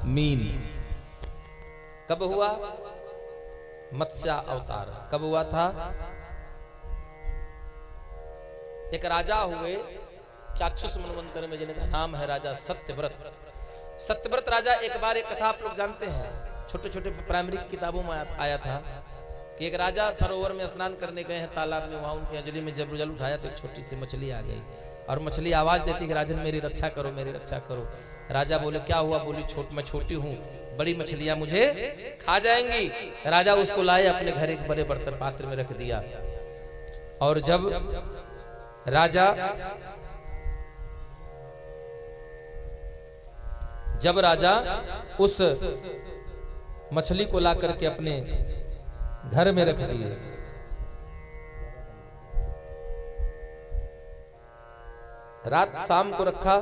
मीन कब हुआ? मत्स्य अवतार कब हुआ था? एक राजा हुए चाक्षुष मनवंतर में, जिनका नाम है राजा सत्यव्रत। सत्यव्रत राजा, एक बार एक कथा आप लोग जानते हैं, छोटे छोटे प्राइमरी की किताबों में आया था कि एक राजा सरोवर में स्नान करने गए हैं, तालाब में, वहां उनकी अंजलि में जब जल उठाया तो एक छोटी सी मछली आ गई, और मछली आवाज देती कि राजन मेरी रक्षा करो, मेरी रक्षा करो। राजा बोले क्या हुआ? बोली मैं छोटी हूँ, बड़ी मछलियां मुझे खा जाएंगी। राजा उसको लाए, अपने घर एक बड़े बर्तन पात्र में रख दिया, और जब राजा उस मछली को ला करके अपने घर में रख दिए, रात शाम को रखा,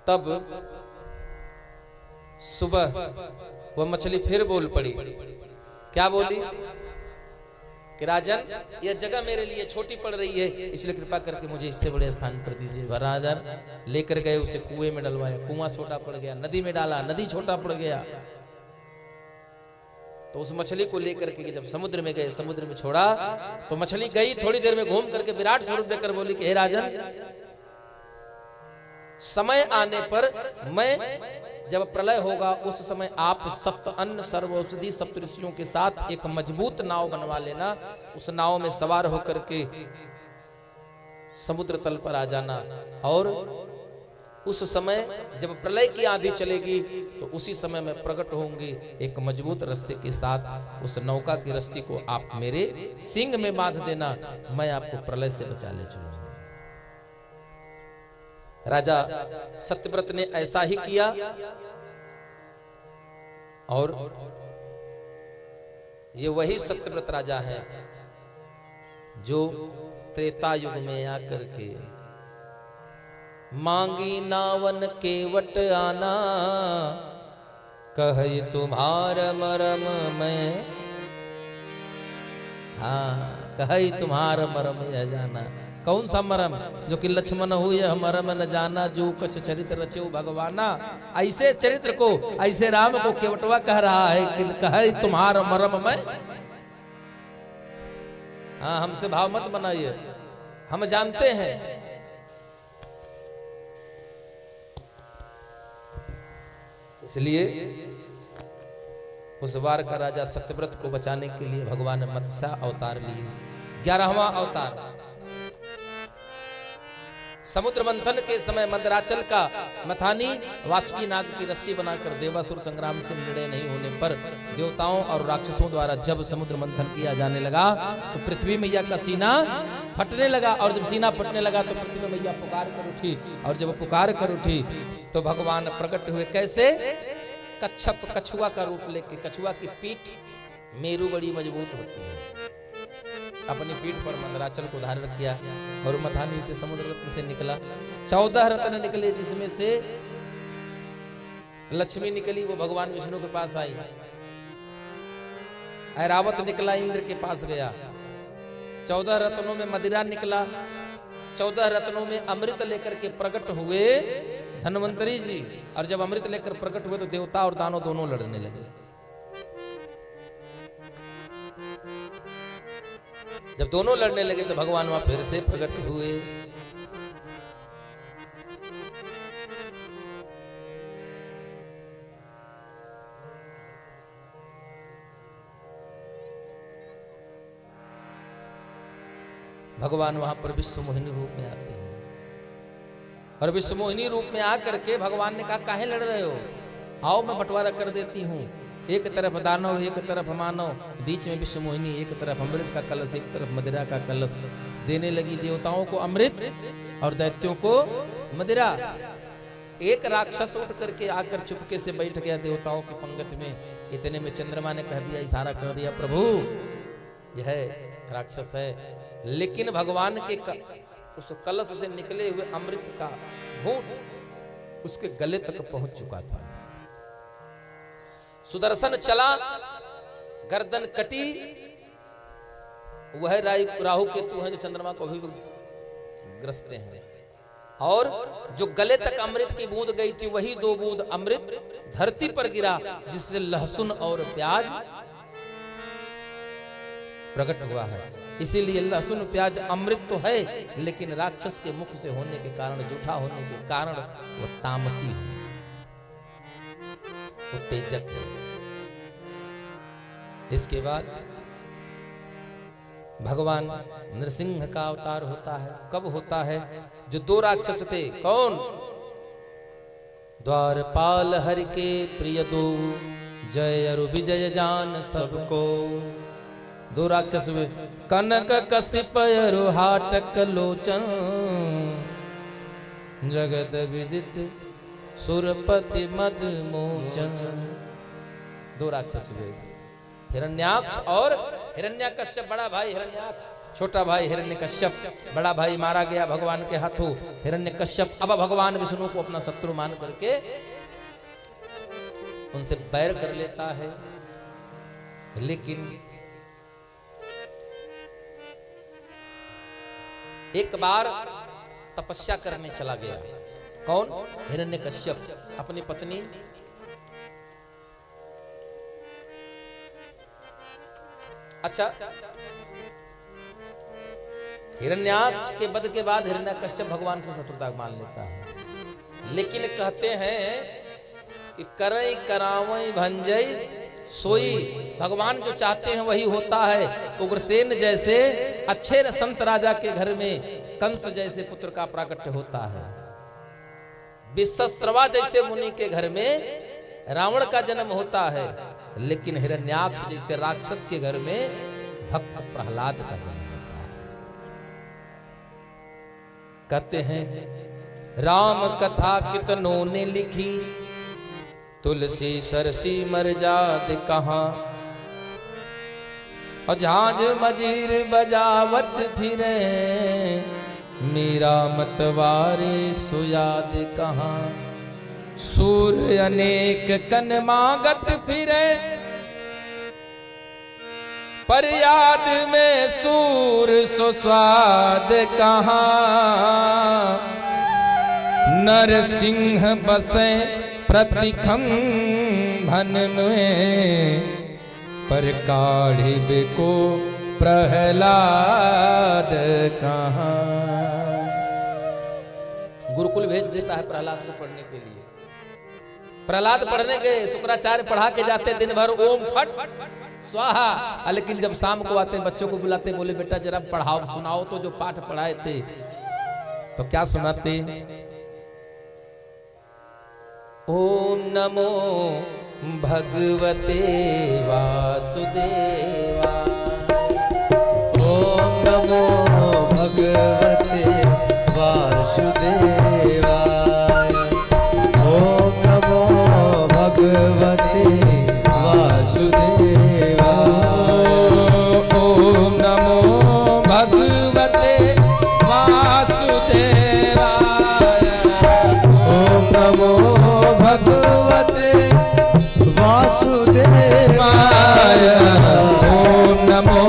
तब सुबह वह मछली फिर बोल पड़ी। क्या बोली? कि राजन, यह जगह मेरे लिए छोटी पड़ रही है, इसलिए कृपा करके मुझे इससे बड़े स्थान पर दीजिए। राजन लेकर गए, उसे कुएं में डलवाया, कुआं छोटा पड़ गया, नदी में डाला, नदी छोटा पड़ गया। तो उस मछली को लेकर के जब समुद्र में गए, समुद्र में छोड़ा, तो मछली गई, थोड़ी देर में घूम करके विराट स्वरूप लेकर बोली कि हे राजन, समय आने पर मैं जब प्रलय होगा उस समय आप सप्त अन्न सर्वौषधि सप्तऋषियों के साथ एक मजबूत नाव बनवा लेना, उस नाव में सवार होकर के समुद्र तल पर आ जाना, और उस समय जब प्रलय की आंधी चलेगी तो उसी समय में प्रकट होंगे एक मजबूत रस्सी के साथ। उस नौका की रस्सी को आप मेरे सींग में बांध देना, मैं आपको प्रलय से बचा ले चलूंगा। राजा सत्यव्रत ने ऐसा ही किया और ये वही सत्यव्रत राजा है जो त्रेता युग में आकर के मांगी नावन केवट आना, कहे तुम्हार मरम में, हाँ कहे तुम्हार मरम यह जाना। कौन सा मरम? जो कि लक्ष्मण हो यह मरम न जाना, जो कछ चरित्र रचो भगवाना। ऐसे चरित्र को, ऐसे राम को केवटवा कह रहा है कि कहे तुम्हार मरम में। हाँ, हमसे भाव मत बनाइए, हम जानते हैं। इसलिए उस बार का राजा सत्यव्रत को बचाने के लिए भगवान ने मत्स्य अवतार लिए, 11वां अवतार। समुद्र मंथन के समय मंदराचल का मथानी वासुकी नाग की रस्सी बनाकर देवासुर संग्राम से निर्णय नहीं होने पर देवताओं और राक्षसों द्वारा जब समुद्र मंथन किया जाने लगा तो पृथ्वी मैया का सीना फटने लगा। और जब सीना फटने लगा तो पृथ्वी मैया पुकार कर उठी, और जब पुकार कर उठी तो भगवान प्रकट हुए। कैसे? कच्छप, कछुआ का रूप लेके। कछुआ की पीठ मेरू बड़ी मजबूत होती है। अपनी पीठ पर मंदराचल को धारण किया और मथानी से समुद्र रत्न से निकला। 14 रत्न निकले, जिसमें से लक्ष्मी निकली, वो भगवान विष्णु के पास आई। ऐरावत निकला, इंद्र के पास गया। 14 रत्नों में मदिरा निकला। 14 रत्नों में अमृत लेकर के प्रकट हुए धन्वंतरी जी। और जब अमृत लेकर प्रकट हुए तो देवता और दानव दोनों लड़ने लगे। जब दोनों लड़ने लगे तो भगवान वहां फिर से प्रकट हुए। भगवान वहां पर विश्व मोहिनी रूप में आते हैं और विश्व मोहिनी रूप में आकर के भगवान ने कहा, काहे लड़ रहे हो? आओ मैं बंटवारा कर देती हूं। एक तरफ दानव, एक तरफ मानव, बीच में विश्व मोहिनी। एक तरफ अमृत का कलश, एक तरफ मदिरा का कलश। देने लगी देवताओं को अमृत और दैत्यों को मदिरा। एक राक्षस उठ करके आकर चुपके से बैठ गया देवताओं की पंगत में। इतने में चंद्रमा ने कह दिया, इशारा कर दिया, प्रभु यह राक्षस है। लेकिन भगवान के उस कलश से निकले हुए अमृत का घूंट उसके गले तक पहुंच चुका था। सुदर्शन चला, गर्दन कटी। वह राहु केतु हैं जो चंद्रमा को भी ग्रसते हैं। और जो गले तक अमृत की बूंद गई थी, वही 2 बूंद अमृत धरती पर गिरा, जिससे लहसुन और प्याज प्रकट हुआ है। इसीलिए लहसुन प्याज अमृत तो है, लेकिन राक्षस के मुख से होने के कारण, जूठा होने के कारण वो तामसी है, उत्तेजक है। इसके बाद भगवान नृसिंह का अवतार होता है। कब होता है? जो 2 राक्षस थे। कौन? द्वारपाल हरि के प्रिय 2, जय अरु विजय जान सबको। 2 राक्षस हुए, कनक कसिप अरु हाटक लोचन, जगत विदित सुरपति मद मोचन। 2 राक्षस हुए, हिरण्याक्ष और हिरण्यकश्यप। बड़ा भाई हिरण्याक्ष, छोटा भाई हिरण्यकश्यप। बड़ा भाई मारा गया भगवान के हाथों, हिरण्यकश्यप। अब भगवान विष्णु को अपना शत्रु मान करके उनसे बैर कर लेता है। लेकिन एक बार तपस्या करने चला गया। कौन? हिरण्यकश्यप। अपनी पत्नी अच्छा, हिरण्याक्ष के वध के बाद हिरण्यकश्यप भगवान से शत्रुता मान लेता है। लेकिन कहते हैं कि करई करावई भंजई सोई। भगवान जो चाहते हैं वही होता है। उग्रसेन जैसे अच्छे संत राजा के घर में कंस जैसे पुत्र का प्राकट्य होता है। विश्वश्रवा जैसे मुनि के घर में रावण का जन्म होता है। लेकिन हिरण्याक्ष जैसे राक्षस के घर में भक्त प्रहलाद का जन्म होता है। कहते हैं राम कथा कितनों ने लिखी, तुलसी सरसी मरजाद कहाँ। और झांझ मजीर बजावत फिरे, मीरा मतवारे सुयाद कहाँ। सूर अनेक कन मागत फिरे, पर याद में सूर सुस्वाद कहाँ। नरसिंह बसे प्रतिखंभन में, पर काढ़िब को प्रहलाद कहाँ। गुरुकुल भेज देता है प्रहलाद को पढ़ने के लिए। प्रहलाद पढ़ने गए, शुक्राचार्य पढ़ा के जाते दिन भर ओम फट स्वाहा, लेकिन जब शाम को आते बच्चों को बुलाते, बोले बेटा जरा पढ़ाओ सुनाओ तो जो पाठ पढ़ाए थे। तो क्या सुनाते? ओम नमो भगवते वासुदेवा, ओम नमो भगवते वासुदेवा, ओम नमो भगवते वासुदेवा, ओम नमो भगवते वासुदेवा, ओम नमो भगवते वासुदेवा, ओम नमो भगवते वासुदेवा, ओम नमो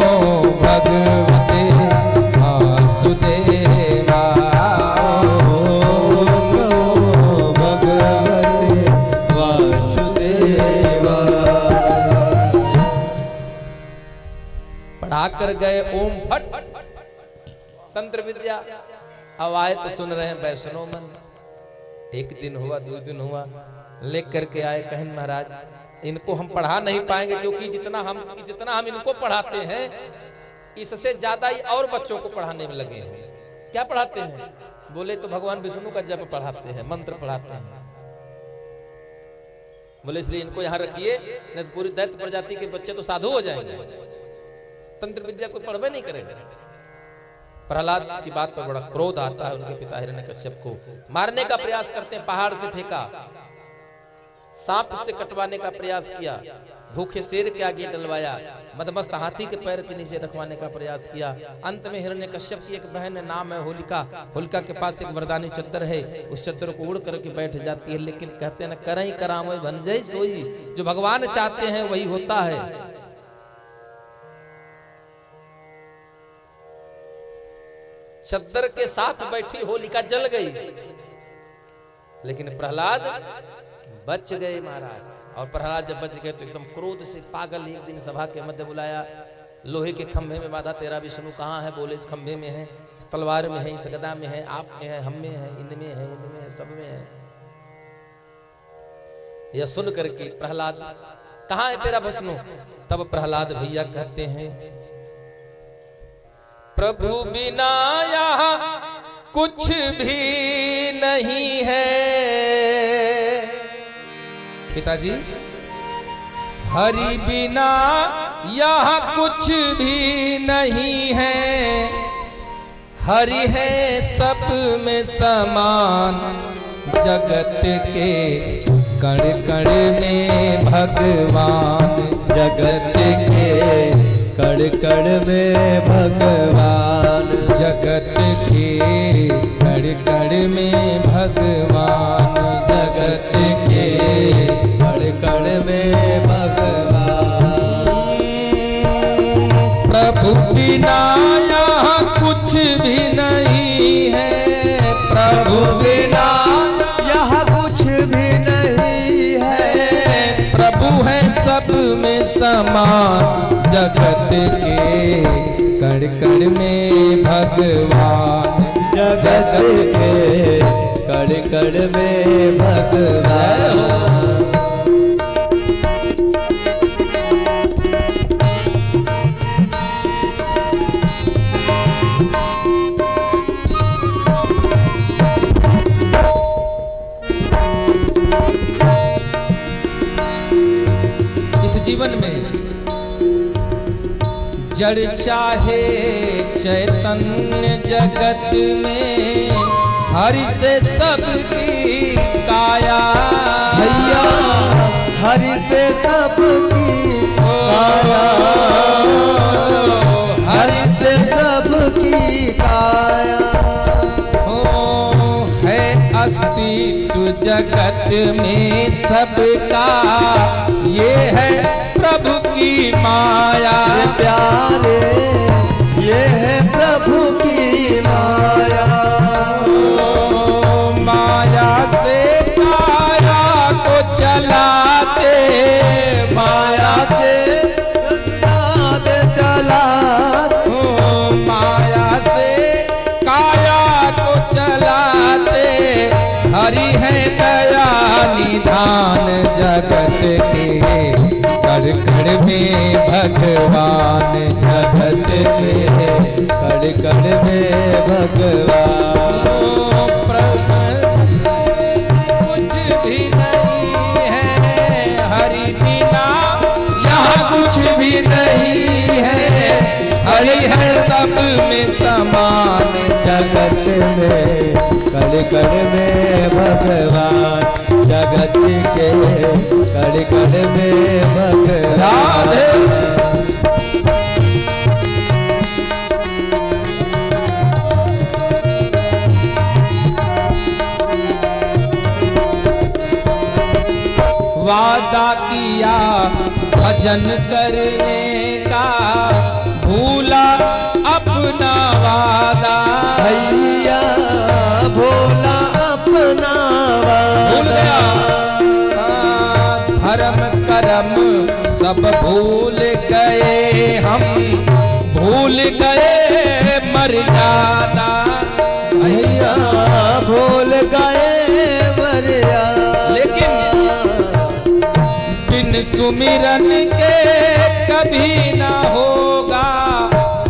भगवते वासुदेवा। पढ़ा कर गए ओम फट तंत्र विद्या। अब आए तो सुन रहे हैं वैष्णव मन। एक दिन हुआ, 2 दिन हुआ, लेकर के आए, कहें महाराज इनको हम पढ़ा नहीं पाएंगे, क्योंकि जितना हम इनको पढ़ाते हैं इससे ज्यादा ही और बच्चों को पढ़ाने में लगे हैं। क्या पढ़ाते हैं? बोले तो भगवान विष्णु का जप पढ़ाते हैं, मंत्र पढ़ाते हैं। बोले इसलिए इनको यहाँ रखिए, नहीं तो पूरी दैत्य प्रजाति के बच्चे तो साधु हो जाएंगे, तंत्र विद्या कोई पढ़वे नहीं करेगा। प्रहलाद की बात पर बड़ा क्रोध आता है। उनके पिता हिरण्यकश्यप को मारने का प्रयास करते हैं, पहाड़ से फेंका, सांप से कटवाने का प्रयास किया, भूखे शेर के आगे डलवाया, मदमस्त हाथी के पैर के नीचे रखवाने का प्रयास किया। अंत में हिरण्यकश्यप की एक बहन है, नाम है होलिका। होलिका के पास एक वरदानी चद्दर है, उस चद्दर को उड़ करके बैठ जाती है, लेकिन कहते हैं ना करई करामोई बन जाई सोई, जो भगवान चाहते हैं वही होता है। चद्दर के साथ बैठी होलिका जल गई, लेकिन प्रहलाद बच गए महाराज। और प्रहलाद जब बच गए तो एकदम क्रोध से पागल एक दिन सभा के मध्य बुलाया, लोहे के खंभे में बांधा, तेरा विष्णु कहाँ है? बोले इस खंभे में है, इस तलवार में है, इस गदा में है, आप में है, हम में है, इनमें है, उनमें है, सब में है। यह सुन करके प्रहलाद, कहाँ है तेरा विष्णु? तब प्रहलाद भैया कहते हैं प्रभु बिना यहाँ कुछ भी नहीं है। पिताजी हरि बिना यहाँ कुछ भी नहीं है, हरि है सब में समान, जगत के कण कण में भगवान, जगत के कण कण में भगवान, जगत के कण कण में भगवान, जगत के कण कण में भगवान। प्रभु बिना यहाँ कुछ भी नहीं है, प्रभु बिना यहाँ कुछ भी नहीं है, प्रभु है सब में समान, जगत के कण कण में भगवान, जगत के कण कण में भगवान। इस जीवन में जड़ चाहे चैतन्य जगत में, हरि से सबकी काया। भैया हरि से सबकी काया, हरि से सबकी काया। है अस्तित्व जगत में सबका, ये है प्रभु की माया। प्यारे ये है प्रभु की माया। माया से काया को चलाते, माया से रात चला, माया से काया को चलाते, हरि है दया निधान जगत के। कड़ कड़ में भगवान जगत में, कड़ कड़ में भगवान। कुछ भी नहीं है हरि बिना, यहाँ कुछ भी नहीं है। हरि है सब में समान जगत में कड़ कड़ में भगवान, जगत के कड़ कड़ में भगवान। राधे वादा किया भजन करने का, भूला अपना वादा। भैया भोला अपना भूल गया वादा। धर्म कर्म सब भूल गए हम, भूल गए मर्यादा। भैया भूल गए मर्यादा। लेकिन बिन सुमिरन के कभी ना होगा,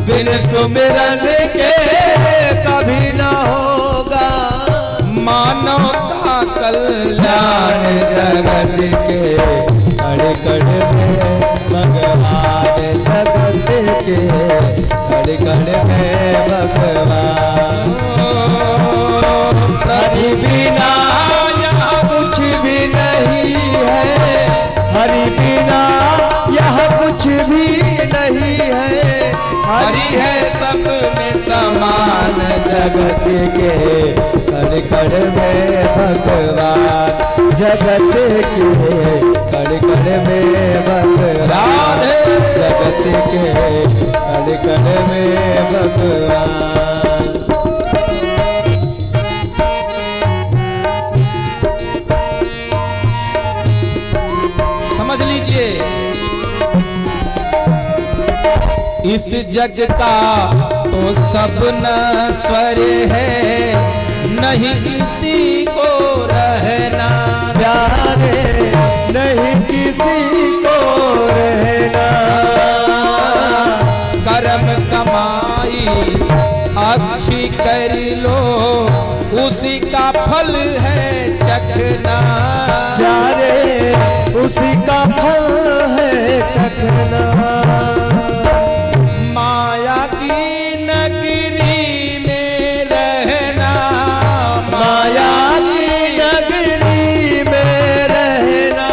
बिन सुमिरन के कभी ना होगा। मानव का कल्याण जगत के कड़ कड़ में भगवान, जगत के कड़ कड़ में भगवान। हरि बिना यहाँ कुछ भी नहीं है, हरि बिना यहाँ कुछ भी नहीं है। हरि है सब में समान जगत के कड़ कड़ में भगवान, जगत के कड़ कड़ में भगवान। राधे जगत के कड़ कड़ में भगवान। समझ लीजिए, इस जग का तो सब नश्वर है, नहीं किसी को रहना। प्यारे नहीं किसी को रहना। कर्म कमाई अच्छी कर लो, उसी का फल है चखना। प्यारे उसी का फल है चखना। माया की नगरी में रहना, माया की नगरी में रहना।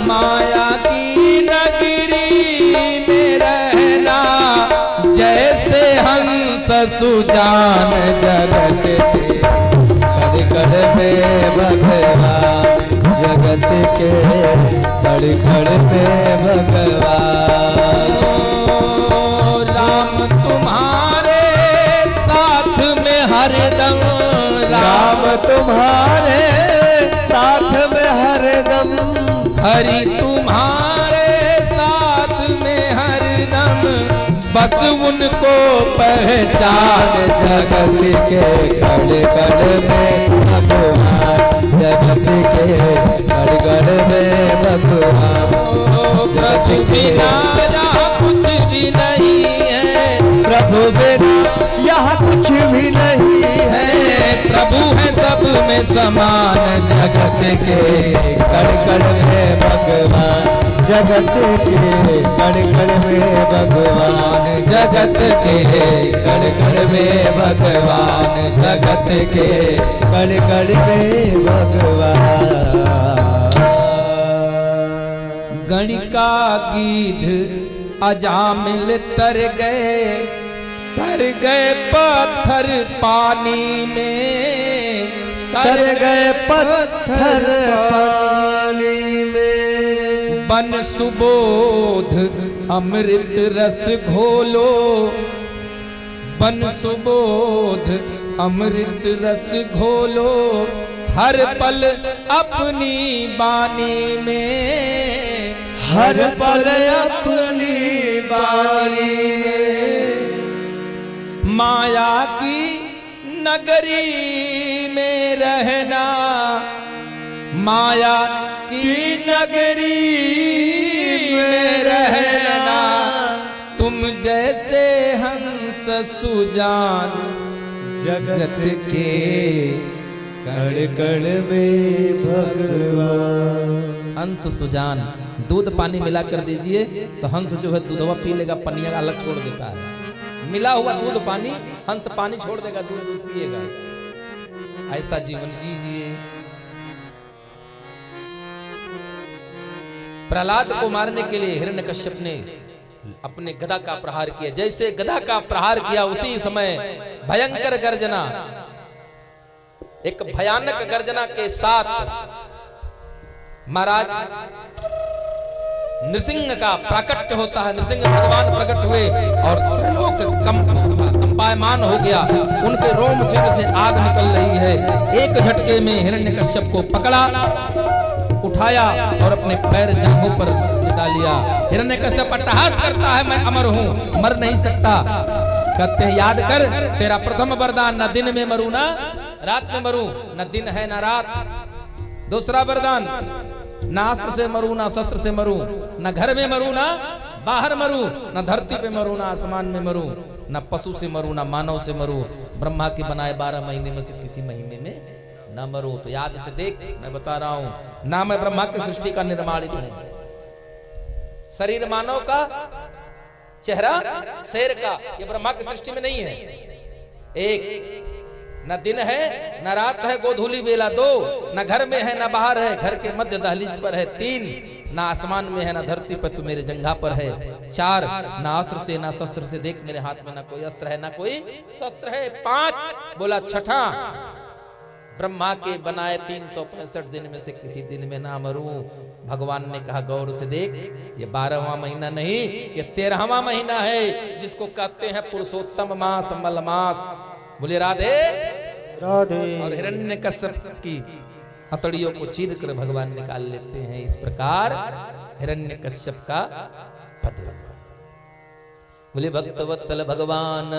माया की नगरी में रहना, जैसे हंस सुजान जगत के कड़ कड़ में भगवान, जगत के कड़ कड़ में भगवान। राम तुम्हारे साथ में हरदम, राम तुम्हारे साथ में हरदम। हरि तुम्हारे साथ में हरदम, बस उनको पहचान। जगत के कड़ कड़ में भगवान, जगत के कड़ कड़ में भगवान। प्रभु बिना यहाँ कुछ भी नहीं है, प्रभु बिना यहाँ कुछ भी नहीं है। प्रभु है सब में समान जगत के कड़ कड़ में भगवान, जगत के कण कण में भगवान, जगत के कण कण में भगवान, जगत के कण कण में भगवान। गणिका गीध अजामिल तर गए पत्थर पानी में, तर गए पत्थर पानी में। बन सुबोध अमृत रस घोलो, बन सुबोध अमृत रस घोलो, हर पल अपनी बानी में, हर पल अपनी बानी में। माया की नगरी में रहना, माया की नगरी में रहना, तुम जैसे हंस सुजान, जगत के कण कण में भगवान। हंस सुजान, दूध पानी मिला कर दीजिए तो हंस जो है दूधवा पी लेगा, पनिया अलग छोड़ देता है। मिला हुआ दूध पानी, हंस पानी छोड़ देगा, दूध दूध पिएगा। ऐसा जीवन जीजिए। प्रहलाद को मारने के लिए हिरण्यकश्यप ने अपने गदा का प्रहार किया। जैसे गदा का प्रहार किया उसी समय भयंकर गर्जना, एक भयानक गर्जना के साथ महाराज नृसिंह का प्राकट्य होता है। नृसिंह भगवान प्रकट हुए और त्रिलोक कंपायमान हो गया। उनके रोम छिद्र से आग निकल रही है। एक झटके में हिरण्यकश्यप को पकड़ा, उठाया और अपने पैर जांघों पर टिका लिया। हिरण्यकश्यप अट्टहास करता है, मैं अमर हूं, मर नहीं सकता। कहते हैं याद कर तेरा प्रथम वरदान, न दिन में मरूं ना रात में मरूं, न दिन है ना रात। दूसरा वरदान, ना अस्त्र से मरूं ना शस्त्र से मरूं, न घर में मरूं ना बाहर मरूं, न धरती पे मरूं ना आसमान में मरूं, न पशु से मरूं ना मानव से मरूं, ब्रह्मा के बनाए 12 महीने में से किसी महीने में न मरूं। तो याद से देख, मैं बता रहा हूं ना, मैं ब्रह्मा की सृष्टि का निर्माणित हूं। शरीर मानव का, चेहरा शेर का, ये ब्रह्मा की सृष्टि में नहीं है। एक, न दिन है न रात है गोधूली बेला। दो, न घर में है न बाहर है, घर के मध्य दहलीज पर है। तीन, ना आसमान में है ना धरती पर, तू मेरे जंघा पर है। 4, ना अस्त्र से ना शस्त्र से, देख मेरे हाथ में ना कोई अस्त्र है ना कोई शस्त्र है। 5, बोला छठा, ब्रह्मा के बनाए 365 दिन में से किसी दिन में ना मरूं। भगवान ने कहा गौर से देख, ये 12वां महीना नहीं, ये 13वां महीना है, जिसको कहते हैं पुरुषोत्तम मास, मलमास। बोले राधे राधे। और हिरण्यकश्यप की हथड़ियों को चीर कर भगवान निकाल लेते हैं। इस प्रकार हिरण्यकश्यप का पद। बोले भक्तवत्सल भगवान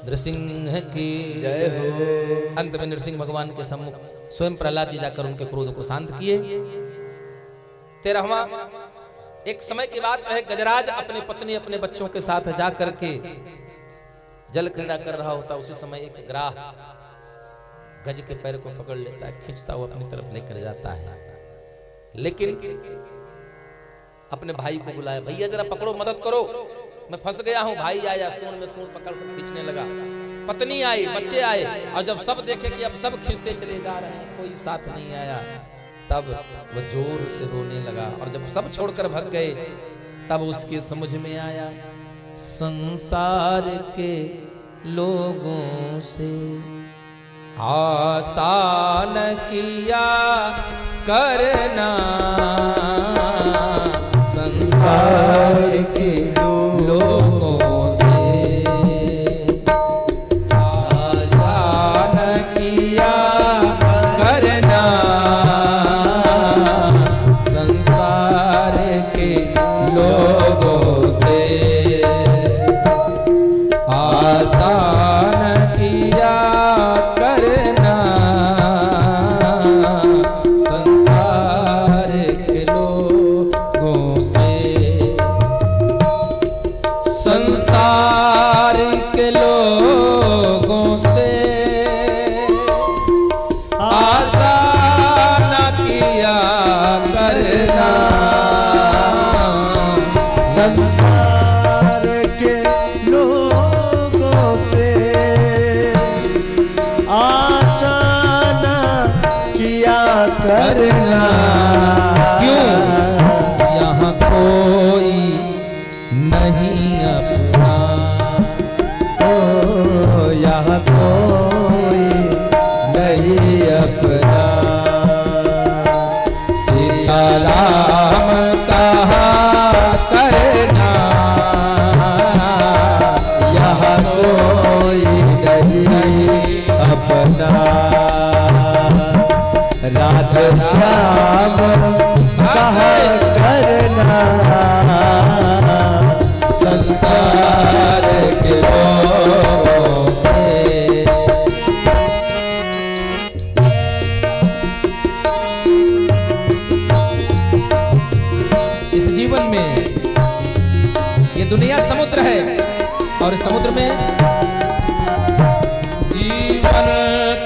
नृसिंह की जय हो। अंत में नृसिंह भगवान के सम्मुख स्वयं प्रहलाद जी जाकर उनके क्रोध को शांत किए। 13वां, एक समय की बात है, गजराज अपनी पत्नी अपने बच्चों के साथ जा करके जल क्रीड़ा कर रहा होता। उसी समय एक ग्राह गज के पैर को पकड़ लेता है, खींचता हुआ अपनी तरफ लेकर जाता है। लेकिन अपने भाई को बुलाया, भैया जरा पकड़ो, मदद करो, मैं फंस गया हूं। भाई आया, सूंड में सूंड पकड़कर खींचने लगा। पत्नी आई, बच्चे आए, और जब सब देखे कि अब सब खींचते चले जा रहे हैं, कोई साथ नहीं आया, तब वो जोर से रोने लगा। और जब सब छोड़कर भाग गए, तब उसके समझ में आया, संसार के लोगों से आसान किया करना, संसार के लोगों से आसान किया करना, संसार के लोगों से आसान किया करना, संसार के लोगों से। संसार के लोगों से आशा न किया करना। क्यों? यहाँ कोई नहीं अपना। ओ यहाँ कोई नहीं अपना। सीताराम कहा करना, यहाँ कोई नहीं अपना। राधे श्याम कहा करना, संसार के लोगों से। इस जीवन में ये दुनिया समुद्र है, और इस समुद्र में जीवन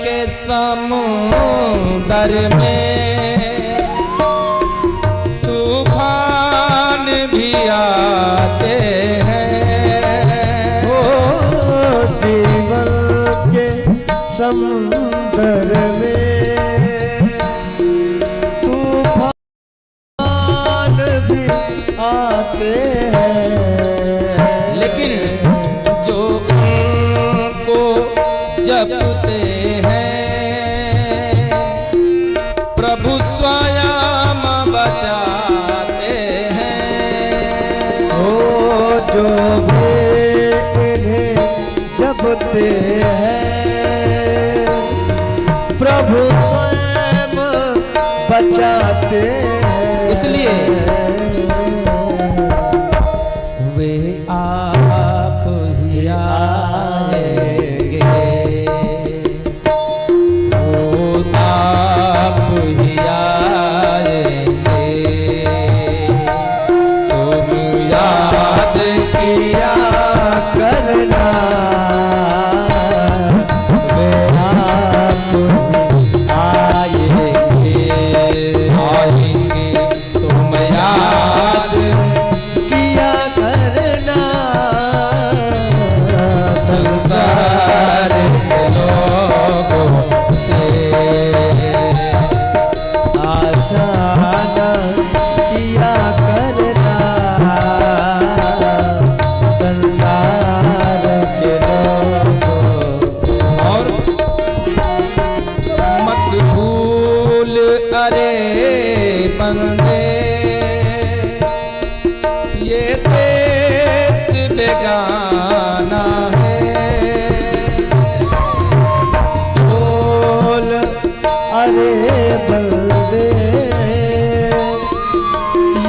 के समुद्र में तूफान भी आते हैं। ओ जीवन के समुद्र में तूफान भी आते हैं। लेकिन जो उनको जपते हैं, प्रभु स्वयं बचाते हैं। ओ जो भी इन्हें जपते हैं, प्रभु स्वयं बचाते हैं। इसलिए वे आप ही आएंगे, वो आप ही आएंगे। तुम याद किया करना, वे आप आएंगे। आएंगे। तुम याद किया करना, संसार के लोगों से। आशा न किया करना, संसार के लोगों से। और मत भूल अरे बंदे, ये देश बेगाना है। बोल अरे बंदे,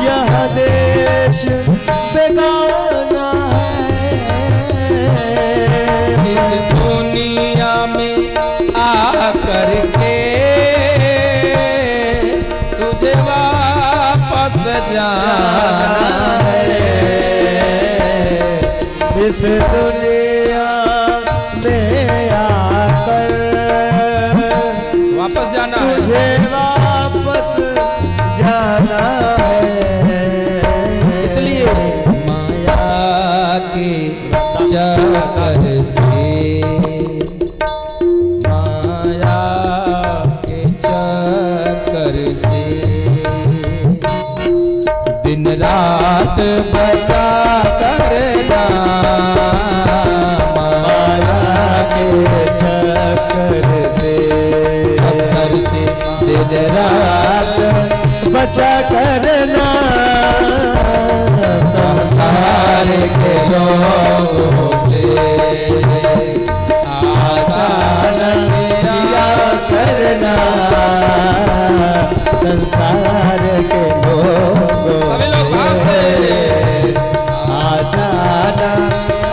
यह देश बेगाना है। इस दुनिया में आकर के तुझे वापस जाना है। इस दुनिया में आकर वापस जाना है। तुझे वापस जाना है। इसलिए माया के चक्कर से, माया के चक्कर से दिन रात बचा करना। माया के चक्कर से दिन रात बचा करना, संसार के लोगों से। आसान किया करना, संसार के लोगों सभी लोग से। आसान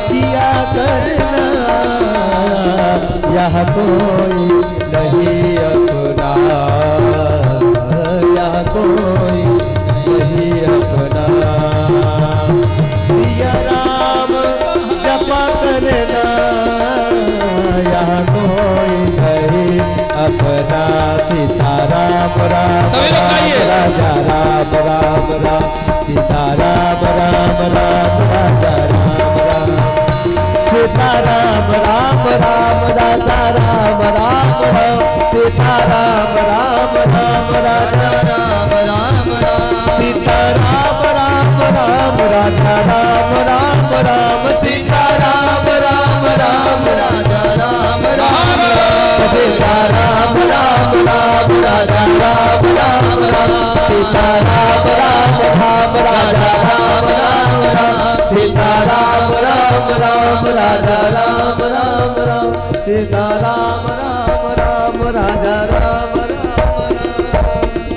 किया करना, यह कोई नहीं अपना, यह कोई नहीं अपना। राम राम राम राजा राम राम सीता राम राम राम राजा राम राम राम सीता राम राम राम राजा राम राम राम सीता राम राम राम राजा राम राम राम सीता राम राम राम राजा राम राम सीता राम राम राम राजा राम राम राम सीता राम राम राम राजा राम राम राम सीता राम राम राम राजा राम राम राम सीता राम राम राम राजा राम राम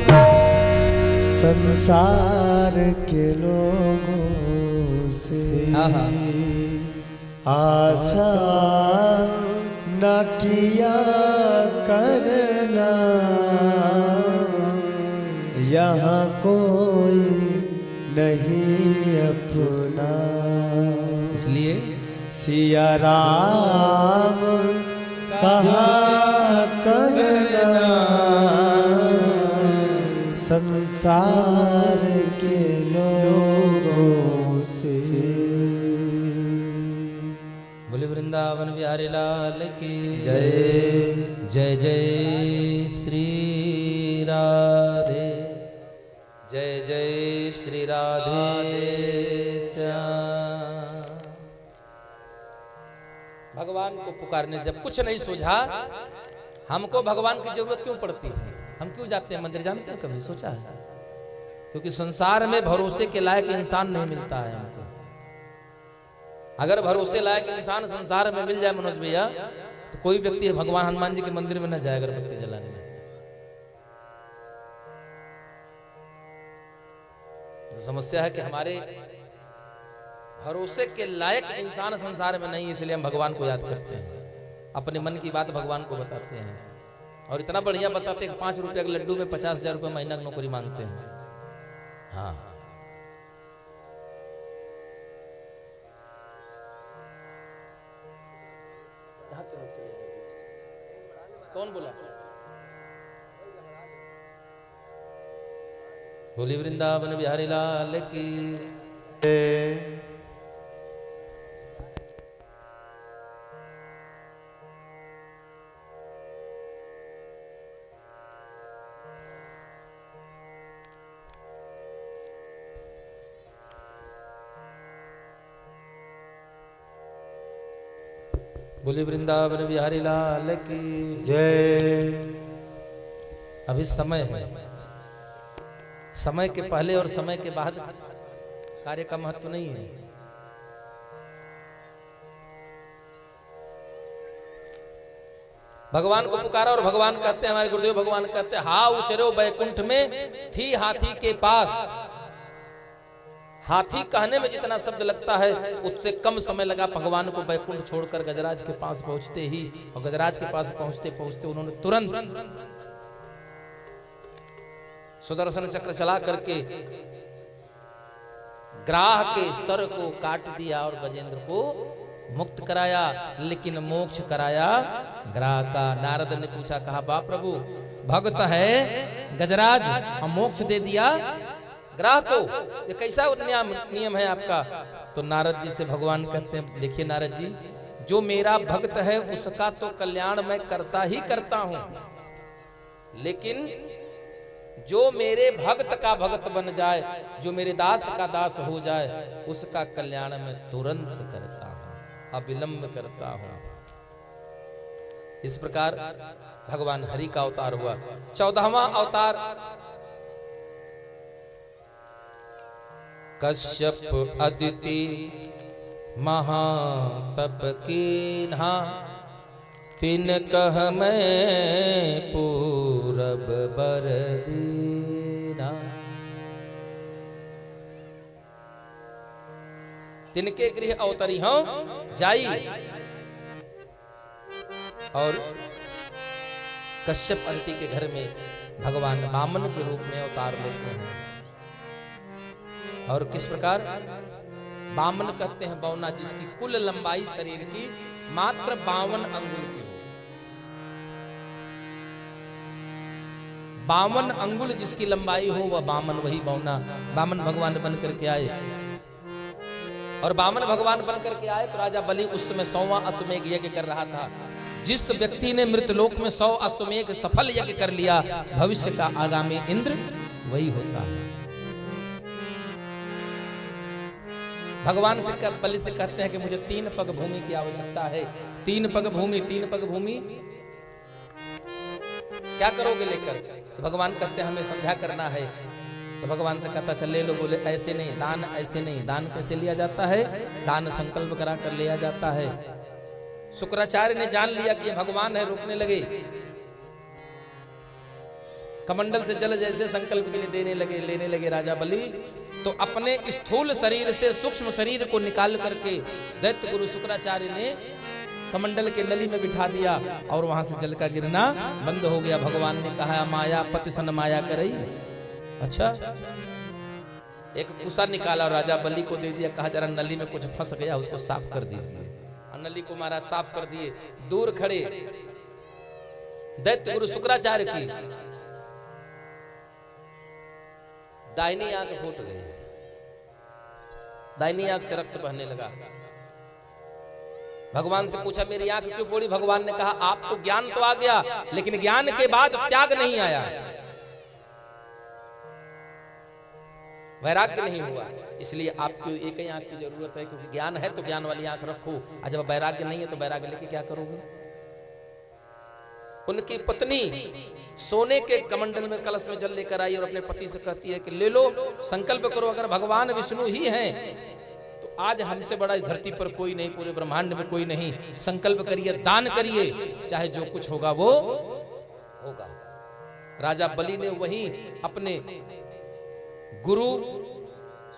राम। संसार के लोगों से आशा न किया करना, यहाँ कोई नहीं अपना, इसलिए सिया राम कहा करना संसार के लोगों से। बोले वृंदावन बिहारी लाल की जय। जय जय श्री राधे, जय जय श्री राधे श्याम। भगवान को पुकारने जब कुछ नहीं सूझा, हमको भगवान की जरूरत क्यों पड़ती है? हम क्यों जाते हैं मंदिर? जानते हैं, कभी सोचा है? क्योंकि संसार में भरोसे के लायक इंसान नहीं मिलता है हमको। अगर भरोसे लायक इंसान संसार में मिल जाए मनोज भैया, तो कोई व्यक्ति भगवान हनुमान जी के मंदिर में न जाए अगरबत्ती जलाने। तो समस्या है कि हमारे भरोसे के लायक इंसान संसार में नहीं, इसलिए हम भगवान को याद करते हैं, अपने मन की बात भगवान को बताते हैं, और इतना बढ़िया बताते हैं कि 5 रुपये के लड्डू में 50,000 रुपये महीना की नौकरी मांगते हैं। हाँ, कौन बोला? बोली वृंदावन बिहारी लाल की। बोली वृंदावन बिहारी लाल की जय। अभी समय है, समय के पहले और समय के बाद कार्य का महत्व नहीं है। भगवान को पुकारा और भगवान कहते हैं, हमारे गुरुदेव भगवान कहते हैं, हा उचरो बैकुंठ में थी हाथी के पास। हाथी कहने में जितना शब्द लगता है, उससे कम समय लगा भगवान को बैकुंठ छोड़कर गजराज के पास पहुंचते ही। और गजराज के पास पहुंचते पहुंचते उन्होंने तुरंत सुदर्शन चक्र चला करके ग्राह के सर को काट दिया और गजेंद्र को मुक्त कराया, लेकिन मोक्ष कराया ग्राह का। नारद ने पूछा, कहा बा प्रभु, भक्त है गजराज और मोक्ष दे दिया ग्राह को, ये कैसा नियम है आपका? तो नारद जी से भगवान कहते हैं, देखिए नारद जी, जो मेरा भक्त है उसका तो कल्याण मैं करता ही करता हूं, लेकिन जो मेरे भक्त का भक्त बन जाए, जो मेरे दास का दास हो जाए, उसका कल्याण मैं तुरंत करता हूं, अविलंब करता हूं। इस प्रकार भगवान हरि का अवतार हुआ। 14वां अवतार कश्यप अदिति महातप कीन्हा, तिन कह मैं पूरब बर दीना। तिनके गृह अवतरी हो जाई, और कश्यप अदिति के घर में भगवान वामन के रूप में अवतार लेते हैं। और किस प्रकार? वामन कहते हैं बौना जिसकी कुल लंबाई शरीर की मात्र 52 अंगुल की हो। 52 अंगुल जिसकी लंबाई हो वह बामन वही बौना। बामन भगवान बन करके आए और बामन भगवान बन करके आए तो राजा बलि उस समय 100वां अश्वमेध यज्ञ कर रहा था। जिस व्यक्ति ने मृतलोक में 100 अश्वमेध सफल यज्ञ कर लिया, भविष्य का आगामी इंद्र वही होता है। भगवान से बलि से कहते हैं कि मुझे 3 पग भूमि की आवश्यकता है। 3 पग भूमि, 3 पग भूमि क्या करोगे लेकर? तो भगवान कहते हैं हमें संध्या करना है। तो भगवान से कहता चल ले लो। बोले ऐसे नहीं, दान ऐसे नहीं। दान कैसे लिया जाता है? दान संकल्प करा कर लिया जाता है। शुक्राचार्य ने जान लिया कि ये भगवान है, रोकने लगे। कमंडल से जल जैसे संकल्प के लिए देने लगे, लेने लगे राजा बलि। तो अपने स्थूल शरीर से सूक्ष्म शरीर को निकाल करके दैत्य गुरु शुक्राचार्य ने कमंडल के नली में बिठा दिया और वहां से जल का गिरना बंद हो गया। भगवान ने कहा माया पति सन माया करई। अच्छा, एक कुसा निकाला और राजा बलि को दे दिया। कहा जरा नली में कुछ फंस गया, उसको साफ कर दीजिए। और नली को महाराज साफ कर दिए। दूर खड़े दैत्य गुरु शुक्राचार्य की दाहिनी आंख फूट गई। दाहिनी आंख से रक्त बहने लगा। भगवान से पूछा मेरी आंख क्यों फोड़ी? भगवान ने कहा आपको ज्ञान तो आ गया, लेकिन ज्ञान के बाद त्याग नहीं आया, वैराग्य नहीं हुआ। इसलिए आपको एक ही आंख की जरूरत है, क्योंकि ज्ञान है तो ज्ञान वाली आंख रखो। और जब वैराग्य नहीं है तो वैराग्य लेके क्या करोगे? उनकी पत्नी सोने के कमंडल में कलश में जल लेकर आई और अपने पति से कहती है कि ले लो, संकल्प करो, अगर भगवान विष्णु ही हैं तो आज हमसे बड़ा इस धरती पर कोई नहीं, पूरे ब्रह्मांड में कोई नहीं। संकल्प करिए, दान करिए, चाहे जो कुछ होगा वो होगा। राजा बलि ने वहीं अपने गुरु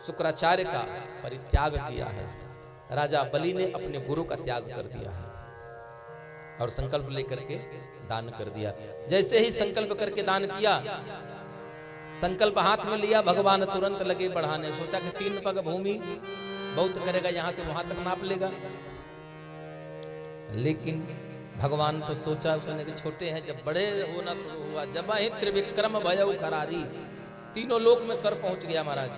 शुक्राचार्य का परित्याग किया है। राजा बलि ने अपने गुरु का त्याग कर दिया है और संकल्प लेकर के दान कर दिया। जैसे ही संकल्प करके दान किया, संकल्प हाथ में लिया, भगवान तुरंत लगे बढ़ाने। सोचा कि 3 पग भूमि बहुत करेगा, यहां से वहां तक नाप लेगा। लेकिन भगवान तो सोचा उसने कि छोटे हैं, जब बड़े होना शुरू हुआ, जब ही त्रिविक्रम भयउ खरारी, तीनों लोक में सर पहुंच गया महाराज।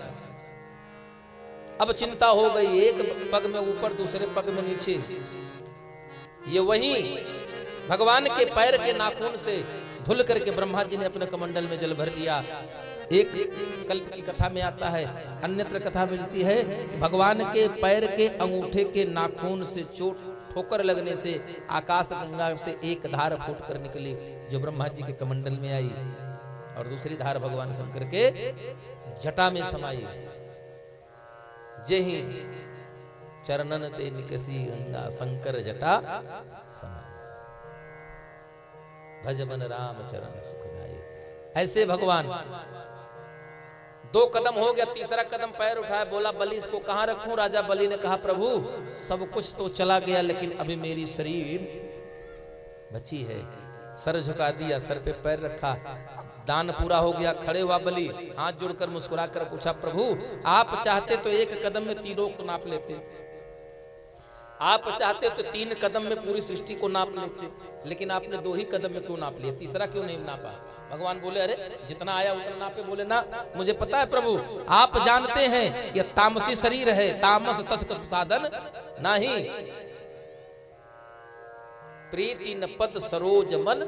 अब चिंता हो गई, एक पग में ऊपर दूसरे पग में नीचे। ये वही भगवान के पैर के नाखून से धुल करके ब्रह्मा जी ने अपने कमंडल में जल भर लिया। एक कल्प की कथा में आता है, अन्यत्र कथा मिलती है कि भगवान के पैर के अंगूठे के नाखून से चोट ठोकर लगने से आकाश गंगा से एक धार फूट कर निकली, जो ब्रह्मा जी के कमंडल में आई, और दूसरी धार भगवान शंकर के जटा में समाई। जेहि चरणन ते निकसी गंगा, शंकर जटा समाई। भजबन राम चरण सुखदाई। ऐसे भगवान 2 कदम हो गया, तीसरा कदम पैर उठाया, बोला बलि इसको कहां रखूं? राजा बलि ने कहा प्रभु सब कुछ तो चला गया, लेकिन अभी मेरी शरीर बची है। सर झुका दिया, सर पे पैर रखा, दान पूरा हो गया। खड़े हुआ बलि, हाथ जोड़कर मुस्कुरा कर पूछा प्रभु आप चाहते तो 1 कदम में तीनों को नाप लेते, आप चाहते तो 3 कदम में पूरी सृष्टि को नाप लेते, लेकिन आपने 2 ही कदम में क्यों नाप लिया? तीसरा क्यों नहीं नापा? भगवान बोले अरे जितना आया उतना नापे। बोले ना, मुझे पता है प्रभु, आप जानते हैं यह तामसी शरीर है, तामस तस्क साधन नहीं। प्रीति न पद सरोज मन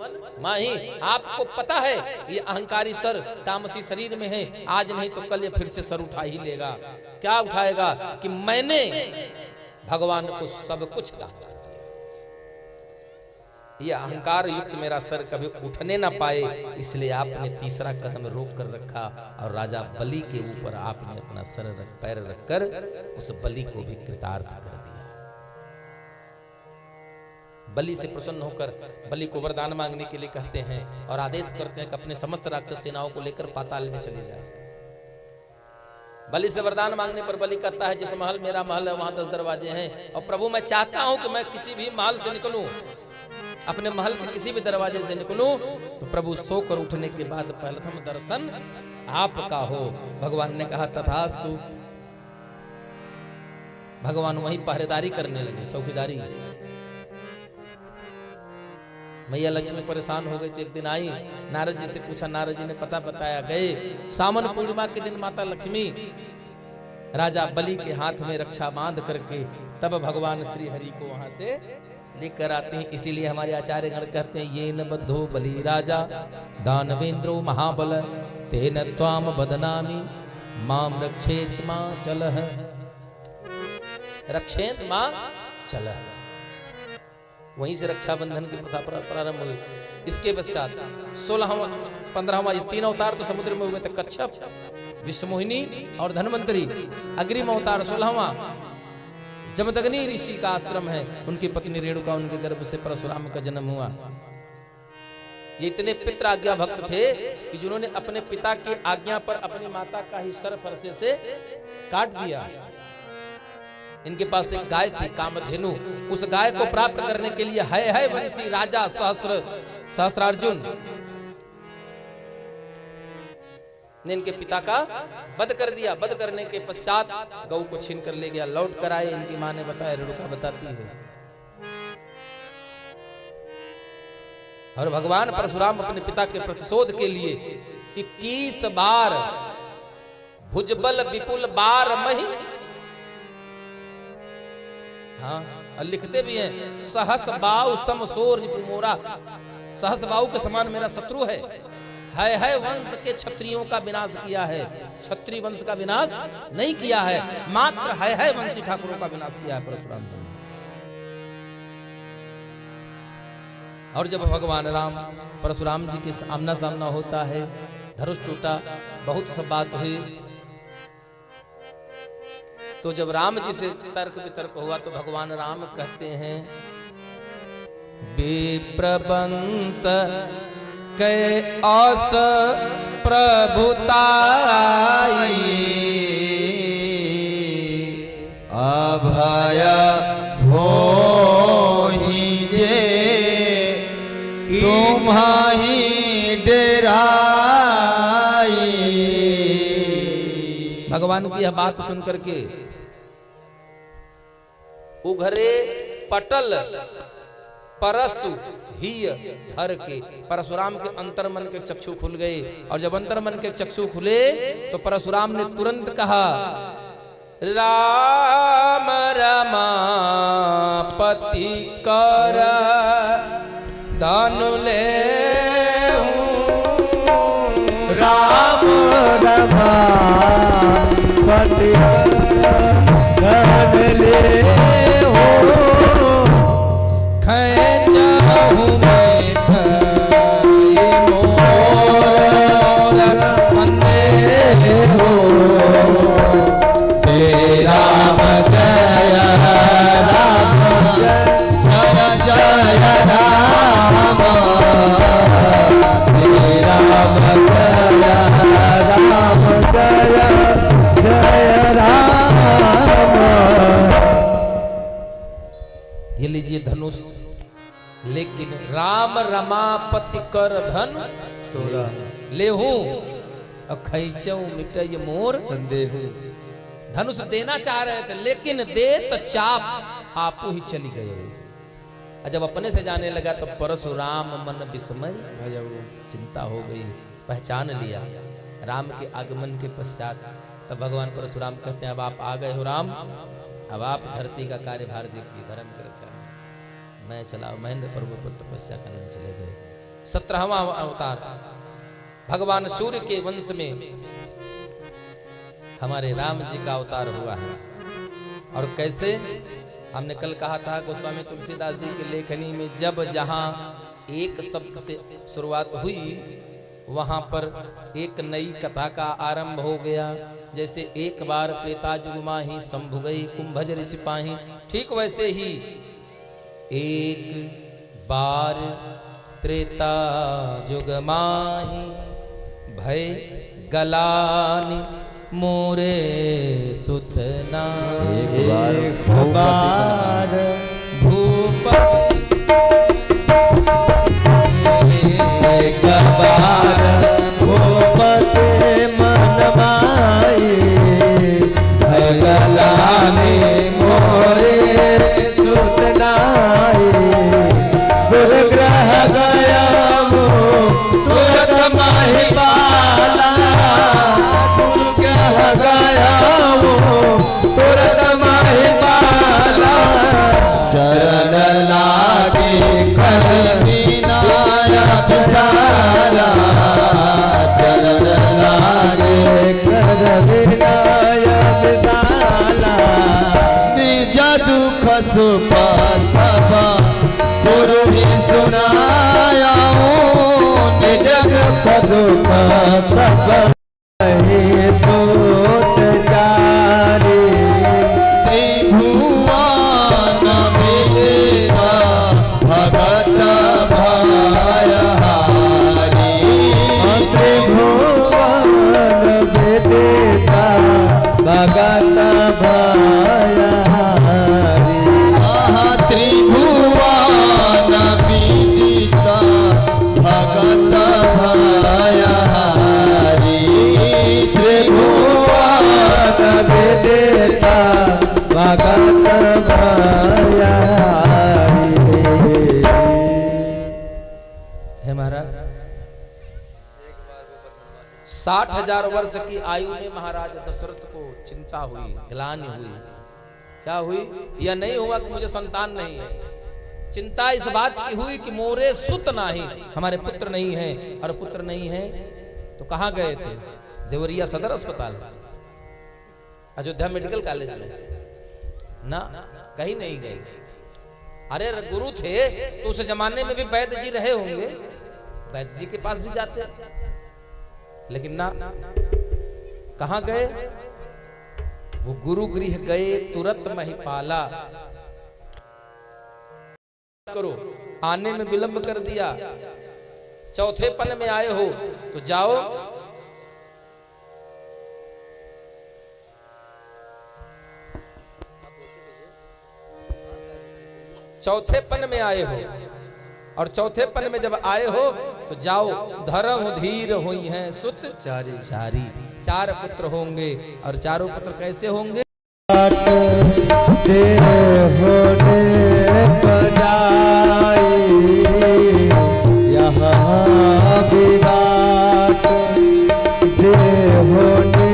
माही। आपको पता है ये अहंकारी सर तामसी शरीर में है, आज नहीं तो कल ये फिर से सर उठा ही लेगा। क्या उठाएगा? कि मैंने भगवान को सब कुछ दान कर दिया, ये अहंकार युक्त मेरा सर कभी उठने ना पाए, इसलिए आपने तीसरा कदम रोक कर रखा और राजा बलि के ऊपर आपने अपना पैर रखकर उस बलि को भी कृतार्थ कर दिया। बलि से प्रसन्न होकर बलि को वरदान मांगने के लिए कहते हैं और आदेश करते हैं कि अपने समस्त राक्षस सेनाओं को लेकर पाताल में चले जाए। बलि से वरदान मांगने पर बलि कहता है जिस महल मेरा महल है वहां 10 दरवाजे हैं, और प्रभु मैं चाहता हूं कि मैं किसी भी महल से निकलूं, अपने महल के किसी भी दरवाजे से निकलूं। तो प्रभु सोकर उठने के बाद प्रथम दर्शन आपका हो। भगवान ने कहा तथास्तु। भगवान वहीं पहरेदारी करने लगे, चौकीदारी। मैया लक्ष्मी परेशान हो गई तो एक दिन आई, नारद जी से पूछा, नारद जी ने पता बताया, गए। सावन पूर्णिमा के दिन माता लक्ष्मी राजा बलि के हाथ में रक्षा बांध करके तब भगवान श्री हरि को वहां से लेकर आते हैं। इसीलिए हमारे आचार्य गण कहते हैं, ये न बद्धो बलि राजा दानवेंद्रो महाबल तेन त्वाम बदनामी माम रक्षेत मां चलह, रक्षेत मां चलह। वहीं से रक्षाबंधन की प्रथा प्रारंभ हुई। इसके पश्चात 16वां 15वां ये 3 अवतार तो समुद्र में हुए थे, कच्छप, विश्वमोहिनी और धन्वंतरी। अग्रिम अवतार 16वां जमदग्नि ऋषि का आश्रम है, उनकी पत्नी रेणुका, उनके गर्भ से परशुराम का जन्म हुआ। ये इतने पितृ आज्ञा भक्त थे कि जिन्होंने अपने पिता की आज्ञा पर अपनी माता का ही सर फरसे से काट दिया। इनके पास एक गाय थी कामधेनु, उस गाय को प्राप्त करने के लिए है वंशी राजा सहस्रार्जुन ने इनके पिता का वध कर दिया। वध करने के पश्चात गौ को छीन कर ले गया, लौट कर आए। इनकी मां ने बताया, रेणुका बताती है। और भगवान परशुराम अपने पिता के प्रतिशोध के लिए 21 बार भुजबल विपुल बार मही, हाँ, और लिखते भी हैं, सहस बाऊ समसोर मोरा, सहस बाऊ के समान मेरा शत्रु है वंश के क्षत्रियों का विनाश किया है, क्षत्रिय वंश का विनाश नहीं किया है, मात्र है वंशी ठाकुरों का विनाश किया है परशुराम ने। और जब भगवान राम परशुराम जी के आमना सामना होता है, धनुष टूटा, बहुत सब बात हुई, तो जब राम जी से तर्क वितर्क हुआ तो भगवान राम कहते हैं, विप्रवंश के औस प्रभुताई अभय होहि जे तुम्हाही डेराई। भगवान की यह बात सुनकर के उघरे पटल परसु ही धर के परशुराम के अंतर्मन के चक्षु खुल गए। और जब अंतर्मन के चक्षु खुले तो परशुराम ने तुरंत कहा, राम रमापति कर दानु ले राम रमापति कर ले हो, खैचहु बैठई मोर संदेह हो, तेरा जय राम जय जय राम, श्री राम जय राम जय जय राम। ये लीजिए धनुष, लेकिन राम रमापति कर धन तोरा ले हूं और खैचऊ मिटई मोर संदेह। धनुष देना चाह रहे थे, लेकिन दे तो चाप आपू ही चली गए। और जब अपने से जाने लगा तो परशुराम मन विस्मय, चिंता हो गई, पहचान लिया राम के आगमन के पश्चात। तब भगवान परशुराम कहते हैं, अब आप आ गए हो राम, अब आप धरती का कार्यभार देखिए, धर्म की रक्षा में मैं चला। महेंद्र पर्वत पर तपस्या करने चले गए। 17वां अवतार भगवान सूर्य के वंश में हमारे राम जी का अवतार हुआ है। और कैसे, हमने कल कहा था गोस्वामी तुलसीदास जी की लेखनी में, जब जहां एक शब्द से शुरुआत हुई वहां पर एक नई कथा का आरंभ हो गया। जैसे एक बार त्रेता युग माही शंभु गई कुंभज ऋषि पाही, ठीक वैसे ही एक बार त्रेता युग माही भय गलानी मोरे सुतना। एक बार भूपति एक बार भूपति मन माई भगलाने मोरे सुतनाई गुरु ग्रह सुख सब गुरु ही सुनाया निज सुख दुख सब ही सोत चारी त्रिभुवन मिलेगा भगत भयहारी त्रिभुवन विदिता भगत भयहारी त्रिभुवन विदिता भगत भयहारी त्रिभुवन विदिता भगत भयहारी। है महाराज 60,000 वर्ष की आयु में महाराज दशरथ को चिंता हुई, ग्लानि हुई। क्या हुई? यह नहीं हुआ कि मुझे संतान नहीं है, चिंता इस बात की हुई कि मोरे सुत नहीं, हमारे पुत्र नहीं है। और पुत्र नहीं है तो कहां गए थे? देवरिया सदर अस्पताल, अयोध्या मेडिकल कॉलेज में ना, कहीं नहीं गए। अरे गुरु थे तो उस जमाने में भी वैद्य जी रहे होंगे, वैद्य जी के पास भी जाते, लेकिन ना, कहां गए? वो गुरु गृह गए तुरंत महिपाला। करो, आने में विलंब कर दिया, चौथे पन में आए हो तो जाओ, चौथे पन में आए हो, और चौथे पन में जब आए हो तो जाओ, धर्म धीर हुई हैं सुत चारी चारी, 4 पुत्र होंगे। और चारों पुत्र कैसे होंगे? होने बजाई यहाँ विराट दे होने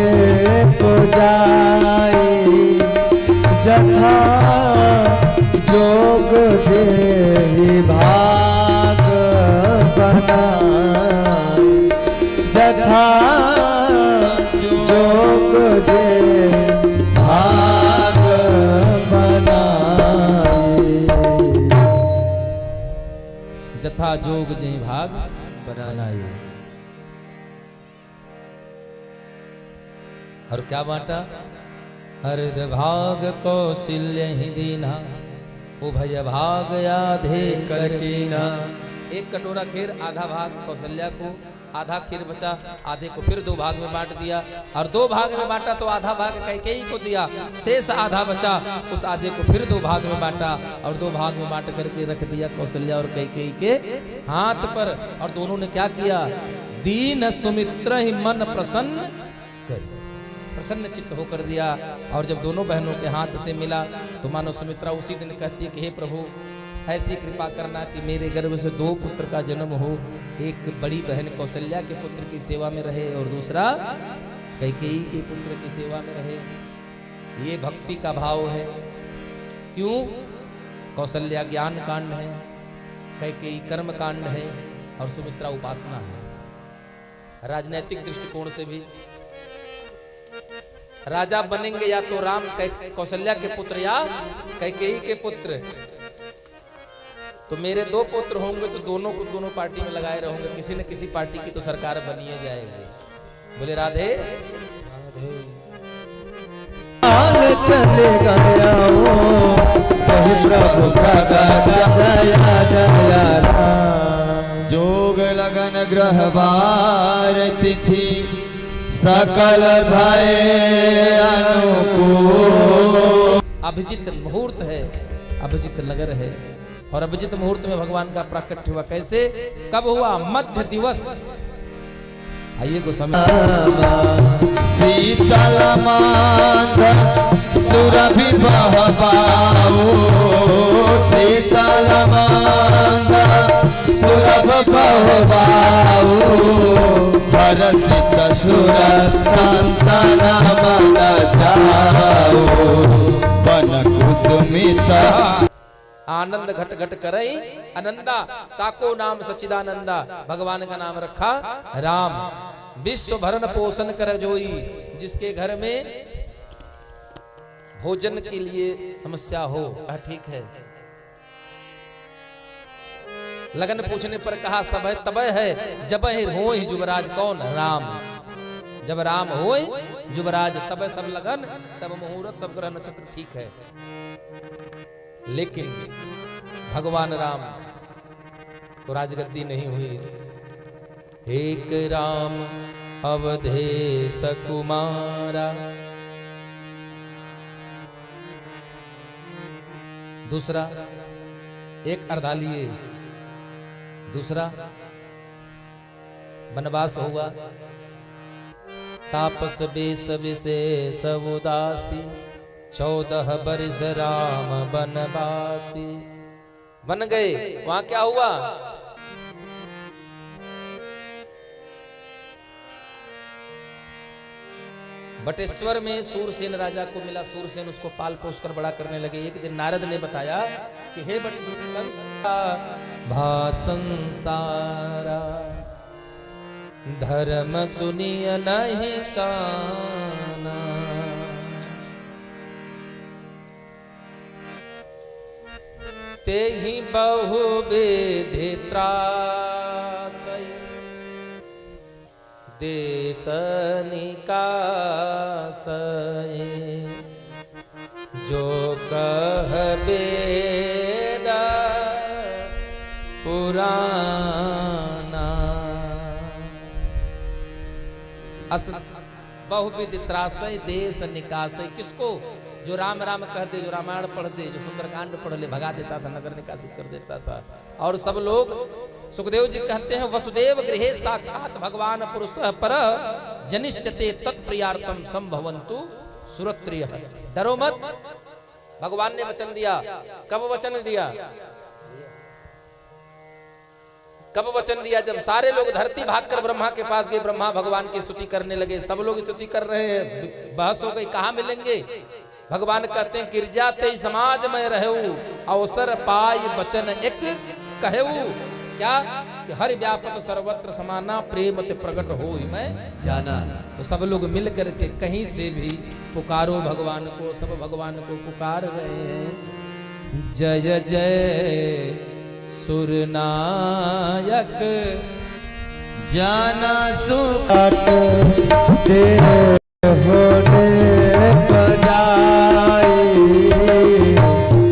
बजाई जथा जोग जे भाग बनाई जथा जोग जे भाग बनाई जथा जोग जे भाग बनाए। और क्या बांटा? हृद भाग कौशल्य ही दीना, उभय भाग आधे करकीना। एक कटोरा खीर, आधा भाग कौशल्या को, आधा खीर बचा, आधे को फिर 2 भाग में बांट दिया, और 2 भाग में बांटा तो आधा भाग कैकेयी को दिया, शेष आधा बचा, उस आधे को फिर 2 भाग में बांटा, और 2 भाग में बांट करके रख दिया कौशल्या और कैकेयी के हाथ पर। और दोनों ने क्या किया? दीन सुमित्र ही मन प्रसन्न कर, प्रसन्न चित्त होकर दिया। और जब दोनों बहनों के हाथ से मिला तो मानो सुमित्रा उसी दिन कहती है कि हे प्रभु, ऐसी कृपा करना कि मेरे गर्भ से 2 पुत्र का जन्म हो, एक बड़ी बहन कौशल्या के पुत्र की सेवा में रहे और दूसरा कैकेयी के पुत्र की सेवा में रहे। ये भक्ति का भाव है। क्यों? कौशल्या ज्ञान कांड है, कैकेयी कर्म कांड है, और सुमित्रा उपासना है। राजनैतिक दृष्टिकोण से भी राजा बनेंगे या तो राम कौशल्या के पुत्र या कैकेयी के पुत्र। तो मेरे 2 पुत्र होंगे तो दोनों को दोनों पार्टी में लगाए रहोगे, किसी न किसी पार्टी की तो सरकार बनी जाएगी। बोले राधे चले गया प्रभु प्रगट दया जया जोग लगन ग्रह बार तिथि सकल भय अनुकूल। अभिजित मुहूर्त है, अभिजित नगर है, और अभिजित मुहूर्त में भगवान का प्राकट्य हुआ। कैसे? कब हुआ? मध्य दिवस। आइए को समय शीतल मांद सुरभि बहबाऊ, शीतल मांद सुरभ बहबाऊ, हरसित सुर संतन मन जाऊ, बन कुसुमित आनंद घट घट करई आनंदा, ताको नाम सच्चिदानंदा। भगवान का नाम रखा राम। विश्व भरण पोषण कर जोई, जिसके घर में भोजन के लिए समस्या हो, ठीक है। लगन पूछने पर कहा सब है तब है, जब हो जुबराज कौन राम। जब राम हो जुबराज तब सब लगन, सब मुहूर्त, सब ग्रह नक्षत्र ठीक है। लेकिन भगवान राम को राजगद्दी नहीं हुई। एक राम अवधेश कुमारा, दूसरा एक अर्धालिए, दूसरा वनवास हुआ। तापस बेस विशेष उदासी, 14 बरस राम वनवासी। बन गए, वहां क्या हुआ? बटेश्वर में सूरसेन राजा को मिला। सूरसेन उसको पाल पोस कर बड़ा करने लगे। एक दिन नारद ने बताया कि हे भासंसारा, धर्म सुनिय नहीं काना। ते ही बहु विधि त्रासय, देश निकासय। जो कह वेद पुराना, अस बहुविध त्रासय देश निकासय। किसको? जो राम राम कहते, जो रामायण पढ़ते, जो सुंदरकांड पढ़ ले, भगा देता था, नगर निकासित कर देता था। और सब लोग, सुखदेव जी कहते हैं, वसुदेव गृहे साक्षात भगवान पुरुषः पर जनिष्यते तत्प्रियार्थम संभवन्तु सुरत्रियः। डरो मत, भगवान ने वचन दिया। कब वचन दिया? कब वचन दिया? जब सारे लोग धरती भागकर ब्रह्मा के पास गए, ब्रह्मा भगवान की स्तुति करने लगे। सब लोग स्तुति कर रहे हैं, बहस हो गई, कहाँ मिलेंगे? भगवान कहते हैं, गिरजा ते समाज में रहू, अवसर पाई वचन एक कहू। क्या? कि हरि व्यापत सर्वत्र समाना, प्रेम ते प्रकट हो मैं जाना। तो सब लोग मिल करके कहीं से भी पुकारो भगवान को। सब भगवान को पुकार रहे हैं। जय जय सुरनायक, जाना सुकाट तेरे होने बजाई।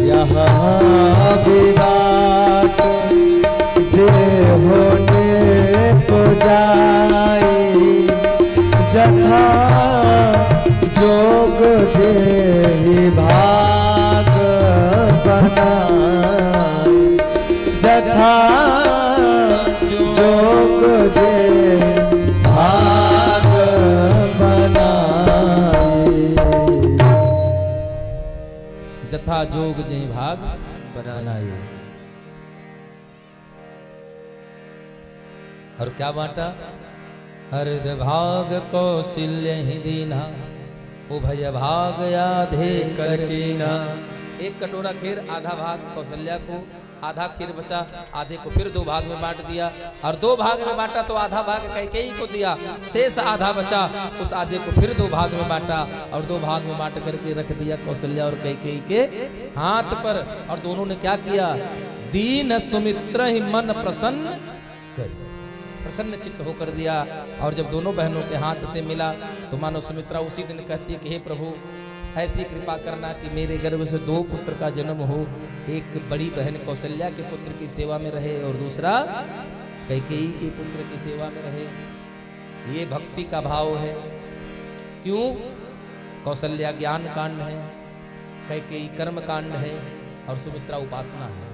यहाँ विराट तेरे होने बजाई। जथा जोग जे भाग बनाई। जथा जोग जे भाग बनाई। जथा जोग जे भाग बनाए। और क्या बांटा? हृद भाग कौशल्य ही दीना, उभय भाग आधे कर कीना। एक कटोरा खीर, आधा भाग कौशल्या को, आधा खीर बचा, आधे को फिर 2 भाग में बांट दिया। और 2 भाग में बांटा तो आधा भाग कैकेयी को दिया, शेष आधा बचा, उस आधे को फिर 2 भाग में बांटा। और 2 भाग में बांट करके रख दिया कौशल्या और कैकेयी के हाथ पर। और दोनों ने क्या किया? दीन सुमित्र ही मन प्रसन्न कर, प्रसन्न चित्त होकर दिया। और जब दोनों बहनों के हाथ से मिला तो मानो सुमित्रा उसी दिन कहती है कि हे प्रभु, ऐसी कृपा करना कि मेरे गर्भ से 2 पुत्र का जन्म हो। एक बड़ी बहन कौशल्या के पुत्र की सेवा में रहे और दूसरा कैकेयी के पुत्र की सेवा में रहे। ये भक्ति का भाव है। क्यों? कौशल्या ज्ञान कांड है, कैकेयी कर्म कांड है और सुमित्रा उपासना है।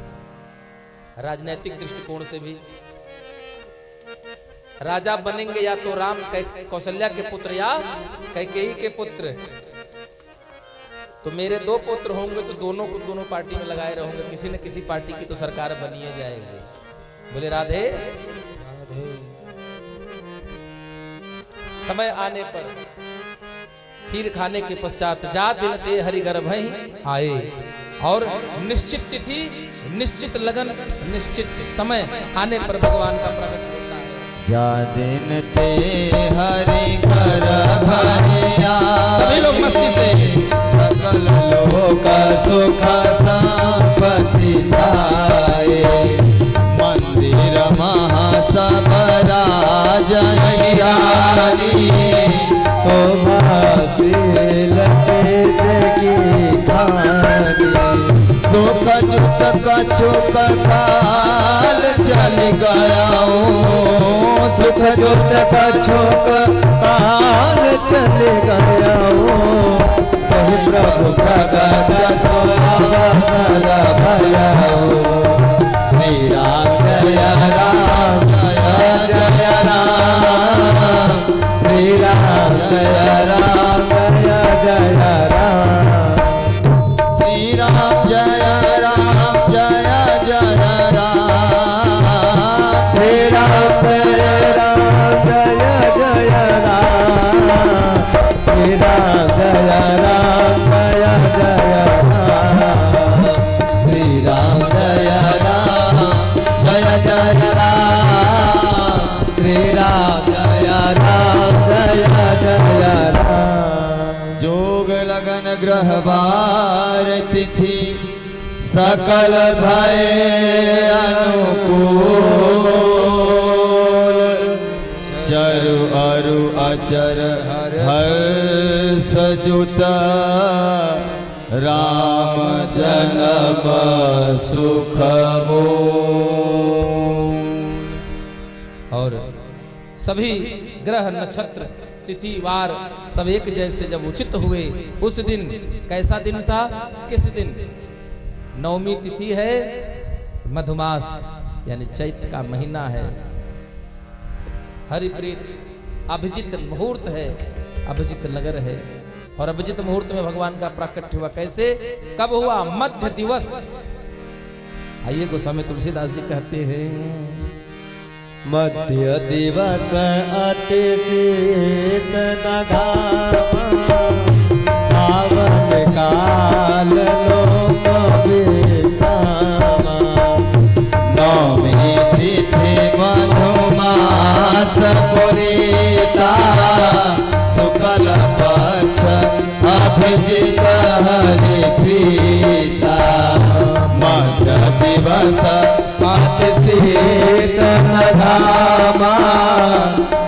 राजनैतिक दृष्टिकोण से भी राजा बनेंगे या तो राम कौशल्या के पुत्र या कैकेयी के पुत्र। तो मेरे 2 पुत्र होंगे तो दोनों को दोनों पार्टी में लगाए रहूंगे, किसी न किसी पार्टी की तो सरकार बनिए जाएगी। बोले राधे राधे। समय आने पर खीर खाने के पश्चात जा दिन ते हरि गर्भ आए। और निश्चित तिथि, निश्चित लगन, निश्चित समय आने पर भगवान का प्रकट होता है। जा दिन ते हरि गर्भ आए। सभी लोग मस्ती से सकल सुख संपत्ति छाए मंदिर महासभ राजनी शोभाशील तेज की खानी सुख जुत कछुक काल चल गया सुख जुट कछुक काल चल गया कही प्रभु प्रगट सोअवसर भया श्री राम जय राम जय जय राम श्री राम जय राम जय जय राम श्री राम जय राम जय जय राम श्री राम जय राम जय जय राम श्री राम जय राम जय जय राम श्री राम जय राम जय जय राम श्री राम जय राम जय जय राम जोग लगन ग्रह बार तिथि सकल भय अनुकूल चरु अरु अचर हर्ष जुत राम जन्म सुख और सभी ग्रह नक्षत्र तिथि वार सब एक जैसे जब उचित हुए उस दिन, कैसा दिन था, किस दिन? नवमी तिथि है, मधुमास यानी चैत्र का महीना है, हरिप्रीत अभिजित मुहूर्त है, अभिजित नगर है। और अभिजित मुहूर्त में भगवान का प्राकट्य हुआ। कैसे, कब हुआ? मध्य दिवस। आइए गोस्वामी तुलसीदास जी कहते हैं, मध्य दिवस अति शीत पावन काल लोक विश्रामा नवमी तिथि मधुमास पुनीता शुक्ल पक्ष अभिजित हरि प्रीता मध्य दिवस अति शीत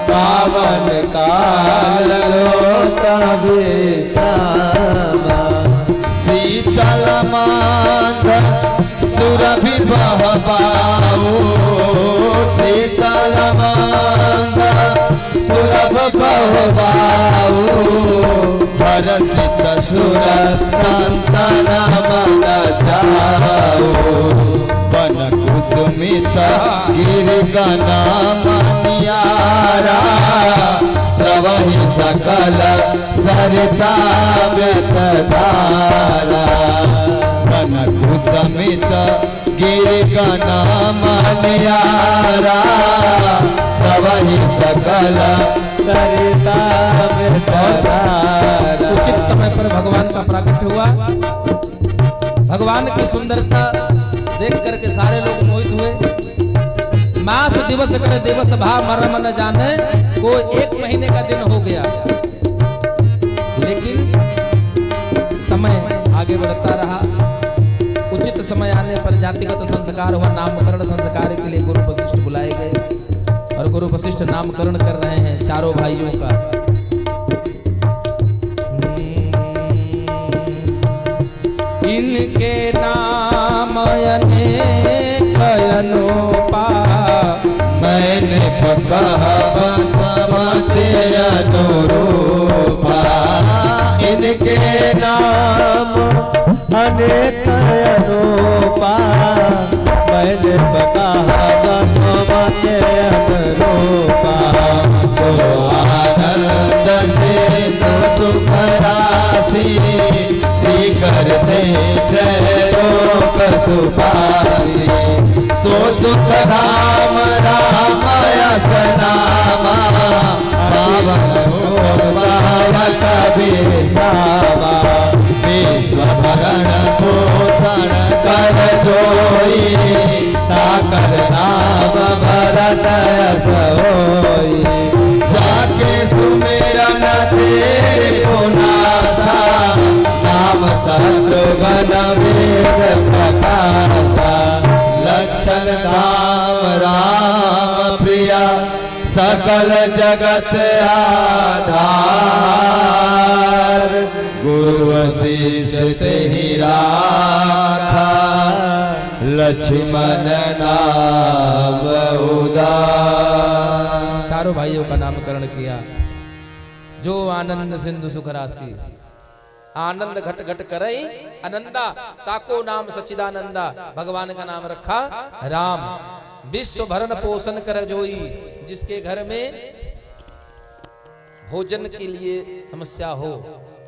पावन काल लोक विश्रामा शीतल मांध सुरभि बहबाऊ शीतल मांध सुरभ बहबाऊ हरसित सुर संतन मन जाऊ वन कुसुमित गिरगना मनियारा स्रवहि सकल सरितामृत धारा वन कुसुमित गिरगना मनियारा स्रवहि सकल सरितामृत धारा। उचित समय पर भगवान का प्राकट्य हुआ। भगवान की सुंदरता देख करके सारे लोग मोहित हुए। मास दिवस करे दिवस भाव मर्म न जाने, को एक महीने का दिन हो गया, लेकिन समय आगे बढ़ता रहा। उचित समय आने पर जातिगत संस्कार हुआ, नामकरण संस्कार के लिए गुरु वशिष्ठ बुलाए गए और गुरु वशिष्ठ नामकरण कर रहे हैं चारों भाइयों का। इनके नाम अनेक अनूपा मैंने कहा समते अनुरूपा इनके नाम अनेक अनूपा मैंने कहा समते अनुरूपा जो आनंद से तो सुख राशि करते त्रैलोक सुपासी सो सुख राम राम यस नामा पावन पावक विश्रामा विश्व भरण पोषण कर जोई ताकर नाम भरत सोई जाके सुमिरन तेरे पुनासा नाम शत्रुघ्न वेद प्रकाशा लक्षण धाम राम प्रिया सकल जगत आधार गुरु वशिष्ठ तेहि राखा लक्ष्मण नाम उदार। चारों भाइयों का नामकरण किया। जो आनंद सिंधु सुख राशि आनंद घट घट करई आनंदा ताको नाम सच्चिदानंदा। भगवान का नाम रखा राम। विश्व भरण पोषण कर जोई। जिसके घर में भोजन के लिए समस्या हो,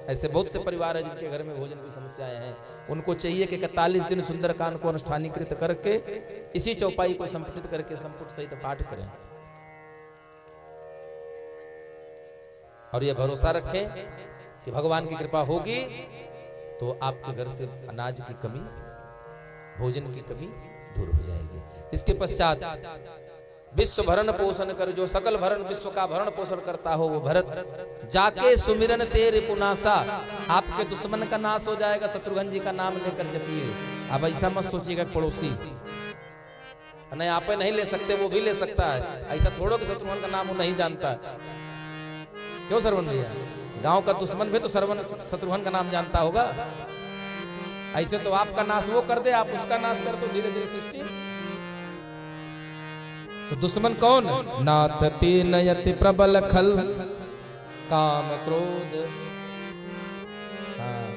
ऐसे बहुत से परिवार है जिनके घर में भोजन की समस्याएं हैं, उनको चाहिए कि 41 दिन सुंदरकांड को अनुष्ठानीकृत करके इसी चौपाई को संपुटित करके संपुट सहित पाठ करें और यह भरोसा रखें कि भगवान की कृपा होगी तो आपके घर से अनाज की कमी, भोजन की कमी दूर हो जाएगी। इसके पश्चात विश्व भरण पोषण कर, जो सकल भरण विश्व का भरण पोषण करता हो वो भरत जाके सुमिरन तेरे पुनासा। आपके दुश्मन का नाश हो जाएगा। शत्रुघ्न जी का नाम लेकर जपिए। अब ऐसा मत सोचिएगा पड़ोसी नहीं, आप नहीं ले सकते, वो भी ले सकता है। ऐसा थोड़ो कि शत्रुघ्न का नाम वो नहीं जानता। क्यों सरवन भैया? गांव का दुश्मन भी तो शत्रुघ्न का नाम जानता होगा। ऐसे तो आपका नाश वो कर दे, आप उसका नाश कर दो, धीरे धीरे सृष्टि। तो दुश्मन कौन? नाथ तीन यति प्रबल खल काम क्रोध। हाँ।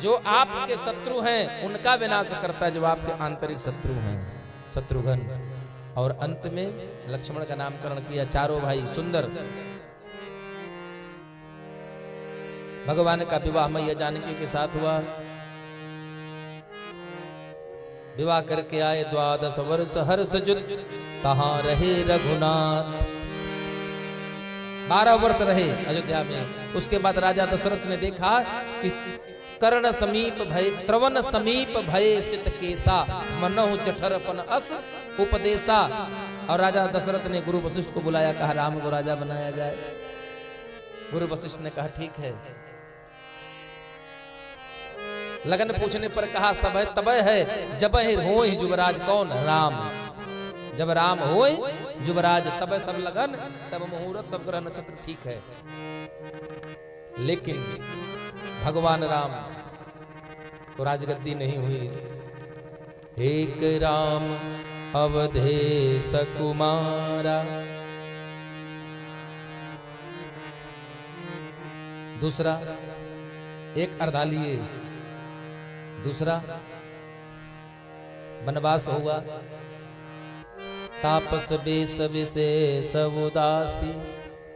जो आपके शत्रु हैं उनका विनाश करता है, जो आपके आंतरिक शत्रु हैं, शत्रुघ्न। और अंत में लक्ष्मण का नामकरण किया। चारों भाई सुंदर। भगवान का विवाह मैया जानकी के साथ हुआ। विवाह करके आए 12 वर्ष हर्ष जुत तहां रहे रघुनाथ। 12 वर्ष रहे अयोध्या में। उसके बाद राजा दशरथ ने देखा कि कर्ण समीप भय श्रवण समीप भय सित केसा मनहु जठरपन अस उपदेशा। और राजा दशरथ ने गुरु वशिष्ठ को बुलाया, कहा राम को राजा बनाया जाए। गुरु वशिष्ठ ने कहा ठीक है। लगन पूछने पर कहा सब है तब है जब हो युवराज। कौन? राम। जब राम हो युवराज तब सब लगन, सब मुहूर्त, सब ग्रह नक्षत्र ठीक है। लेकिन भगवान राम को राजगद्दी नहीं हुई। एक राम अवधेश कुमारा। दूसरा एक अर्धालिए, दूसरा वनवास हुआ। तापस बेस विशेष उदासी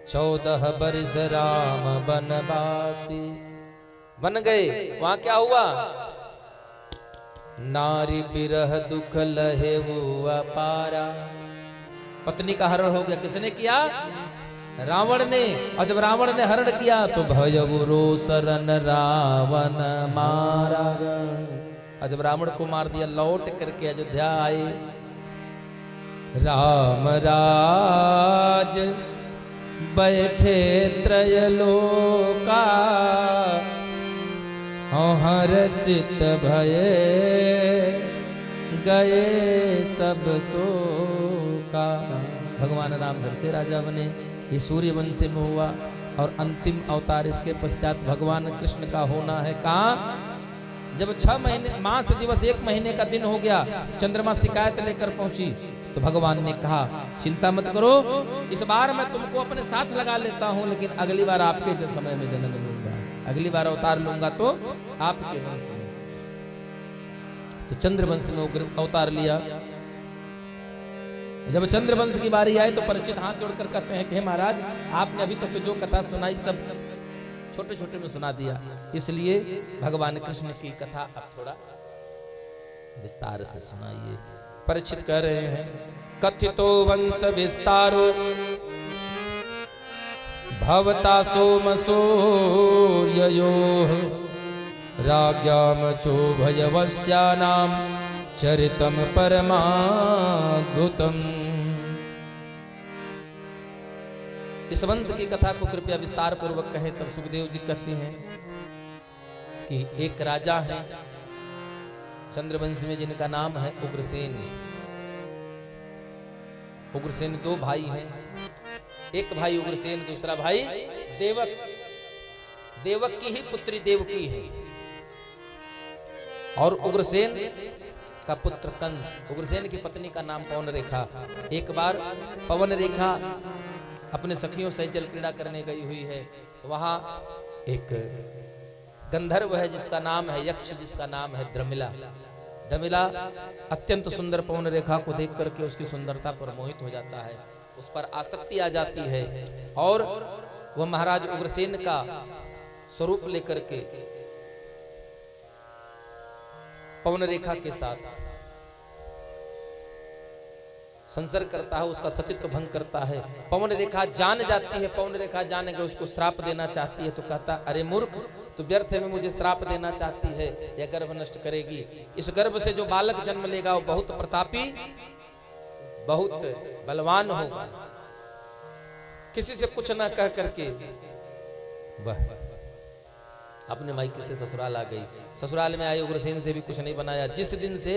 14 वर्ष राम वनवासी। बन गए। वहां क्या हुआ? नारी बिरह दुख लहे वो अपारा। पत्नी का हरण हो गया। किसने किया? रावण ने। और जब रावण ने हरण किया तो भयउ रोसरन रावण मारा। और जब रावण को मार दिया, लौट करके अयोध्या आए। राम राज बैठे त्रयलोका हर्षित भये गए सब शोका। भगवान राम फिर से राजा बने। ये सूर्यवंश में हुआ और अंतिम अवतार इसके पश्चात भगवान कृष्ण का होना है। कहाँ? जब 6 महीने मास दिवस 1 महीने का दिन हो गया, चंद्रमा शिकायत लेकर पहुंची तो भगवान ने कहा चिंता मत करो, इस बार मैं तुमको अपने साथ लगा लेता हूं, लेकिन अगली बार आपके समय में जन्म लूंगा, अगली बार अवतार लूंगा तो आपके वंश में। तो चंद्रवंश में अवतार लिया। जब चंद्रवंश की बारी आई तो परिचित हाथ जोड़कर कहते हैं कि महाराज आपने अभी तक तो जो कथा सुनाई सब छोटे छोटे में सुना दिया, इसलिए भगवान कृष्ण की कथा अब थोड़ा विस्तार से सुनाइए। परिचित कह रहे हैं कथितो वंश विस्तारो भवता सोम सूर्ययोः राज्ञाम चोभयवस्यानां चरितम परमाद्भुतम्। इस वंश की कथा को कृपया विस्तार पूर्वक कहें। तब सुखदेव जी कहते हैं कि एक राजा है चंद्रवंश में जिनका नाम है उग्रसेन। उग्रसेन दो भाई हैं, एक भाई उग्रसेन, दूसरा भाई देवक। देवक की ही पुत्री देवकी है और उग्रसेन का पुत्र कंस। उग्रसेन की पत्नी का नाम पवन रेखा। एक बार पवन रेखा अपने सखियों से जल क्रीड़ा करने गई हुई है। वहां एक गंधर्व है जिसका नाम है यक्ष, जिसका नाम है द्रमिला। द्रमिला अत्यंत सुंदर पवन रेखा को देख करके उसकी सुंदरता पर मोहित हो जाता है, उस पर आसक्ति आ जाती है और वह महाराज उग्रसेन का स्वरूप लेकर के पवन रेखा के साथ संसर्ग करता है, उसका सतीत्व भंग करता है। पवन रेखा जान जाती है, पवन रेखा जान के उसको श्राप देना चाहती है तो कहता, अरे मूर्ख, तू व्यर्थ में मुझे श्राप देना चाहती है, यह गर्भ नष्ट करेगी। इस गर्भ से जो बालक जन्म लेगा वो बहुत प्रतापी, बहुत बलवान होगा। किसी से कुछ ना कह करके वह अपने मायके से ससुराल आ गई। ससुराल में आए उग्रसेन से भी कुछ नहीं बनाया। जिस दिन से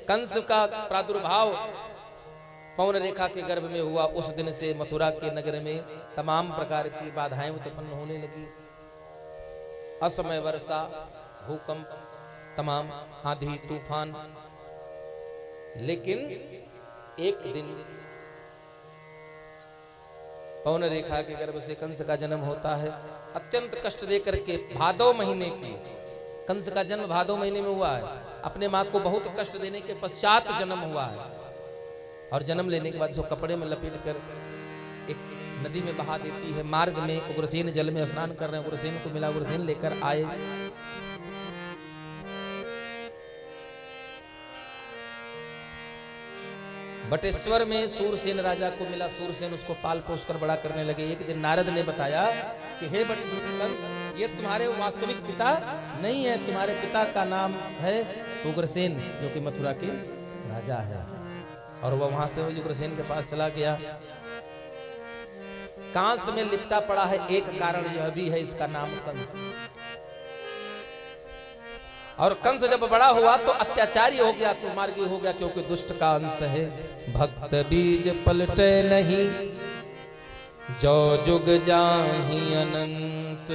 कंस का प्रादुर्भाव पवन रेखा के गर्भ में हुआ, उस दिन से मथुरा के नगर में तमाम प्रकार की बाधाएं उत्पन्न होने लगी। असमय वर्षा, भूकंप, तमाम आंधी तूफान। लेकिन एक दिन पवन रेखा के गर्भ से कंस का जन्म होता है। अत्यंत कष्ट देकर के भादो महीने की, कंस का जन्म भादो महीने में हुआ है। अपने मां को बहुत कष्ट देने के पश्चात जन्म हुआ है और जन्म लेने के बाद उसको कपड़े में लपेट कर एक नदी में बहा देती है। मार्ग में उग्रसेन जल में स्नान कर रहे हैं, उग्रसेन को मिला, उग्रसेन लेकर आए। बटेश्वर में सूरसेन राजा को मिला, सूरसेन उसको पाल पोस कर बड़ा करने लगे। एक दिन नारद ने बताया कि हे कंस, ये तुम्हारे वास्तविक पिता नहीं है, तुम्हारे पिता का नाम है उग्रसेन, जो कि मथुरा के राजा है। और वह वहां से उग्रसेन के पास चला गया। कांस में लिपटा पड़ा है, एक कारण यह भी है, इसका नाम कंस। और कंस जब बड़ा हुआ तो अत्याचारी हो गया, कुमार्गी हो गया, क्योंकि दुष्ट का अंश है। भक्त बीज पलटे नहीं, जो जुग जाहि अनंत।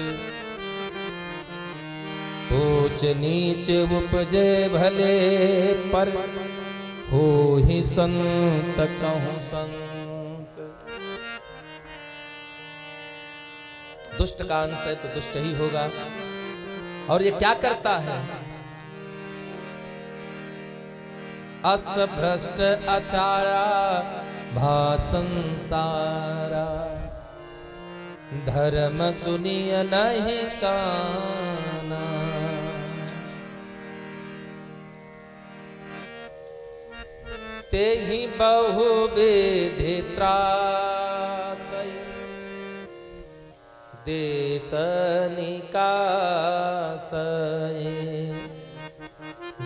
ऊंच नीच उपजे भले, पर हो ही संत कहूं संत। दुष्ट का अंश है तो दुष्ट ही होगा। और ये क्या करता है? अस भ्रष्ट आचारा भासंसारा, धर्म सुनिय नहीं काना। ते ही बहु विधि त्रासय, देश निकासय।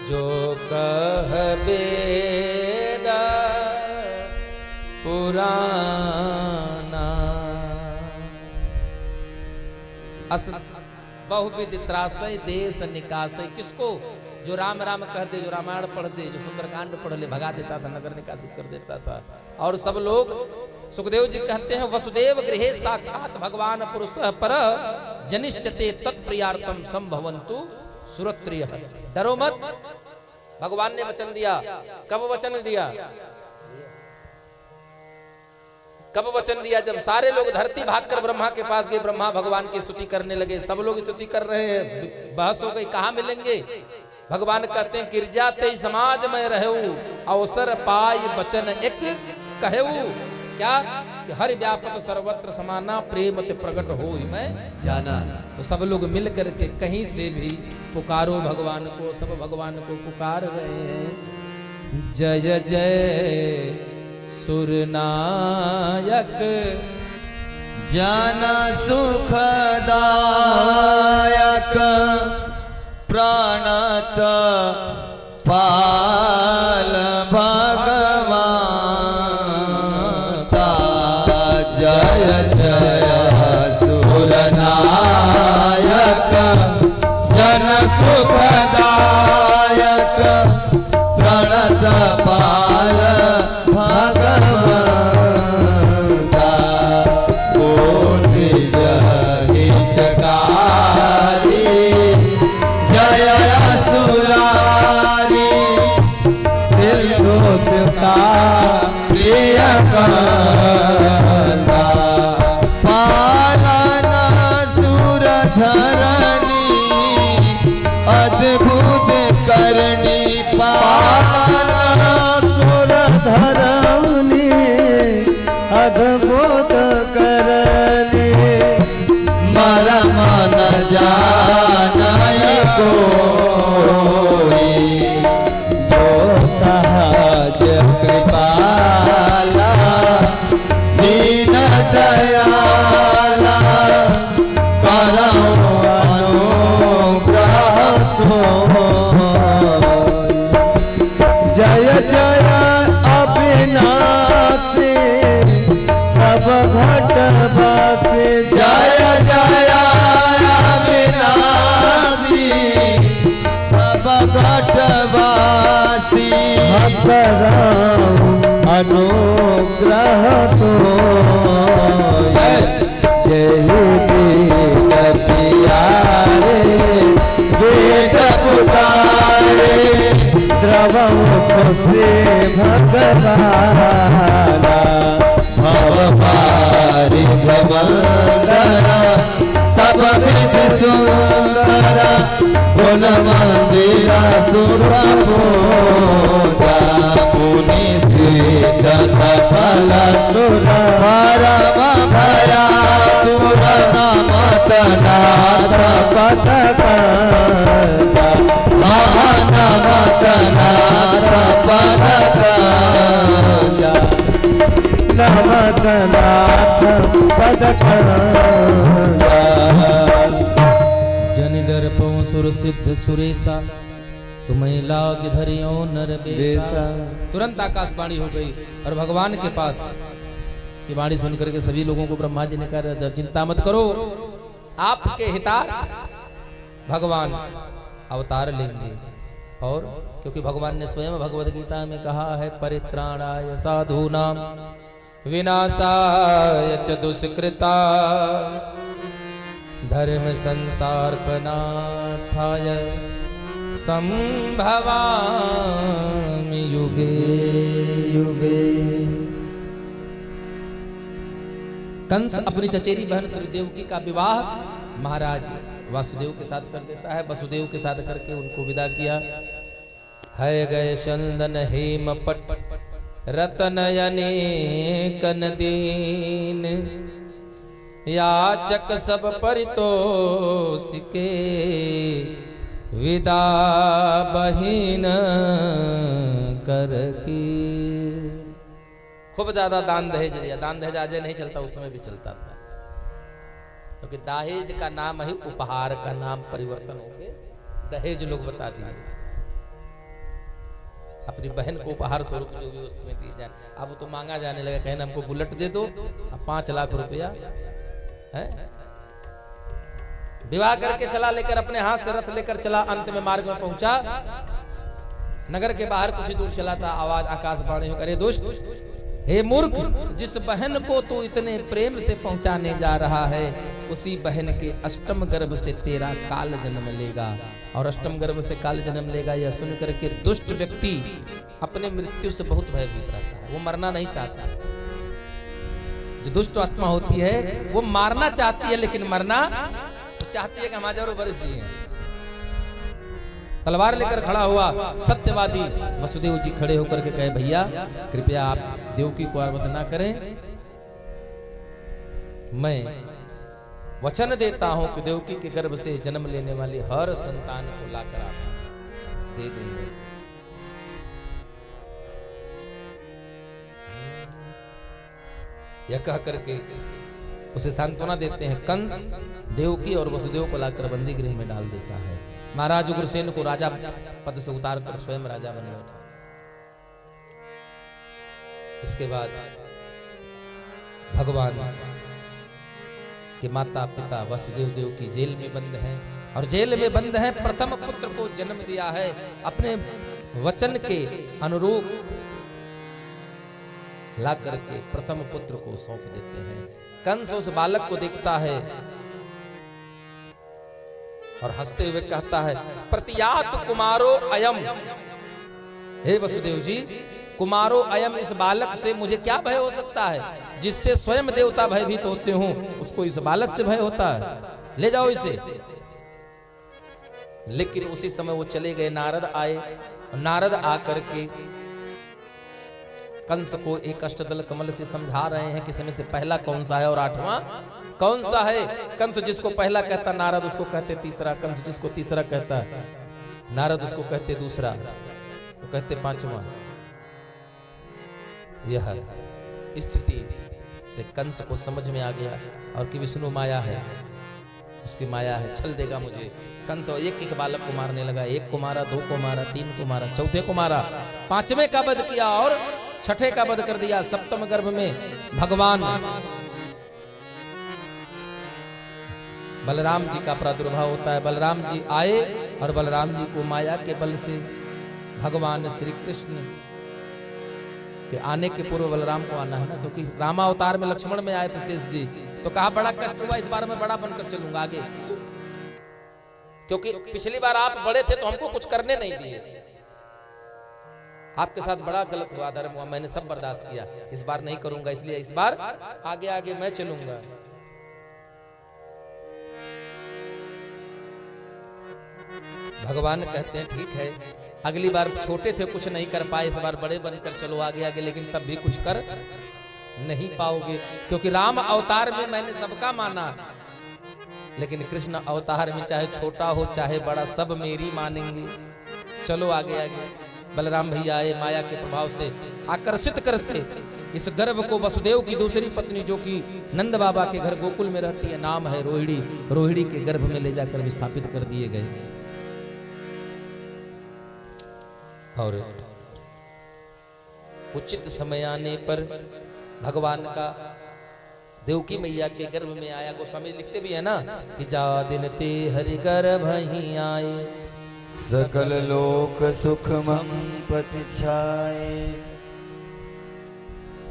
जो कह वेद पुराना, अस बहुविध त्रासय देश निकासय। किसको? जो राम राम कह दे, जो रामायण पढ़ दे, जो सुंदरकांड पढ़ ले, भगा देता था, नगर निकासित कर देता था। और सब लोग, सुखदेव जी कहते हैं, वसुदेव गृहे साक्षात भगवान पुरुषः पर जनिष्यते तत्प्रियार्थम संभवन्तु सुरत्रियः। डरो मत, भगवान ने वचन दिया। कब वचन दिया? कब वचन दिया? जब सारे लोग धरती भागकर ब्रह्मा के पास गए, ब्रह्मा भगवान की स्तुति करने लगे। सब लोग स्तुति कर रहे हैं, बहस हो गई, कहां मिलेंगे? भगवान कहते हैं, गिरजा ते समाज में रहू, अवसर पाई वचन एक कहू। क्या? कि हर व्यापत सर्वत्र समाना, प्रेम ते प्रकट हो मैं जाना। तो सब लोग मिल करके कहीं से भी पुकारो भगवान को। सब भगवान को पुकार रहे हैं। जय जय सुरनायक, ज्ञान सुखदायक, प्राणत पाल भगवान। जय जय जन सुखदायक प्रणत पाल भगवंता बुद्धि हितकारी जय असुरारी सिद्धोषता प्रिय कांता पालन सुर धरणी अद्भुत करणी पालन सुर धरणी अद्भुत करणी मरम न जानय कोई जो सहज कृपाला दीन दयाला करौ अनुग्रह जय जय अविनाशी सब घट बासी जय जय अविनाशी सब घटवासी भक्तराम अनुग्रह सो जय दीन पियारे वेद पुकारे द्रवं श्री भगवाना भव पारि भवंदरा सब विधि सुंदर गुण मंदिरा सुप्रबोधा मुनि सिद्ध सफल सुर परम भया तुर नमत नाथ पतकांता नमत नाथ पदकांता नमत नाथ पदकांता जन डर पौ सुर सिद्ध सुरेशा तुम्हें लाग धरियो नर बेसा। तुरंत आकाशवाणी हो गई और भगवान के पास की वाणी सुनकर के सभी लोगों को ब्रह्मा जी ने कहा चिंता मत करो, आपके हितार्थ भगवान अवतार लेंगे। और क्योंकि भगवान ने स्वयं भगवद गीता में कहा है परित्राणाय साधूनां विनाशाय च दुष्कृता धर्म संस्थापनार्थाय संभवामि युगे युगे। कंस अपनी चचेरी बहन त्रिदेवकी का विवाह महाराज वासुदेव के साथ कर देता है। वसुदेव के साथ करके उनको विदा किया। है गए चंदन हेम पट रतनयने कनदीन याचक सब परितोष के विदा बहिन कर की। खूब ज्यादा दान दहेज दिया। दान दहेज आज नहीं चलता, उस समय भी चलता था, क्योंकि दहेज का नाम है उपहार का नाम परिवर्तन हो गए दहेज लोग बता दिए। अपनी बहन को उपहार स्वरूप जो भी वस्तु में दी जाए, अब तो मांगा जाने लगा। कहना हमको बुलेट दे दो, अब 5 लाख रुपया है। विवाह करके चला, लेकर अपने हाथ से रथ लेकर चला। अंत में मार्ग में पहुंचा, नगर के बाहर कुछ ही दूर चला था, आवाज आकाशवाणी हो, अरे दुष्ट, हे मूर्ख, जिस बहन को तू इतने प्रेम से पहुंचाने जा रहा है, उसी बहन के अष्टम गर्भ से तेरा काल जन्म लेगा। और अष्टम गर्भ से काल जन्म लेगा यह सुनकर के दुष्ट व्यक्ति अपने मृत्यु से बहुत भयभीत रहता है। वो मरना नहीं चाहता। जो दुष्ट आत्मा होती है वो मारना चाहती है, लेकिन मरना तो चाहती है कि हम हजारों वर्ष जिए। तलवार लेकर खड़ा हुआ सत्यवादी वसुदेव जी खड़े होकर के कहे, भैया कृपया आप देवकी को आर्वत ना करें, मैं वचन देता हूं कि देवकी के गर्भ से जन्म लेने वाली हर संतान को लाकर आप दे दूंगा। यह कह करके उसे सांत्वना देते हैं। कंस देवकी और वसुदेव को लाकर बंदी गृह में डाल देता है। महाराज उग्रसेन को राजा पद से उतारकर स्वयं राजा बन बैठा। इसके बाद भगवान के माता पिता वसुदेव देव की जेल में बंद हैं। और जेल में बंद हैं, प्रथम पुत्र को जन्म दिया है, अपने वचन के अनुरूप ला करके प्रथम पुत्र को सौंप देते हैं। कंस उस बालक को देखता है और हंसते हुए कहता है, प्रतियात कुमारो अयम। हे वसुदेव जी, कुमारो अयम, इस बालक से मुझे क्या भय हो सकता है? जिससे स्वयं देवता भयभीत होते हों, उसको इस बालक से भय होता है? ले जाओ इसे। लेकिन उसी समय वो चले गए, नारद आए। नारद आकर के कंस को एक अष्टदल कमल से समझा रहे हैं कि इसमें से पहला कौन सा है और आठवां कौन सा है। कंस जिसको पहला कहता, नारद उसको कहते तीसरा। कंस जिसको तीसरा कहता, नारद उसको कहते दूसरा, वो कहते पांचवा। यह स्थिति से कंस को समझ में आ गया और कि विष्णु माया है, उसकी माया है, छल देगा मुझे। कंस एक एक बालक को मारने लगा। एक को मारा, दो को मारा, तीन को मारा, चौथे को मारा, पांचवें का वध किया और छठे का वध कर दिया। सप्तम गर्भ में भगवान बलराम जी का प्रादुर्भाव होता है। बलराम जी आए और बलराम जी को माया के बल से भगवान श्री कृष्ण के आने के पूर्व बलराम को आना है ना, क्योंकि रामावतार में लक्ष्मण में आए थे शेष जी, तो कहा बड़ा कष्ट हुआ, इस बार मैं बड़ा बनकर चलूंगा आगे, क्योंकि पिछली बार आप बड़े थे तो हमको कुछ करने नहीं दिए। आपके साथ बड़ा गलत हुआ, धर्म हुआ, मैंने सब बर्दाश्त किया, इस बार नहीं करूंगा, इसलिए इस बार आगे आगे मैं चलूंगा। भगवान कहते हैं ठीक है, अगली बार छोटे थे कुछ नहीं कर पाए, इस बार बड़े बनकर चलो आगे आगे, लेकिन तब भी कुछ कर नहीं पाओगे, क्योंकि राम अवतार में मैंने सबका माना, लेकिन कृष्ण अवतार में चाहे छोटा हो चाहे बड़ा सब मेरी मानेंगे। चलो आगे आगे। बलराम भैया आए, माया के प्रभाव से आकर्षित करके इस गर्भ को वसुदेव की दूसरी पत्नी जो कि नंद बाबा के घर गोकुल में रहती है, नाम है रोहिणी, रोहिणी के गर्भ में ले जाकर विस्थापित कर दिए गए। और उचित समय आने पर भगवान का देवकी मैया के गर्भ में आया। गोस्वामी लिखते भी है ना कि जा दिन ते हरि गर्भ ही आए, सकल लोक सुख मम पति छाए।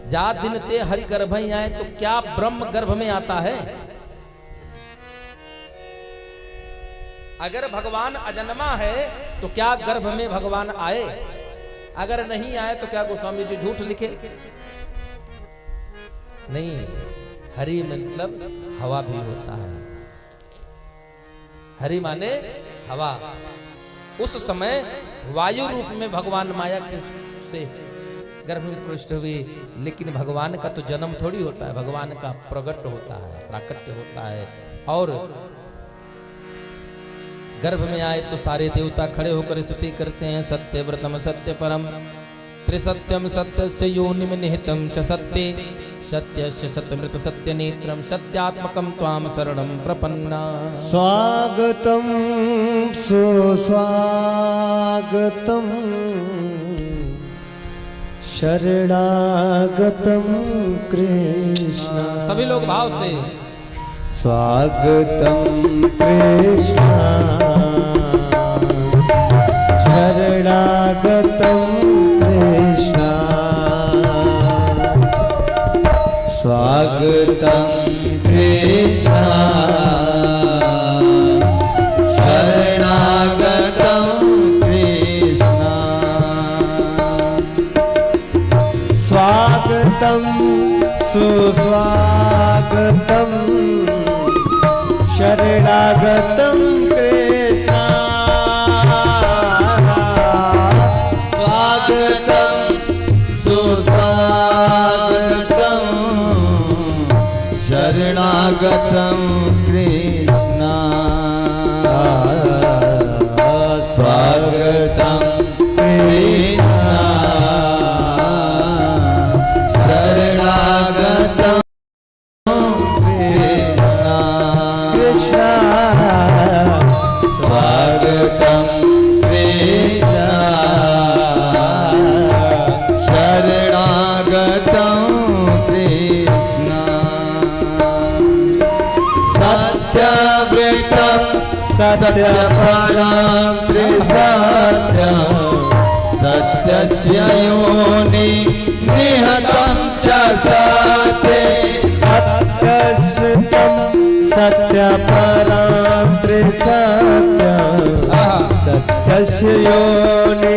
जा दिन ते हरि गर्भ ही आए, तो क्या ब्रह्म गर्भ में आता है? अगर भगवान अजन्मा है तो क्या गर्भ में भगवान आए? अगर नहीं आए तो क्या गोस्वामी जी झूठ लिखे? नहीं, हरि मतलब हवा भी होता है। हरि माने हवा। उस समय वायु रूप में भगवान माया के से गर्भ में प्रविष्ट हुए, लेकिन भगवान का तो जन्म थोड़ी होता है, भगवान का प्रकट होता है, प्राकट्य होता है। और गर्भ में आए तो सारे देवता खड़े होकर स्तुति करते हैं, सत्य व्रतम सत्य परम त्रिसत्यम सत्यस्य योनिम निहितम च सत्ये सत्यस्य सत्यमृत सत्य नेत्रम सत्यात्मकम त्वाम शरणम प्रपन्ना। स्वागतम सुस्वागतम शरणागतम कृष्ण। सभी लोग भाव से स्वागतम कृष्ण शरणागतम कृष्ण स्वागतम कृष्ण शरणागतम कृष्ण स्वागतम सुस्वागतम शरणागतम कृष्ण स्वागतम सुस्वागतम शरणागतम कृष्ण स्वागतम कृष्ण शरणागतम स्वागतम कृष्ण शरणागतम कृष्ण सत्यव्रतम सत्य परं त्रिसत्यं सत्यस्य योनि निहतं च सत्ये सत्यश्रुतं सत्य परं त्रिसत्यं सत्यस्य योनि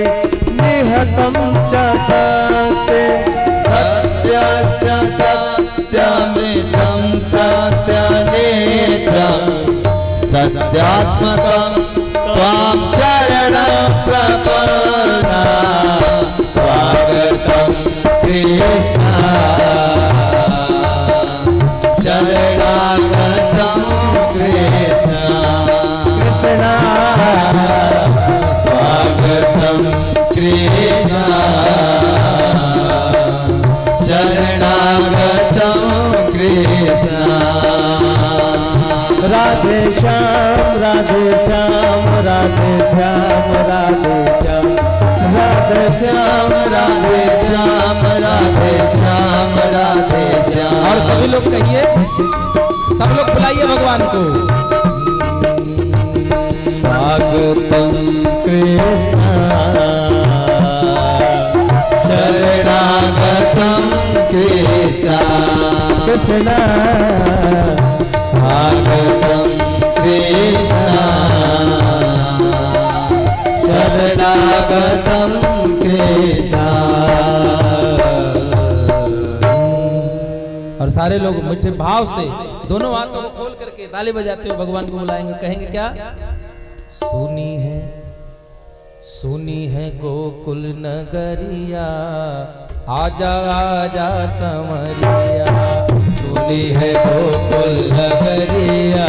निहतं च सत्ये सत्यस्य सत्यमृतं सत्यनेत्रं सत्यात्मकं त्वां शरणं प्रपन्ना स्वागतं कृष्ण शरणागतं कृष्ण कृष्ण स्वागतं कृष्ण शरणागतं कृष्ण राधे श्याम राधे श्याम राधे श्याम राधे श्याम राधे श्याम राधे श्याम राधे श्याम राधे श्याम। और सभी लोग कहिए, सब लोग बुलाइए भगवान को। स्वागतम कृष्ण शरणागतम कृष्ण कृष्ण स्वागतम कृष्ण शरणागतम कृष्ण। और सारे लोग मीठे भाव से दोनों हाथों को खोल करके ताली बजाते हुए भगवान को बुलाएंगे। कहेंगे क्या? सुनी है गोकुल नगरिया, आजा आजा समरिया। सुनी है गोकुल नगरिया,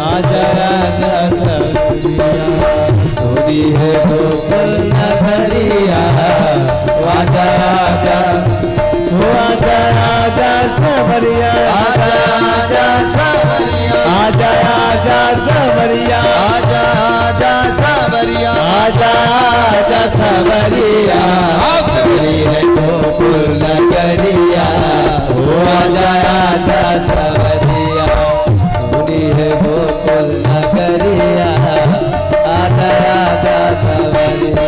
आजा आजा समरिया। सुनी है गोकुल नगरिया, आजा आजा आजा आजा समरिया। आजा आजा समरिया, आजा आजा समरिया, आजा आजा समरिया, आजा आजा समरिया। सुनी है गोकुल नगरिया, ओ आजा आजा समरिया। सुनी है गोकुल नगरिया, आजा आजा समरिया।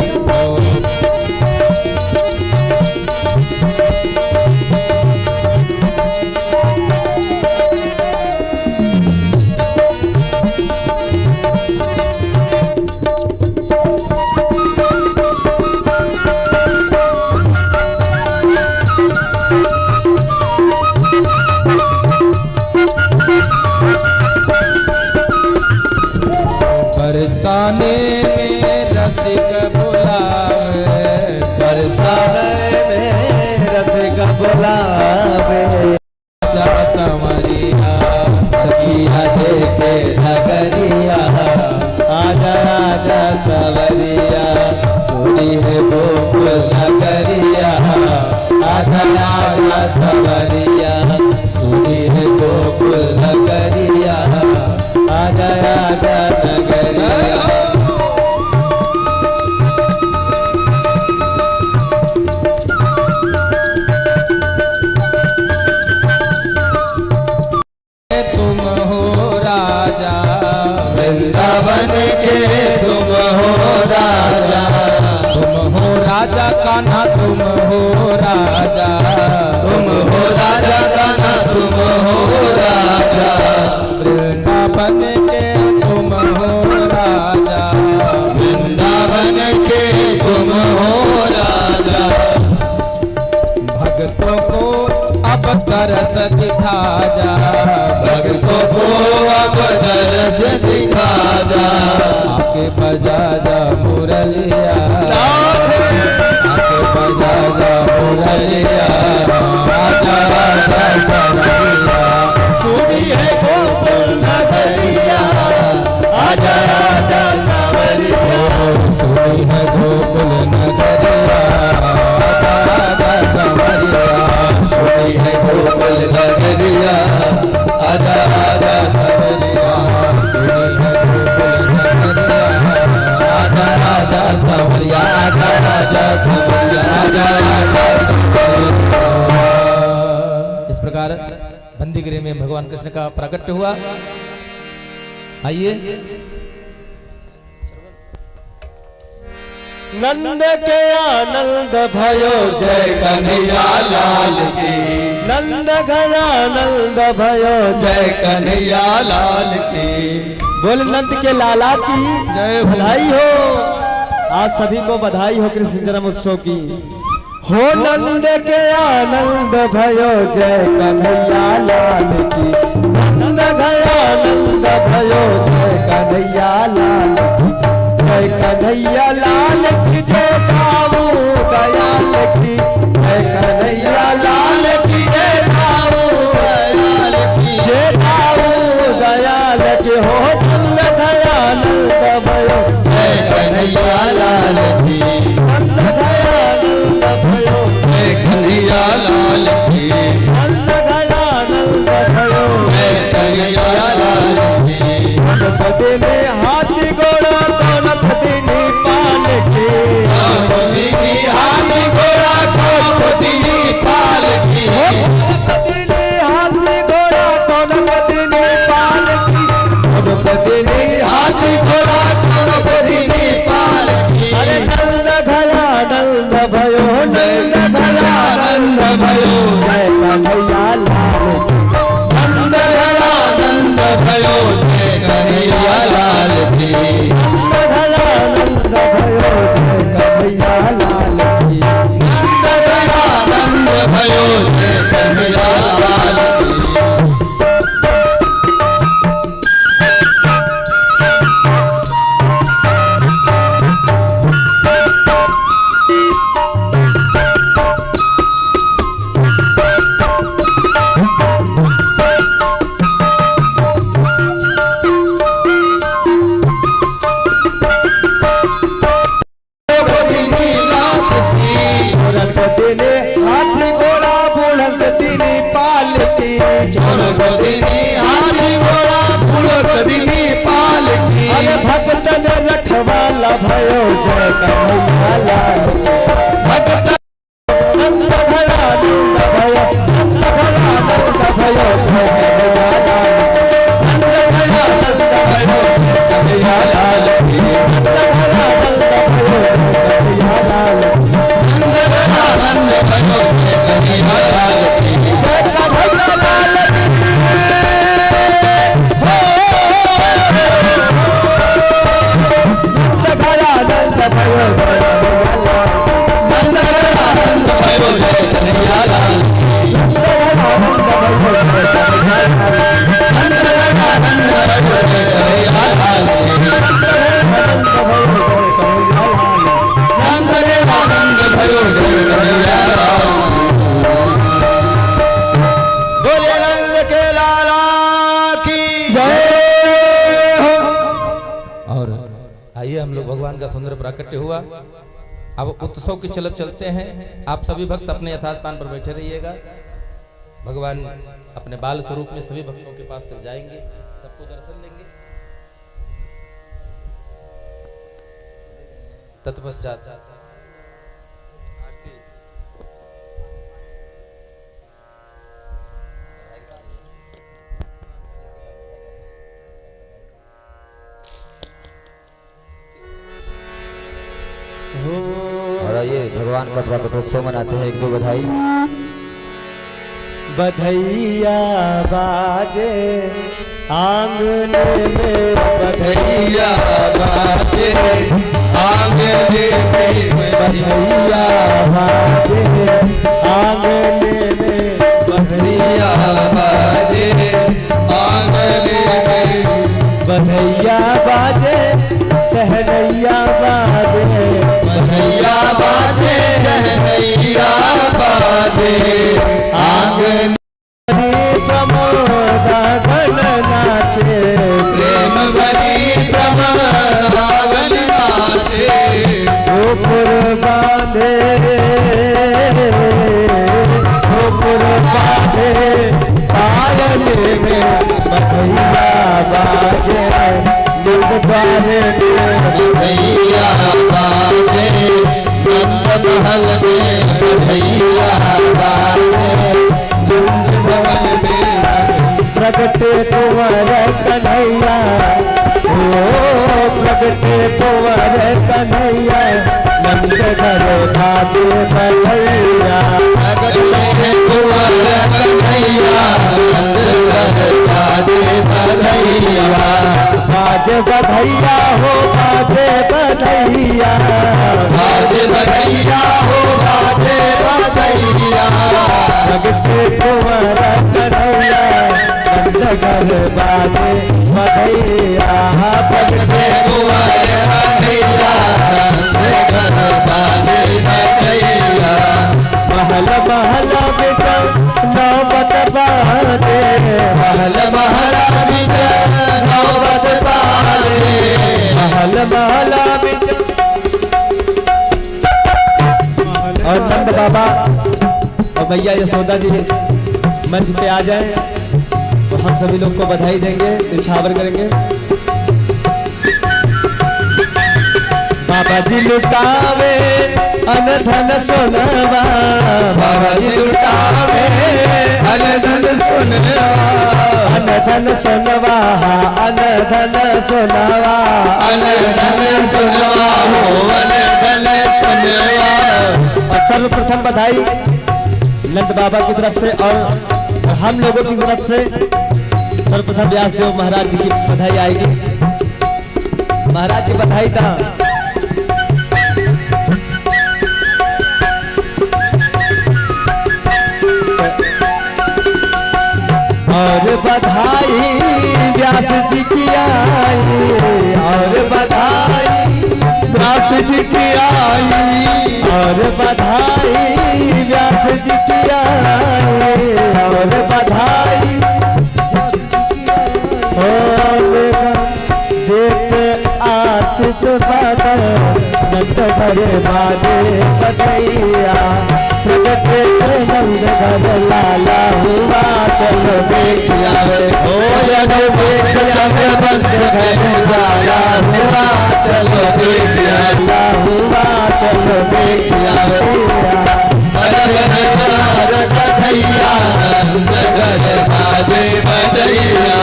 बरसाने में रसिक बुलावे, बरसाने में रसिक बुलावे। आजा समरिया सखिया देखे नगरिया, आजा आजा सवरिया। सुनी है गोकुल नगरिया, आजा आजा सवरिया। सुनी है गोकुल नगरिया, आजा आजा नगरिया। तुम हो राजा वृंदावन के, तुम हो राजा। तुम हो राजा कान्हा, तुम हो राजा। तुम हो राजा कान्हा, तुम हो राजा। वृंदावन के तुम हो राजा, वृंदावन के तुम हो राजा। भक्तों को अब तरस दिखा जा, भक्तों को अब दरस दिखा जा। आके बजा जा मुरलिया, आके बजा जा मुरलिया। आजा आजा समरिया। सुनी है गोकुल नगरिया, आजा आजा सवरिया। सुनी है गोकुल नगरिया, आजा आजा समरिया। सुनी है गोकुल नगरिया, आजा आजा सवरिया। सुनी है गोकुल नगरिया, आजा आजा सवरिया, आजा आजा सवरिया, आजा आजा सवरिया। इस प्रकार बंदीगिरी में भगवान कृष्ण का प्राकट्य हुआ। आइए। नंद के आनंद भयो जय कन्हैया लाल की, नंद घन आनंद भयो जय कन्हैया लाल की। बोल नंद के लाला की जय हो। बधाई हो। आज सभी को बधाई हो कृष्ण जन्म उत्सव की। हो नंद के आनंद भयो जय कन्हैया लाल की, नंद घन आनंद भयो जय कन्हैया लाल की, जय कन्हैया लाल की, जय दाऊ दयाल की, जय कन्हैया लाल की, जय दाऊ दयाल की, जय दाऊ दयाल की। हो नंद दयानंद भयो जय कन्हैया लाल की, नंद दयानंद भयो जय कन्हैया लाल की, नंद दयानंद भयो जय कन्हैया लाल की। गणपति में हाथी घोड़ा गणपति पाल की, गणपति की हाथी घोड़ा गणपति पाल की, गणपति ने हाथी घोड़ा गणपति पाल की, गणपति ने हाथी घोड़ा गणपति पाल की। अरे नंद घया नंद भयो नंद घया नंद भयो जय कन्हैया लाल की, नंद घया नंद भयो जय कन्हैया लाल की, नंद घया नंद भयो जय कन्हैया लाल की। नंद घया नंद भयो जय कन्हैया लाल की। गणपति ने हाथी घोड़ा गणपति ने पाल की, गणपति हाथी घोड़ा गणपति पाल की। अरे भक्त रखवाला भयो जय कन्हैया लाल की, भक्त नंद घया नंद भयो नंद घया नंद भयो जय कन्हैया लाल की, नंद घया नंद भयो जय कन्हैया लाल की, नंद घया नंद भयो जय कन्हैया लाल की, नंद घया नंद भयो जय कन्हैया लाल की। जय कन्हैया लाल की। नंद घया नंद भयो जय कन्हैया लाल की, नंद घया नंद भयो जय कन्हैया लाल की, नंद घया नंद भयो जय कन्हैया लाल की, नंद घया नंद भयो जय कन्हैया लाल की, नंद भयो जय कन्हैया लाल की। नंद घया नंद भयो जय कन्हैया लाल की। बोले नंद के लाला की जय हो। और आइए हम लोग भगवान का सुंदर प्राकट्य हुआ। अब उत्सव की चलब चलते हैं। आप सभी भक्त अपने यथास्थान पर बैठे रहिएगा। भगवान अपने बाल स्वरूप में सभी भक्तों के पास तक जाएंगे, सबको दर्शन देंगे। तत्पश्चात और आइए भगवान का प्राकटोत्सव मनाते हैं। एक दो बधाई। बधैया बाजे आंगन में, बधैया बाजे आंगन में, बधैया बाजे आंगन में, बधैया बाजे आंगन में, बधैया बाजे सहनैया बाजे, बधैया बाजे शहनैया बाजे आंगन प्रमोदा गण नाचे, प्रेम भरी प्रमोदावन नाचे, गोपुर बांधे गोपुर बांधे पायल में, बधैया बाजे नित द्वारे में, बधैया बाजे नंद महल में, बधैया बाजे नंद महल में, प्रगटे कुंवर कन्हैया, ओ प्रगटे कुंवर कन्हैया, नंद घर बाजे बधैया। प्रगटे कुंवर कन्हैया, नंद घर बाजे बधैया। बाजे बधैया हो बाजे बधैया, बाजे बधैया हो बाजे बधैया। प्रगटे कुंवर कन्हैया, नंद घर बाजे बधैया। प्रगटे कुंवर कन्हैया, नंद घर बाजे बधैया। महल महल बिच नौबत बाजे, महल महल बिच नौबत बाजे। महल महल बिच। और नंद बाबा और भैया यशोदा जी मंच पे आ जाएं तो हम सभी लोग को बधाई देंगे, निछावर करेंगे। बाबा जी लुटावे अन धन सोनवा, बाबा जी लुटावे अन धन सोनवा, अन धन सोनवा, अन धन सोनवा, अन धन सोनवा हो, अन धन सोनवा। और सर्वप्रथम बधाई नंद बाबा की तरफ से और हम लोगों की तरफ से सर्वप्रथम व्यासदेव महाराज जी की बधाई आएगी। महाराज जी बधाई था। और बधाई व्यास जी की आई, और बधाई व्यास जी की आई, और बधाई व्यास जी की आई, और बधाई देते आशीष बदन नंद घर बाजे बधैया। प्रगटे नंद घर लाला हुआ चलो देख आवे, ओ रघुवीर चंद्र वंश में लाला हुआ चलो देख लाला हुआ चलो देख आवे। बधैया, नंद घर बाजे बधैया।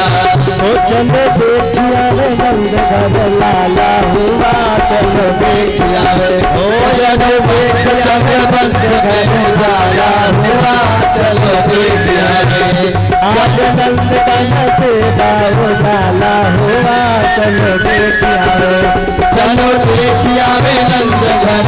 ओ चलो देख आवे नंद घर लाला हुआ चलो देख आवे। ओ रघुवीर चंद्र वंश में लाला हुआ चलो देख आवे। आज नंद कन से दाऊ जाला हुआ चलो देख आवे। चलो देख आवे नंद घर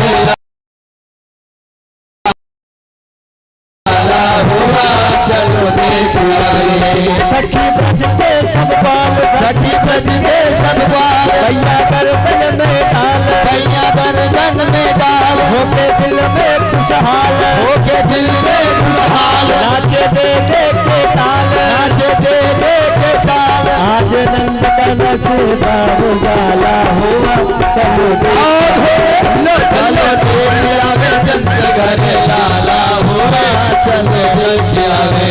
लाला हुआ चलो देख आवे। सखी ब्रज के सब बाल, सखी ब्रज के सब बाल, भैया गर्दन में डाल, भैया गर्दन में डाल, होके दिल में खुशहाल, होके दिल में खुशहाल। नाचे दे दे के ताल, नाचे दे दे के ताल। आज नंद कन से दाऊ जाला हुआ चलो देख चलो देख आवे चंद्र घर लाला हुआ चलो देख आवे।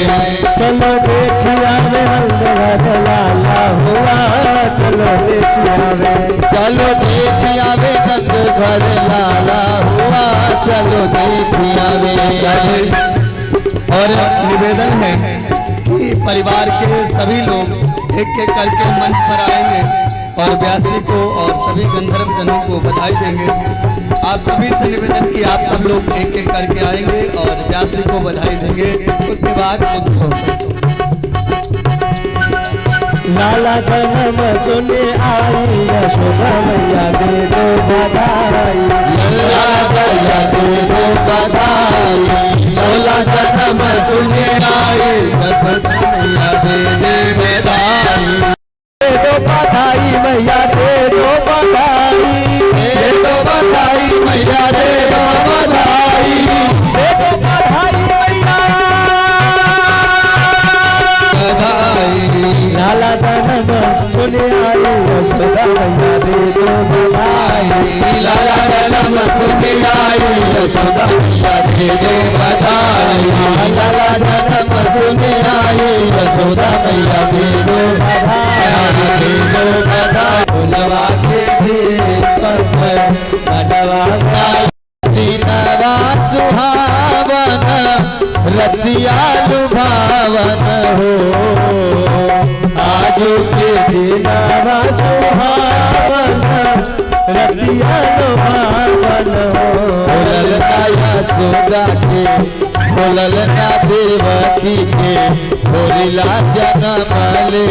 चलो देख आवे नंद घर लाला हुआ चलो देख आवे। चलो देख आवे नंद घर लाला हुआ चलो देख आवे। और निवेदन है कि परिवार के सभी लोग एक एक करके मंच पर आएंगे और व्यासी को और सभी गंधर्व जनों को बधाई देंगे। आप सभी से निवेदन कि आप सब लोग एक एक करके आएंगे और व्यासी को बधाई देंगे। उसके बाद उत्सव लाला जन्म सुने आई, यशोदा मैया दे दो बधाई। लाला जया दे दो बधाई, लाला जन्म सुने आई, यशोदा मैया दे दे बधाई। दे दो बधाई मैया दे दो बधाई, दे दो बधाई मैया दे दो बधाई। दे दो बधाई मैया बधाई। लाला जन्म सुने आई, यशोदा मैया दे दो बधाई। लाला जन्म सुने आई, यशोदा मैया दे दो बधाई। लाला जन्म सुने आई, यशोदा मैया दे दो बधाई, दे दो बधाई। फुलवा के दीपक बनवा दीनवा सुहावन रतिया लुभावन हो। यशोदा के बोलल ना देवकी के होरिला जनमले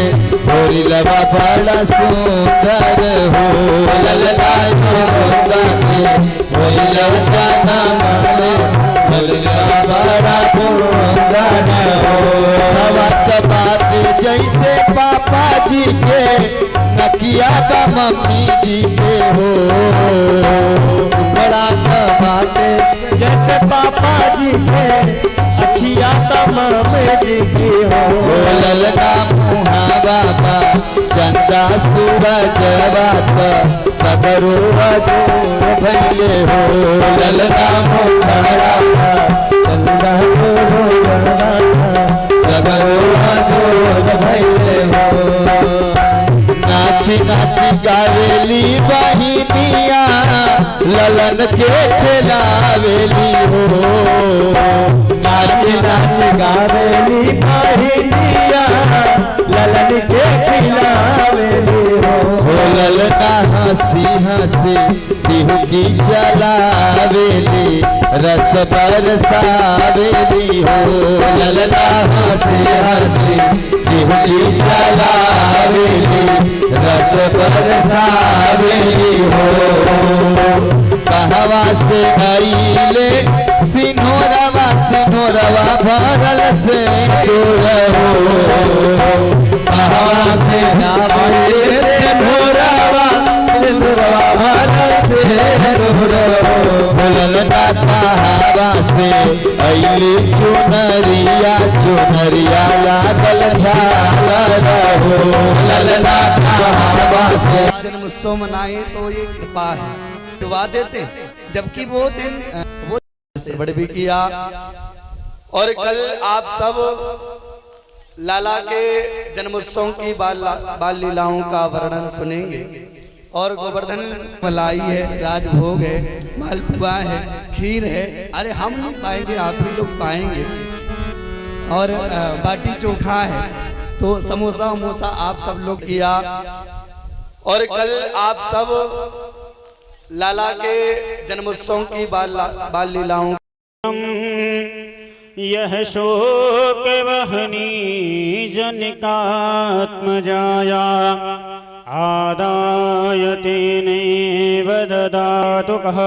होरिलवा बड़ा सुंदर हो ललना यशोदा के होरिला जनमले होरिलवा बड़ा सुंदर हो बात बात जैसे पापा जी के नकिया बा मम्मी जी के हो बड़ा बाटे जैसे पापा जी के अखिया तमाम जी की हो ललना मुहा बाबा चंदा सूरज बात सगरो अजोर भैले हो ललना मुहा चंदा सगरो अजोर भैले हो नाची नाची गावेली बहिनिया ललन के खिलावेली हो नाची नाची गावेली बहिनिया ललन के खिलावेली हो ललना हंसी हंसी टिहुकी चलावेली रस बरसावेली हो ललना हंसी हंसी टिहुकी चलावेली रस बरसावेली हो कहवा से आइले सिनोरवा सिनोरवा भरल से दूर हो कहवा से आइले सिनोरवा सिनोरवा भरल से दूर हो ललना कहवा से आइले चुनरिया चुनरिया लागल झालर हो ललना कहवा से जन्मोत्सव मनाए तो ये कृपा है दुआ देते जबकि वो दिन वो बड़े भी किया। और कल आप सब लाला के जन्मोत्सव की बाल लीलाओं का वर्णन सुनेंगे और गोवर्धन मलाई है, राजभोग है, मालपुआ है, खीर है। अरे हम नहीं पाएंगे, आप ही लोग पाएंगे। और बाटी चोखा है, तो समोसा वमोसा आप सब लोग किया। और कल आप सब लाला के जन्मोत्सव की बाल लीलाओं यह शोक वहनी जनिकात्मजाया आदाय तेनैव ददातु कः।